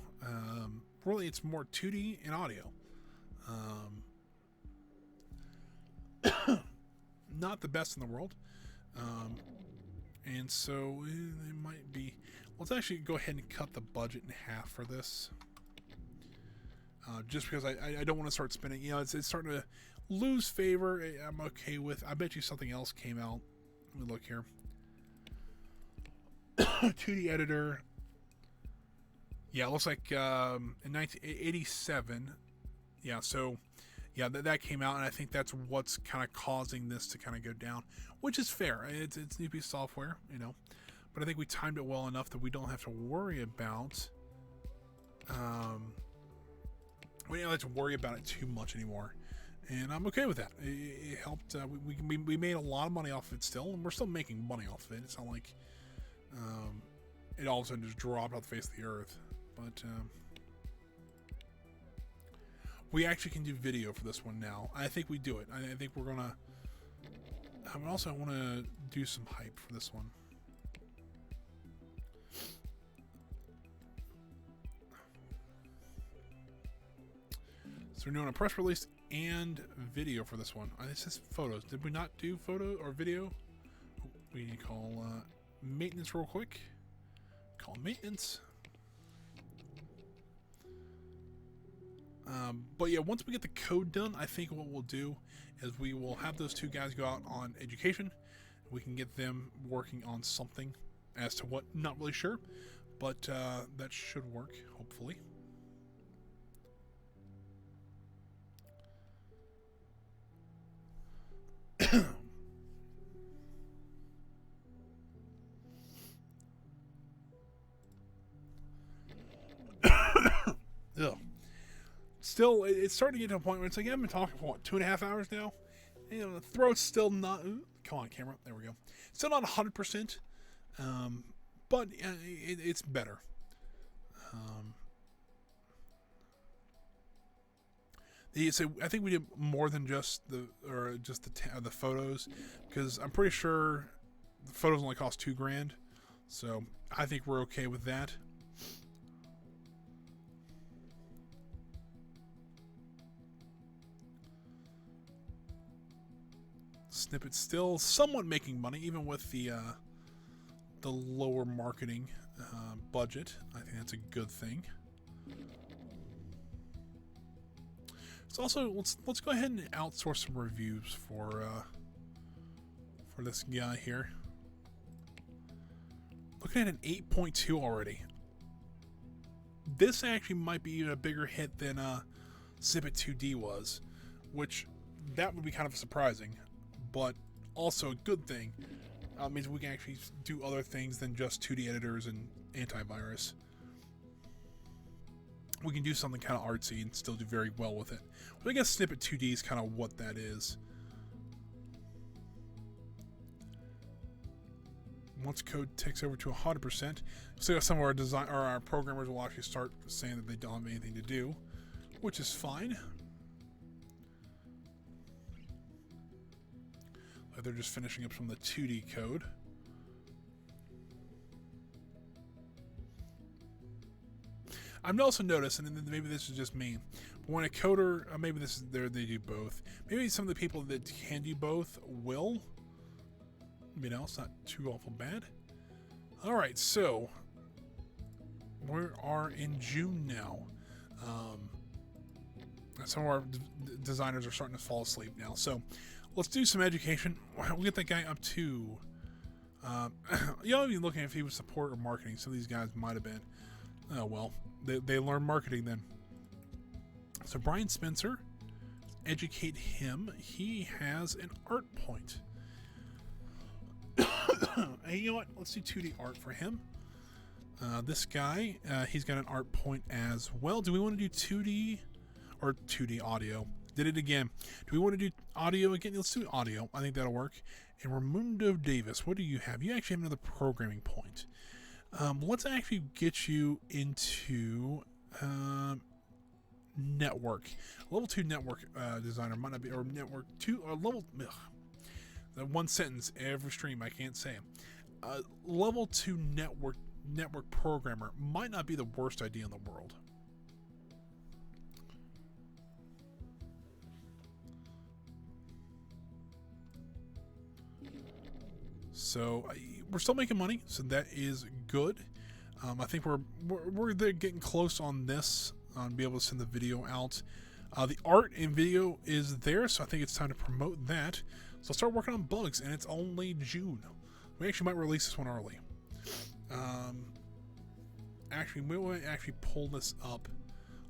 Really, it's more 2D and audio. Not the best in the world. And so it might be. Let's actually go ahead and cut the budget in half for this. Just because I don't want to start spending. It's starting to lose favor. I'm okay with. I bet you something else came out. Let me look here. 2D editor. Yeah, it looks like in 1987. Yeah, so yeah, that came out, and I think that's what's kind of causing this to kind of go down, which is fair. It's new piece of software, but I think we timed it well enough that we don't have to worry about. We don't have to worry about it too much anymore, and I'm okay with that. It helped. We made a lot of money off of it still, and we're still making money off of it. It's not like it all of a sudden just dropped off the face of the earth. But we actually can do video for this one now. I think we do it. I think we're gonna. I want to do some hype for this one. So we're doing a press release and video for this one. This is photos. Did we not do photo or video? We need to call maintenance real quick. Call maintenance. But yeah, once we get the code done, I think what we'll do is we will have those two guys go out on education. We can get them working on something. As to what, not really sure, but that should work, hopefully. still, it's starting to get to a point where it's like, I've been talking for what, 2.5 hours now? You know, the throat's still not, come on camera, there we go. Still not 100%, but it's better. So I think we did more than just the photos, because I'm pretty sure the photos only cost $2,000, so I think we're okay with that. Snippet's still somewhat making money, even with the lower marketing budget. I think that's a good thing. It's also, let's go ahead and outsource some reviews for this guy here. Looking at an 8.2 already. This actually might be even a bigger hit than Snippet 2D was, which that would be kind of surprising, but also a good thing. Means we can actually do other things than just 2D editors and antivirus. We can do something kind of artsy and still do very well with it. But I guess Snippet 2D is kind of what that is. Once code takes over to 100%, so some of our programmers will actually start saying that they don't have anything to do, which is fine. Like they're just finishing up some of the 2D code. I've also noticed, and maybe this is just me, but when a coder, maybe this is there, they do both. Maybe some of the people that can do both will. You know, it's not too awful bad. All right, so we are in June now. Some of our designers are starting to fall asleep now. So let's do some education. We'll get that guy up to. You know, even looking if he was support or marketing. Some of these guys might have been. Oh well. They learn marketing then. So Brian Spencer, educate him. He has an art point. Hey, you know what? Let's do 2D art for him. This guy, he's got an art point as well. Do we want to do 2D or 2D audio? Did it again. Do we want to do audio again? Let's do audio. I think that'll work. And Raimundo Davis, what do you have? You actually have another programming point. Let's actually get you into network. Level 2 network designer might not be, or network 2, or level, that one sentence every stream, I can't say it. Level 2 network programmer might not be the worst idea in the world. So we're still making money, so that is good. I think we're getting close on this, on being able to send the video out. The art and video is there, so I think it's time to promote that. So I'll start working on bugs, and it's only June. We actually might release this one early. Actually, we might actually pull this up.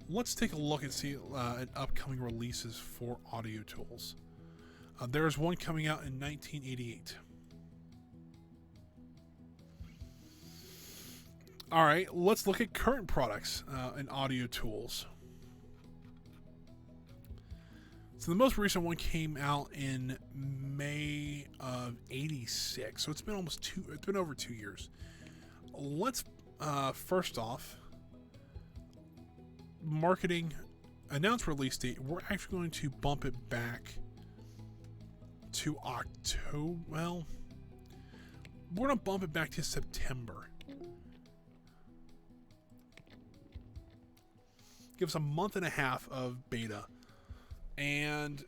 Let's take a look and see at upcoming releases for audio tools. There's one coming out in 1988. All right, let's look at current products and audio tools. So the most recent one came out in May of '86, so it's been over 2 years. Let's first off, marketing, announce release date. We're actually going to bump it back to October. Well, we're going to bump it back to September. Give us a month and a half of beta. And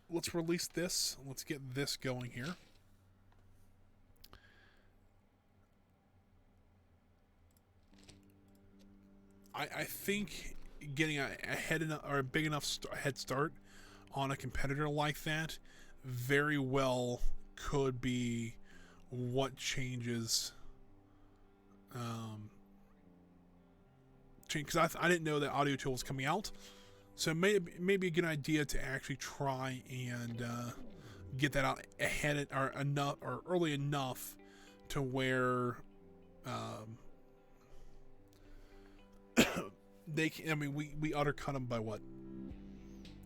let's release this. Let's get this going here. I think getting a big enough head start on a competitor like that very well could be what changes. Because I didn't know that audio tool was coming out, so it may be a good idea to actually try and get that out ahead or early enough to where they can, I mean, we undercut them by what,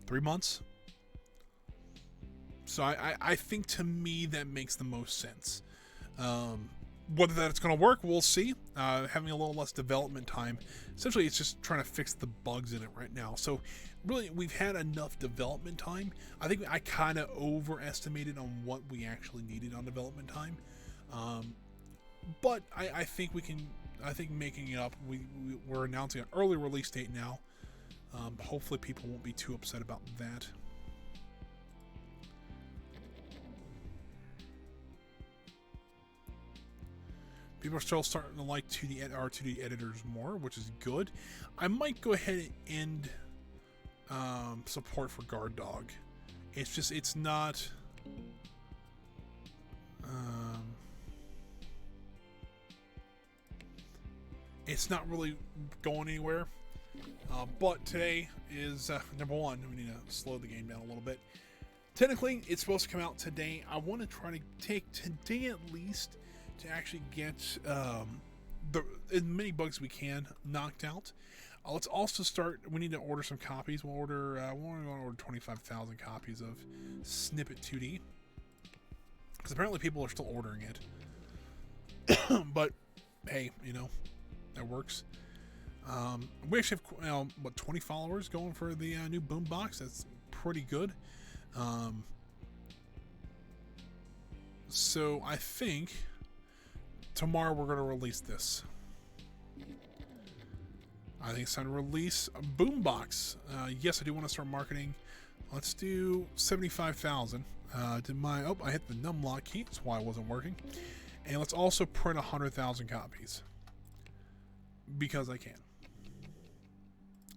3 months? So I think, to me, that makes the most sense. Whether that's going to work, we'll see. Having a little less development time, essentially it's just trying to fix the bugs in it right now. So really, we've had enough development time. I think I kind of overestimated on what we actually needed on development time. But I think we can, I think making it up, we're announcing an early release date now. Hopefully people won't be too upset about that. People are still starting to like our 2D editors more, which is good. I might go ahead and end support for Guard Dog. It's just, it's not... it's not really going anywhere. But today is number one. We need to slow the game down a little bit. Technically, it's supposed to come out today. I want to try to take today at least to actually get as many bugs as we can knocked out. Let's also start. We need to order some copies. We'll order. We're going to order 25,000 copies of Snippet 2D, because apparently people are still ordering it. But hey, you know, that works. We actually have, what, 20 followers going for the new boombox. That's pretty good. So I think tomorrow we're going to release this. I think it's time to release a boombox. Yes, I do want to start marketing. Let's do 75,000. I hit the numlock key. That's why it wasn't working. And let's also print 100,000 copies, because I can.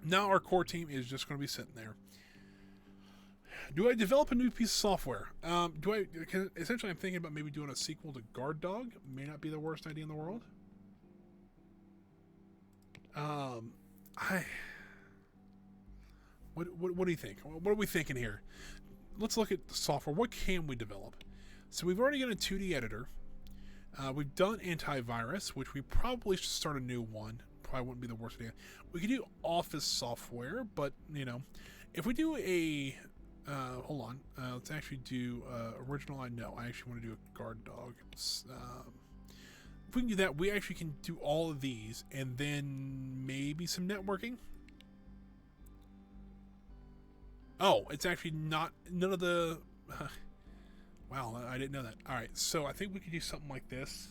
Now our core team is just going to be sitting there. Do I develop a new piece of software? Essentially, I'm thinking about maybe doing a sequel to Guard Dog. May not be the worst idea in the world. What do you think? What are we thinking here? Let's look at the software. What can we develop? So we've already got a 2D editor. We've done antivirus, which we probably should start a new one. Probably wouldn't be the worst idea. We could do Office software, but you know, if we do a hold on, let's actually do original. I actually want to do a Guard Dog. If we can do that, we actually can do all of these, and then maybe some networking. Oh, it's actually not, none of the... wow, I didn't know that. Alright, so I think we could do something like this.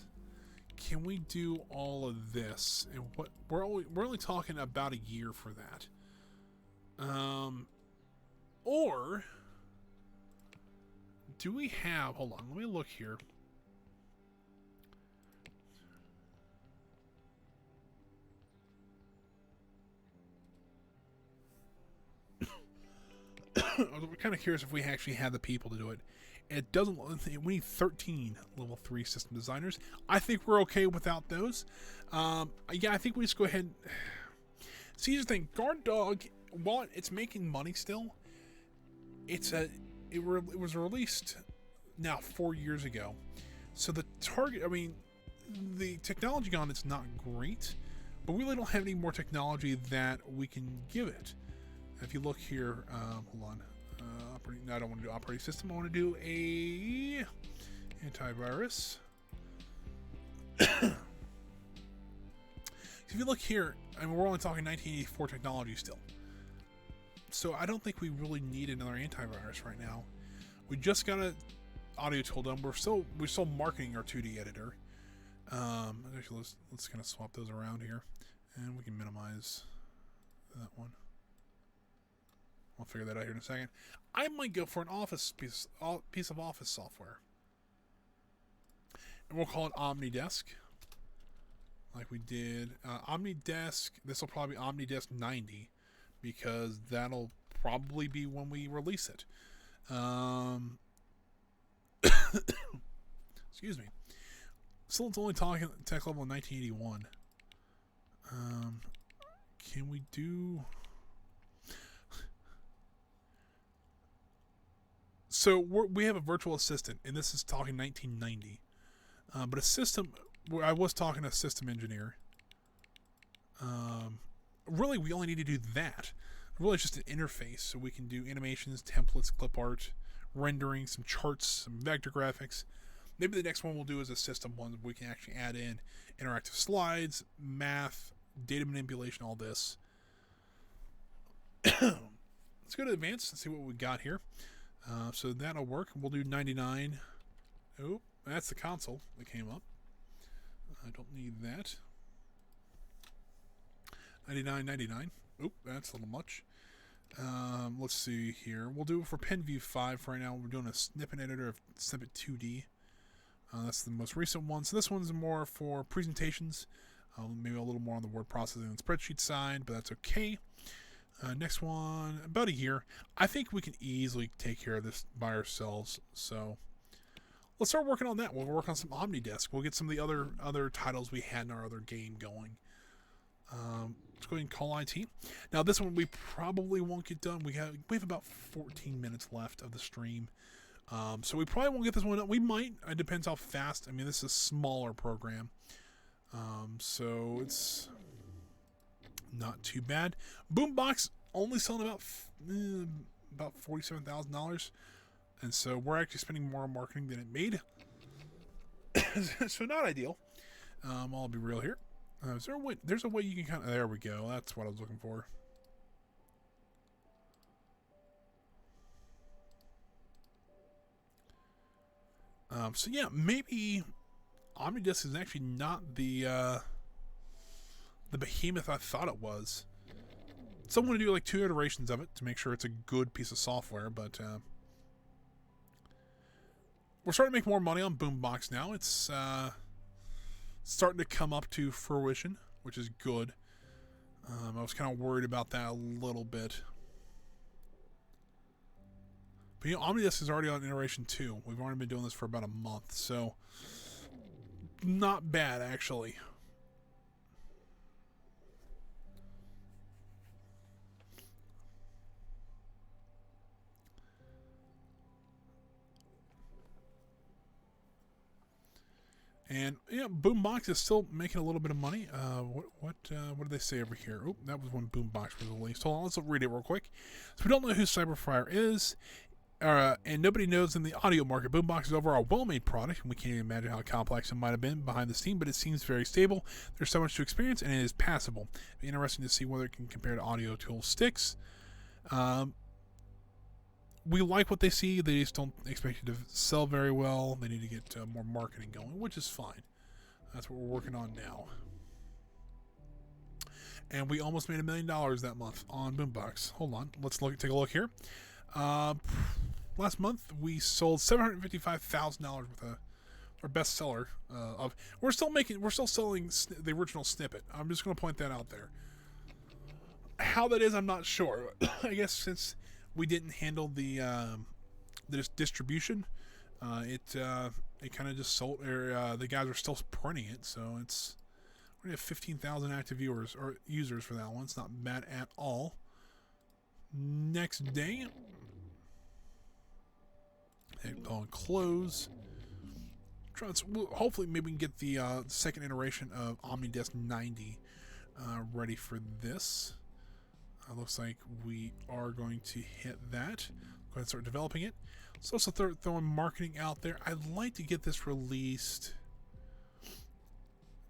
Can we do all of this? And what we're only talking about a year for that. Or do we have... Hold on, let me look here. We're kind of curious if we actually have the people to do it. It doesn't. We need 13 level 3 system designers. I think we're okay without those. Yeah, I think we just go ahead. See, here's the thing: Guard Dog, while it's making money still, it was released now 4 years ago. So the target, I mean, the technology on it's not great, but we really don't have any more technology that we can give it. If you look here, hold on. No, I don't want to do operating system. I want to do a antivirus. If you look here, I mean, we're only talking 1984 technology still. So I don't think we really need another antivirus right now. We just got an audio tool done. We're still marketing our 2D editor. Actually, let's kind of swap those around here, and we can minimize that one. I'll figure that out here in a second. I might go for an office piece of office software, and we'll call it OmniDesk, like we did OmniDesk. This will probably be OmniDesk 90, because that'll probably be when we release it. Excuse me. Still, it's only talking tech level 1981. Can we do? So we have a virtual assistant, and this is talking 1990. But a system, I was talking to a system engineer. really, we only need to do that. Really, it's just an interface, so we can do animations, templates, clip art, rendering, some charts, some vector graphics. Maybe the next one we'll do is a system one. We can actually add in interactive slides, math, data manipulation, all this. Let's go to advanced and see what we got here. So that'll work. We'll do 99. Oh, that's the console that came up. I don't need that. 99.99. Oop, that's a little much. Let's see here. We'll do it for PenView 5 for right now. We're doing a snippet editor of Snippet 2D. That's the most recent one. So this one's more for presentations. Maybe a little more on the word processing and spreadsheet side, but that's okay. Next one, about a year. I think we can easily take care of this by ourselves. So let's start working on that. We'll work on some OmniDesk. We'll get some of the other titles we had in our other game going. Let's go ahead and call IT. Now this one we probably won't get done. We have about 14 minutes left of the stream. So we probably won't get this one done. We might. It depends how fast. I mean, this is a smaller program. So it's not too bad. Boombox only selling about $47,000, and so we're actually spending more on marketing than it made. So not ideal. I'll be real here. Is there a way? There's a way you can kind of. There we go. That's what I was looking for. So yeah, maybe OmniDesk is actually not the behemoth I thought it was. So I'm going to do like 2 iterations of it to make sure it's a good piece of software, but we're starting to make more money on Boombox now. It's starting to come up to fruition, which is good. I was kind of worried about that a little bit. But you know, OmniDesk is already on iteration 2. We've already been doing this for about a month, so not bad actually. And yeah, Boombox is still making a little bit of money. What did they say over here? Oh, that was when Boombox was released. Hold on, let's read it real quick. So we don't know who CyberFriar is, and nobody knows in the audio market. Boombox is overall a well-made product, and we can't even imagine how complex it might have been behind the scene, but it seems very stable. There's so much to experience, and it is passable. It'd be interesting to see whether it can compare to audio tool sticks. We like what they see. They just don't expect it to sell very well. They need to get more marketing going, which is fine. That's what we're working on now. And we almost made $1 million that month on Boombox. Hold on, let's take a look here. Last month we sold $755,000 worth of our bestseller. We're still selling the original snippet. I'm just going to point that out there. How that is, I'm not sure. I guess since we didn't handle the distribution, it kind of just sold. The guys are still printing it, so it's we have 15,000 active viewers or users for that one. It's not bad at all. Next day, on close. Hopefully, maybe we can get the second iteration of OmniDesk 90 ready for this. Looks like we are going to hit that. Go ahead and start developing it. So also throwing marketing out there. I'd like to get this released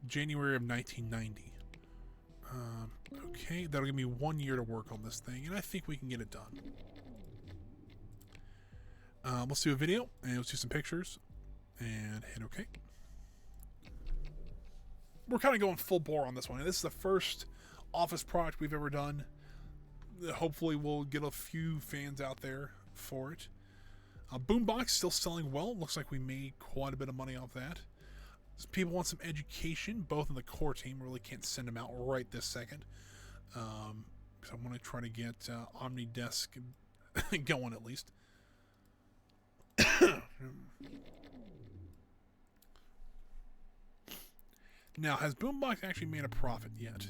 January of 1990. Okay, that'll give me 1 year to work on this thing, and I think we can get it done. Let's do a video, and let's do some pictures, and hit OK. We're kind of going full bore on this one. This is the first Office product we've ever done. Hopefully we'll get a few fans out there for it. Boombox still selling well. Looks like we made quite a bit of money off that. People want some education, both in the core team. Really can't send them out right this second. So I want to try to get OmniDesk going at least. Now, has Boombox actually made a profit yet?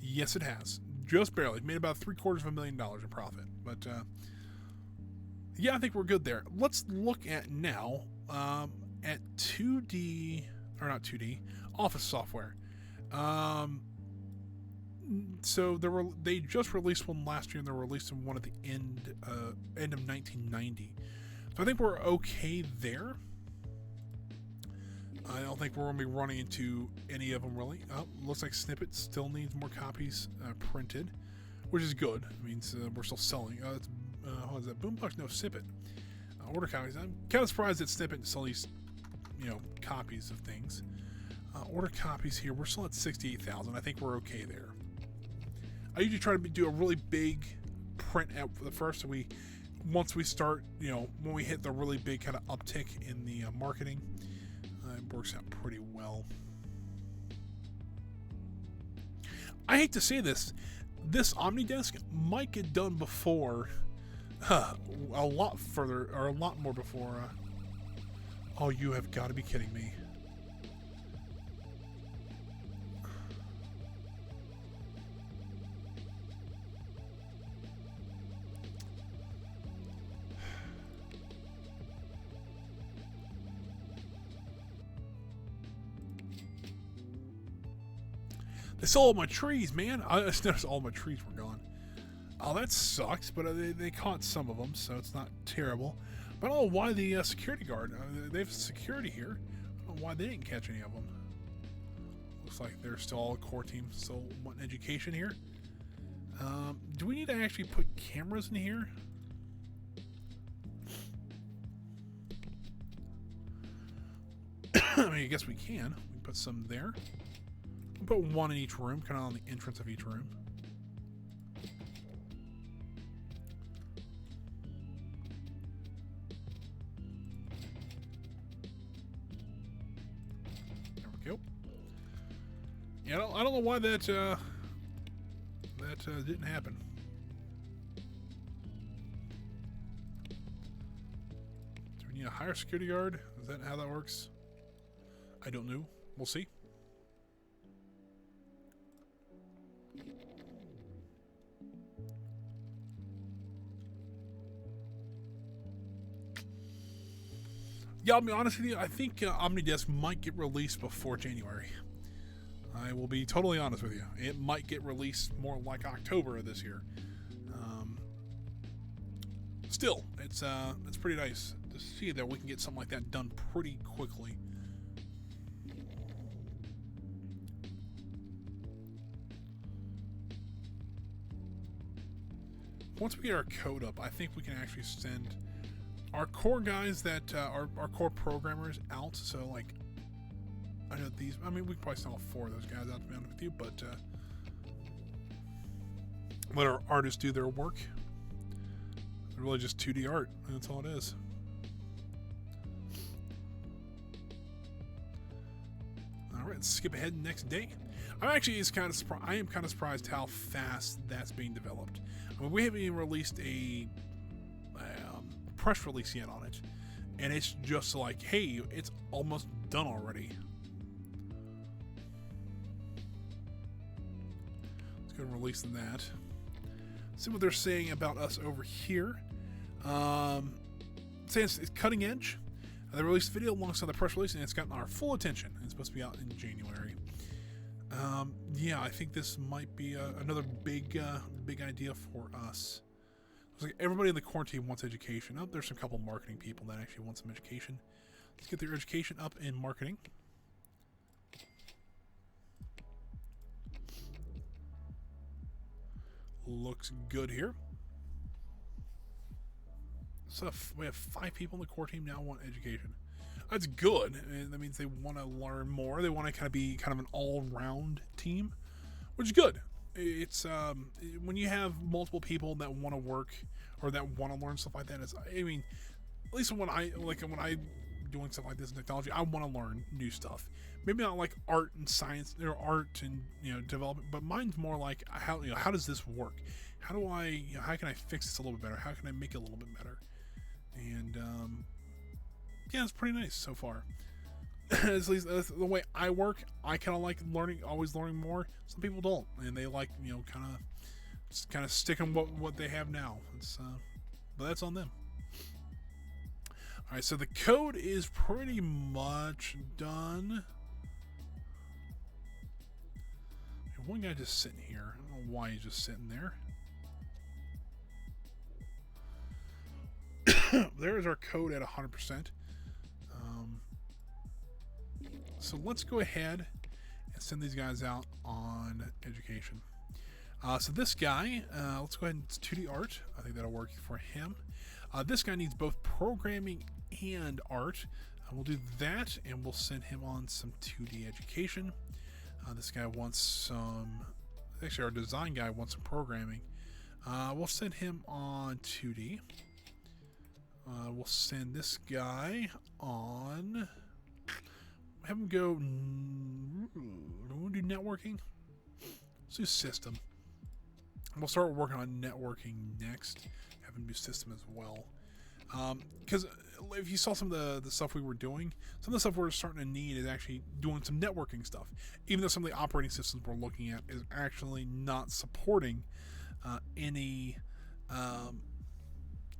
Yes, it has. Just barely. It made about $750,000 in profit. But, yeah, I think we're good there. Let's look at now at 2D, or not 2D, Office software. So they just released one last year, and they're releasing one at the end of 1990. So I think we're okay there. I don't think we're going to be running into any of them really. Oh, looks like Snippet still needs more copies printed, which is good. It means we're still selling. What is that? Boombox? No, Snippet. Order copies. I'm kind of surprised that Snippet still needs, copies of things. Order copies here. We're still at 68,000. I think we're okay there. I usually try to do a really big print out for the first. So once we start, when we hit the really big kind of uptick in the marketing, it works out pretty well. I hate to say this. This OmniDesk might get done before, a lot further, or a lot more before. Oh, you have got to be kidding me. They sold all my trees, man. I noticed all my trees were gone. Oh, that sucks, but they caught some of them, so it's not terrible. But I don't know why the security guard, they have security here. I don't know why they didn't catch any of them. Looks like they're still all a core team, still wanting education here. Do we need to actually put cameras in here? I mean, I guess we can. We can put some there. We'll put one in each room, kind of on the entrance of each room. There we go. Yeah, I don't know why that didn't happen. Do we need a higher security guard? Is that how that works? I don't know. We'll see. Yeah, I'll be honest with you. I think OmniDesk might get released before January. I will be totally honest with you. It might get released more like October of this year. Still, it's pretty nice to see that we can get something like that done pretty quickly. Once we get our code up, I think we can actually send our core guys that are our core programmers out. So like, I know these. I mean, we can probably send all 4 of those guys out, to be honest with you, but let our artists do their work. They're really just 2D art, and that's all it is. All right, let's skip ahead next day. I am kind of surprised how fast that's being developed. I mean, we haven't even released a press release yet on it, and it's just like, hey, it's almost done already. Let's go and release that. See what they're saying about us over here. Saying it's cutting edge. They released a video alongside the press release, and it's gotten our full attention. It's supposed to be out in January. Yeah, I think this might be another big idea for us. Looks like everybody in the core team wants education. Oh, there's a couple marketing people that actually want some education. Let's get their education up in marketing. Looks good here. So we have 5 people in the core team now want education. That's good. And that means they want to learn more. They want to kind of be kind of an all-round team, which is good. It's when you have multiple people that want to work or that want to learn stuff like that. I mean, at least when I doing stuff like this in technology, I want to learn new stuff. Maybe not like art and science or art and development, but mine's more like how does this work? How do I how can I fix this a little bit better? How can I make it a little bit better? And yeah, it's pretty nice so far. At least that's the way I work. I kind of like always learning more. Some people don't, and they like kind of sticking what they have now. But that's on them. All right, so the code is pretty much done. One guy just sitting here. I don't know why he's just sitting there. There's our code at 100%. So let's go ahead and send these guys out on education. So this guy, let's go ahead and 2D art. I think that'll work for him. This guy needs both programming and art. We'll do that, and we'll send him on some 2D education. This guy wants some... Actually, our design guy wants some programming. We'll send him on 2D. We'll send this guy on... Have him go... We'll do networking. Let's do system. We'll start working on networking next. Have him do system as well. Because if you saw some of the stuff we were doing, some of the stuff we're starting to need is actually doing some networking stuff. Even though some of the operating systems we're looking at is actually not supporting any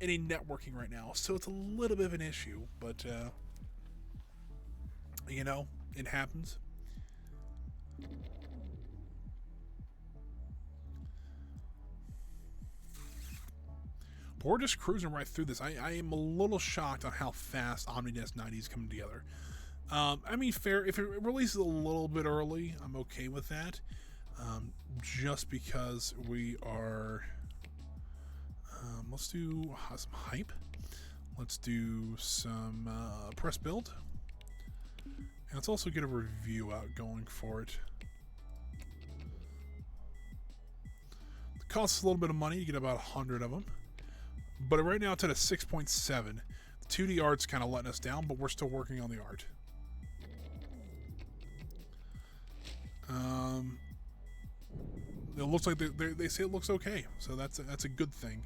networking right now. So it's a little bit of an issue, but you know, it happens. But we're just cruising right through this. I am a little shocked on how fast Omnidesk 90 is coming together. I mean, fair. If it releases a little bit early, I'm okay with that. Just because we are... let's do some hype. Let's do some press build. And let's also get a review out going for it. It costs a little bit of money. You get about 100 of them. But right now it's at a 6.7. The 2D art's kind of letting us down, but we're still working on the art. It looks like they say it looks okay, so that's a good thing.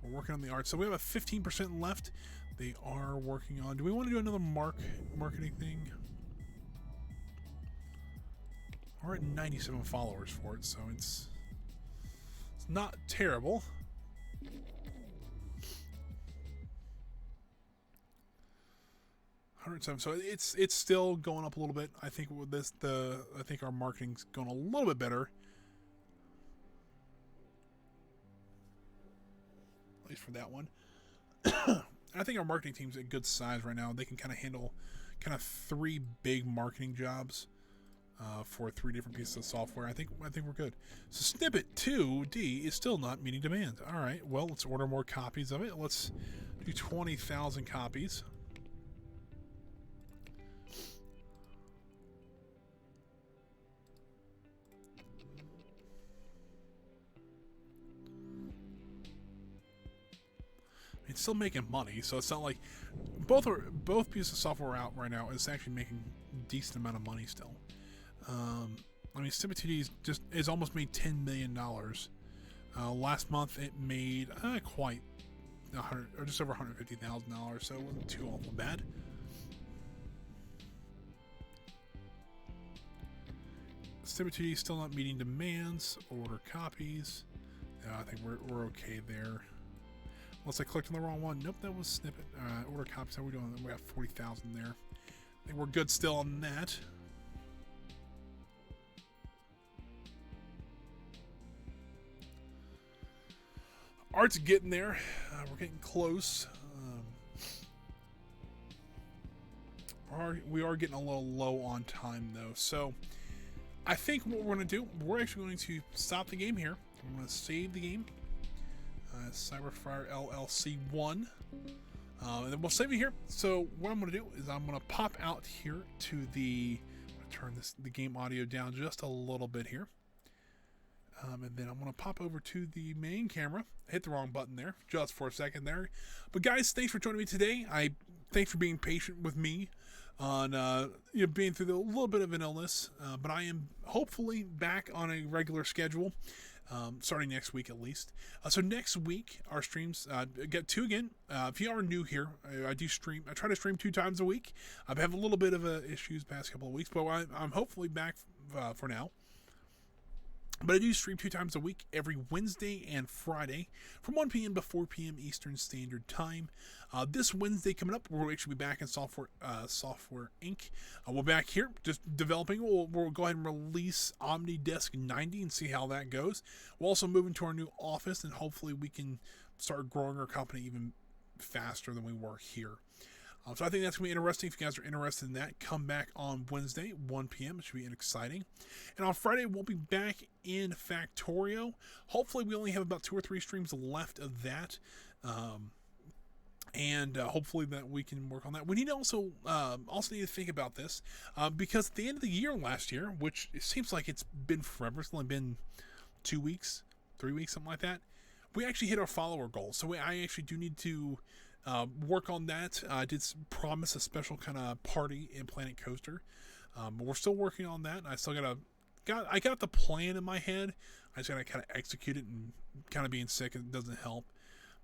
We're working on the art, so we have a 15% left. They are working on... Do we want to do another marketing thing? We're at 97 followers for it, so it's not terrible. So it's still going up a little bit. I think with this, I think our marketing's going a little bit better. At least for that one. I think our marketing team's a good size right now. They can kind of handle kind of 3 big marketing jobs for 3 different pieces of software. I think we're good. So Snippet 2D is still not meeting demand. All right, well, let's order more copies of it. Let's do 20,000 copies. It's still making money, so it's not like both pieces of software out right now is actually making a decent amount of money still. I mean, Snippet 2D is almost made $10 million. Last month it made quite 100 or just over $150,000, so it wasn't too awful bad. Snippet 2D is still not meeting demands. Order copies. I think we're okay there. Unless I clicked on the wrong one. Nope, that was Snippet. Order copies. How are we doing? We got 40,000 there. I think we're good still on that. Art's getting there. We're getting close. We are getting a little low on time, though. So I think what we're going to do, we're actually going to stop the game here. I'm going to save the game. CyberFriar LLC 1. And then we'll save it here. So what I'm going to do is I'm going to pop out here to the... I'm going to turn the game audio down just a little bit here. And then I'm going to pop over to the main camera. Hit the wrong button there just for a second there. But guys, thanks for joining me today. Thanks for being patient with me on being through a little bit of an illness. But I am hopefully back on a regular schedule. Starting next week at least. So next week our streams get 2 again. If you are new here, I try to stream 2 times a week. I've had a little bit of issues past couple of weeks, but I'm hopefully back for now. But I do stream 2 times a week, every Wednesday and Friday, from 1 p.m. to 4 p.m. Eastern Standard Time. This Wednesday coming up, we'll actually be back in Software Inc. We're back here, just developing. We'll go ahead and release OmniDesk 90 and see how that goes. We'll also move into our new office, and hopefully we can start growing our company even faster than we were here. So I think that's going to be interesting. If you guys are interested in that, come back on Wednesday, 1 p.m. It should be exciting. And on Friday, we'll be back in Factorio. Hopefully, we only have about 2 or 3 streams left of that. Hopefully that we can work on that. We need to also need to think about this because at the end of the year last year, which it seems like it's been forever, it's only been 2 weeks, 3 weeks, something like that. We actually hit our follower goal. So I actually do need to work on that. I did promise a special kind of party in Planet Coaster. But we're still working on that. I still I got the plan in my head. I just gotta kind of execute it, and kind of being sick, it doesn't help.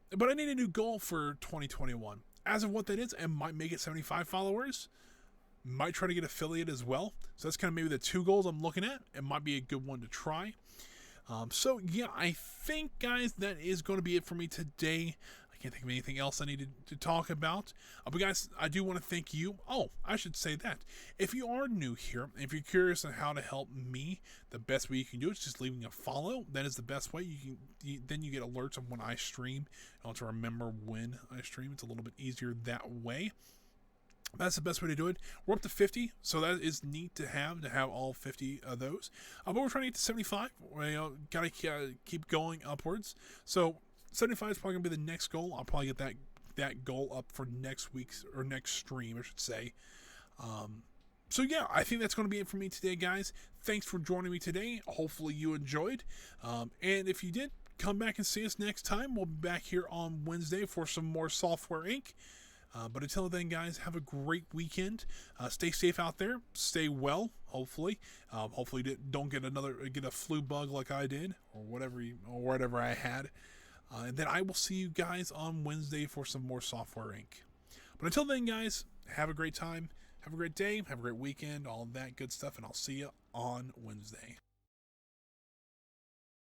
But I need a new goal for 2021. As of what that is, I might make it 75 followers. Might try to get affiliate as well. So that's kind of maybe the 2 goals I'm looking at. It might be a good one to try. So yeah, I think, guys, that is going to be it for me today. I can't think of anything else I needed to talk about. But guys, I do want to thank you. Oh, I should say that. If you are new here, if you're curious on how to help me, the best way you can do it is just leaving a follow. That is the best way. Then you get alerts of when I stream. I want to remember when I stream. It's a little bit easier that way. That's the best way to do it. We're up to 50, so that is neat to have all 50 of those. But we're trying to get to 75. Gotta keep going upwards. So 75 is probably gonna be the next goal. I'll probably get that goal up for next week's or next stream, I should say. So yeah, I think that's going to be it for me today, guys. Thanks for joining me today. Hopefully you enjoyed. And if you did, come back and see us next time. We'll be back here on Wednesday for some more Software Inc. But until then, guys, have a great weekend. Stay safe out there. Stay well, hopefully. Hopefully don't get a flu bug like I did, or whatever I had. And then I will see you guys on Wednesday for some more Software Inc. But until then, guys, have a great time. Have a great day. Have a great weekend. All that good stuff. And I'll see you on Wednesday.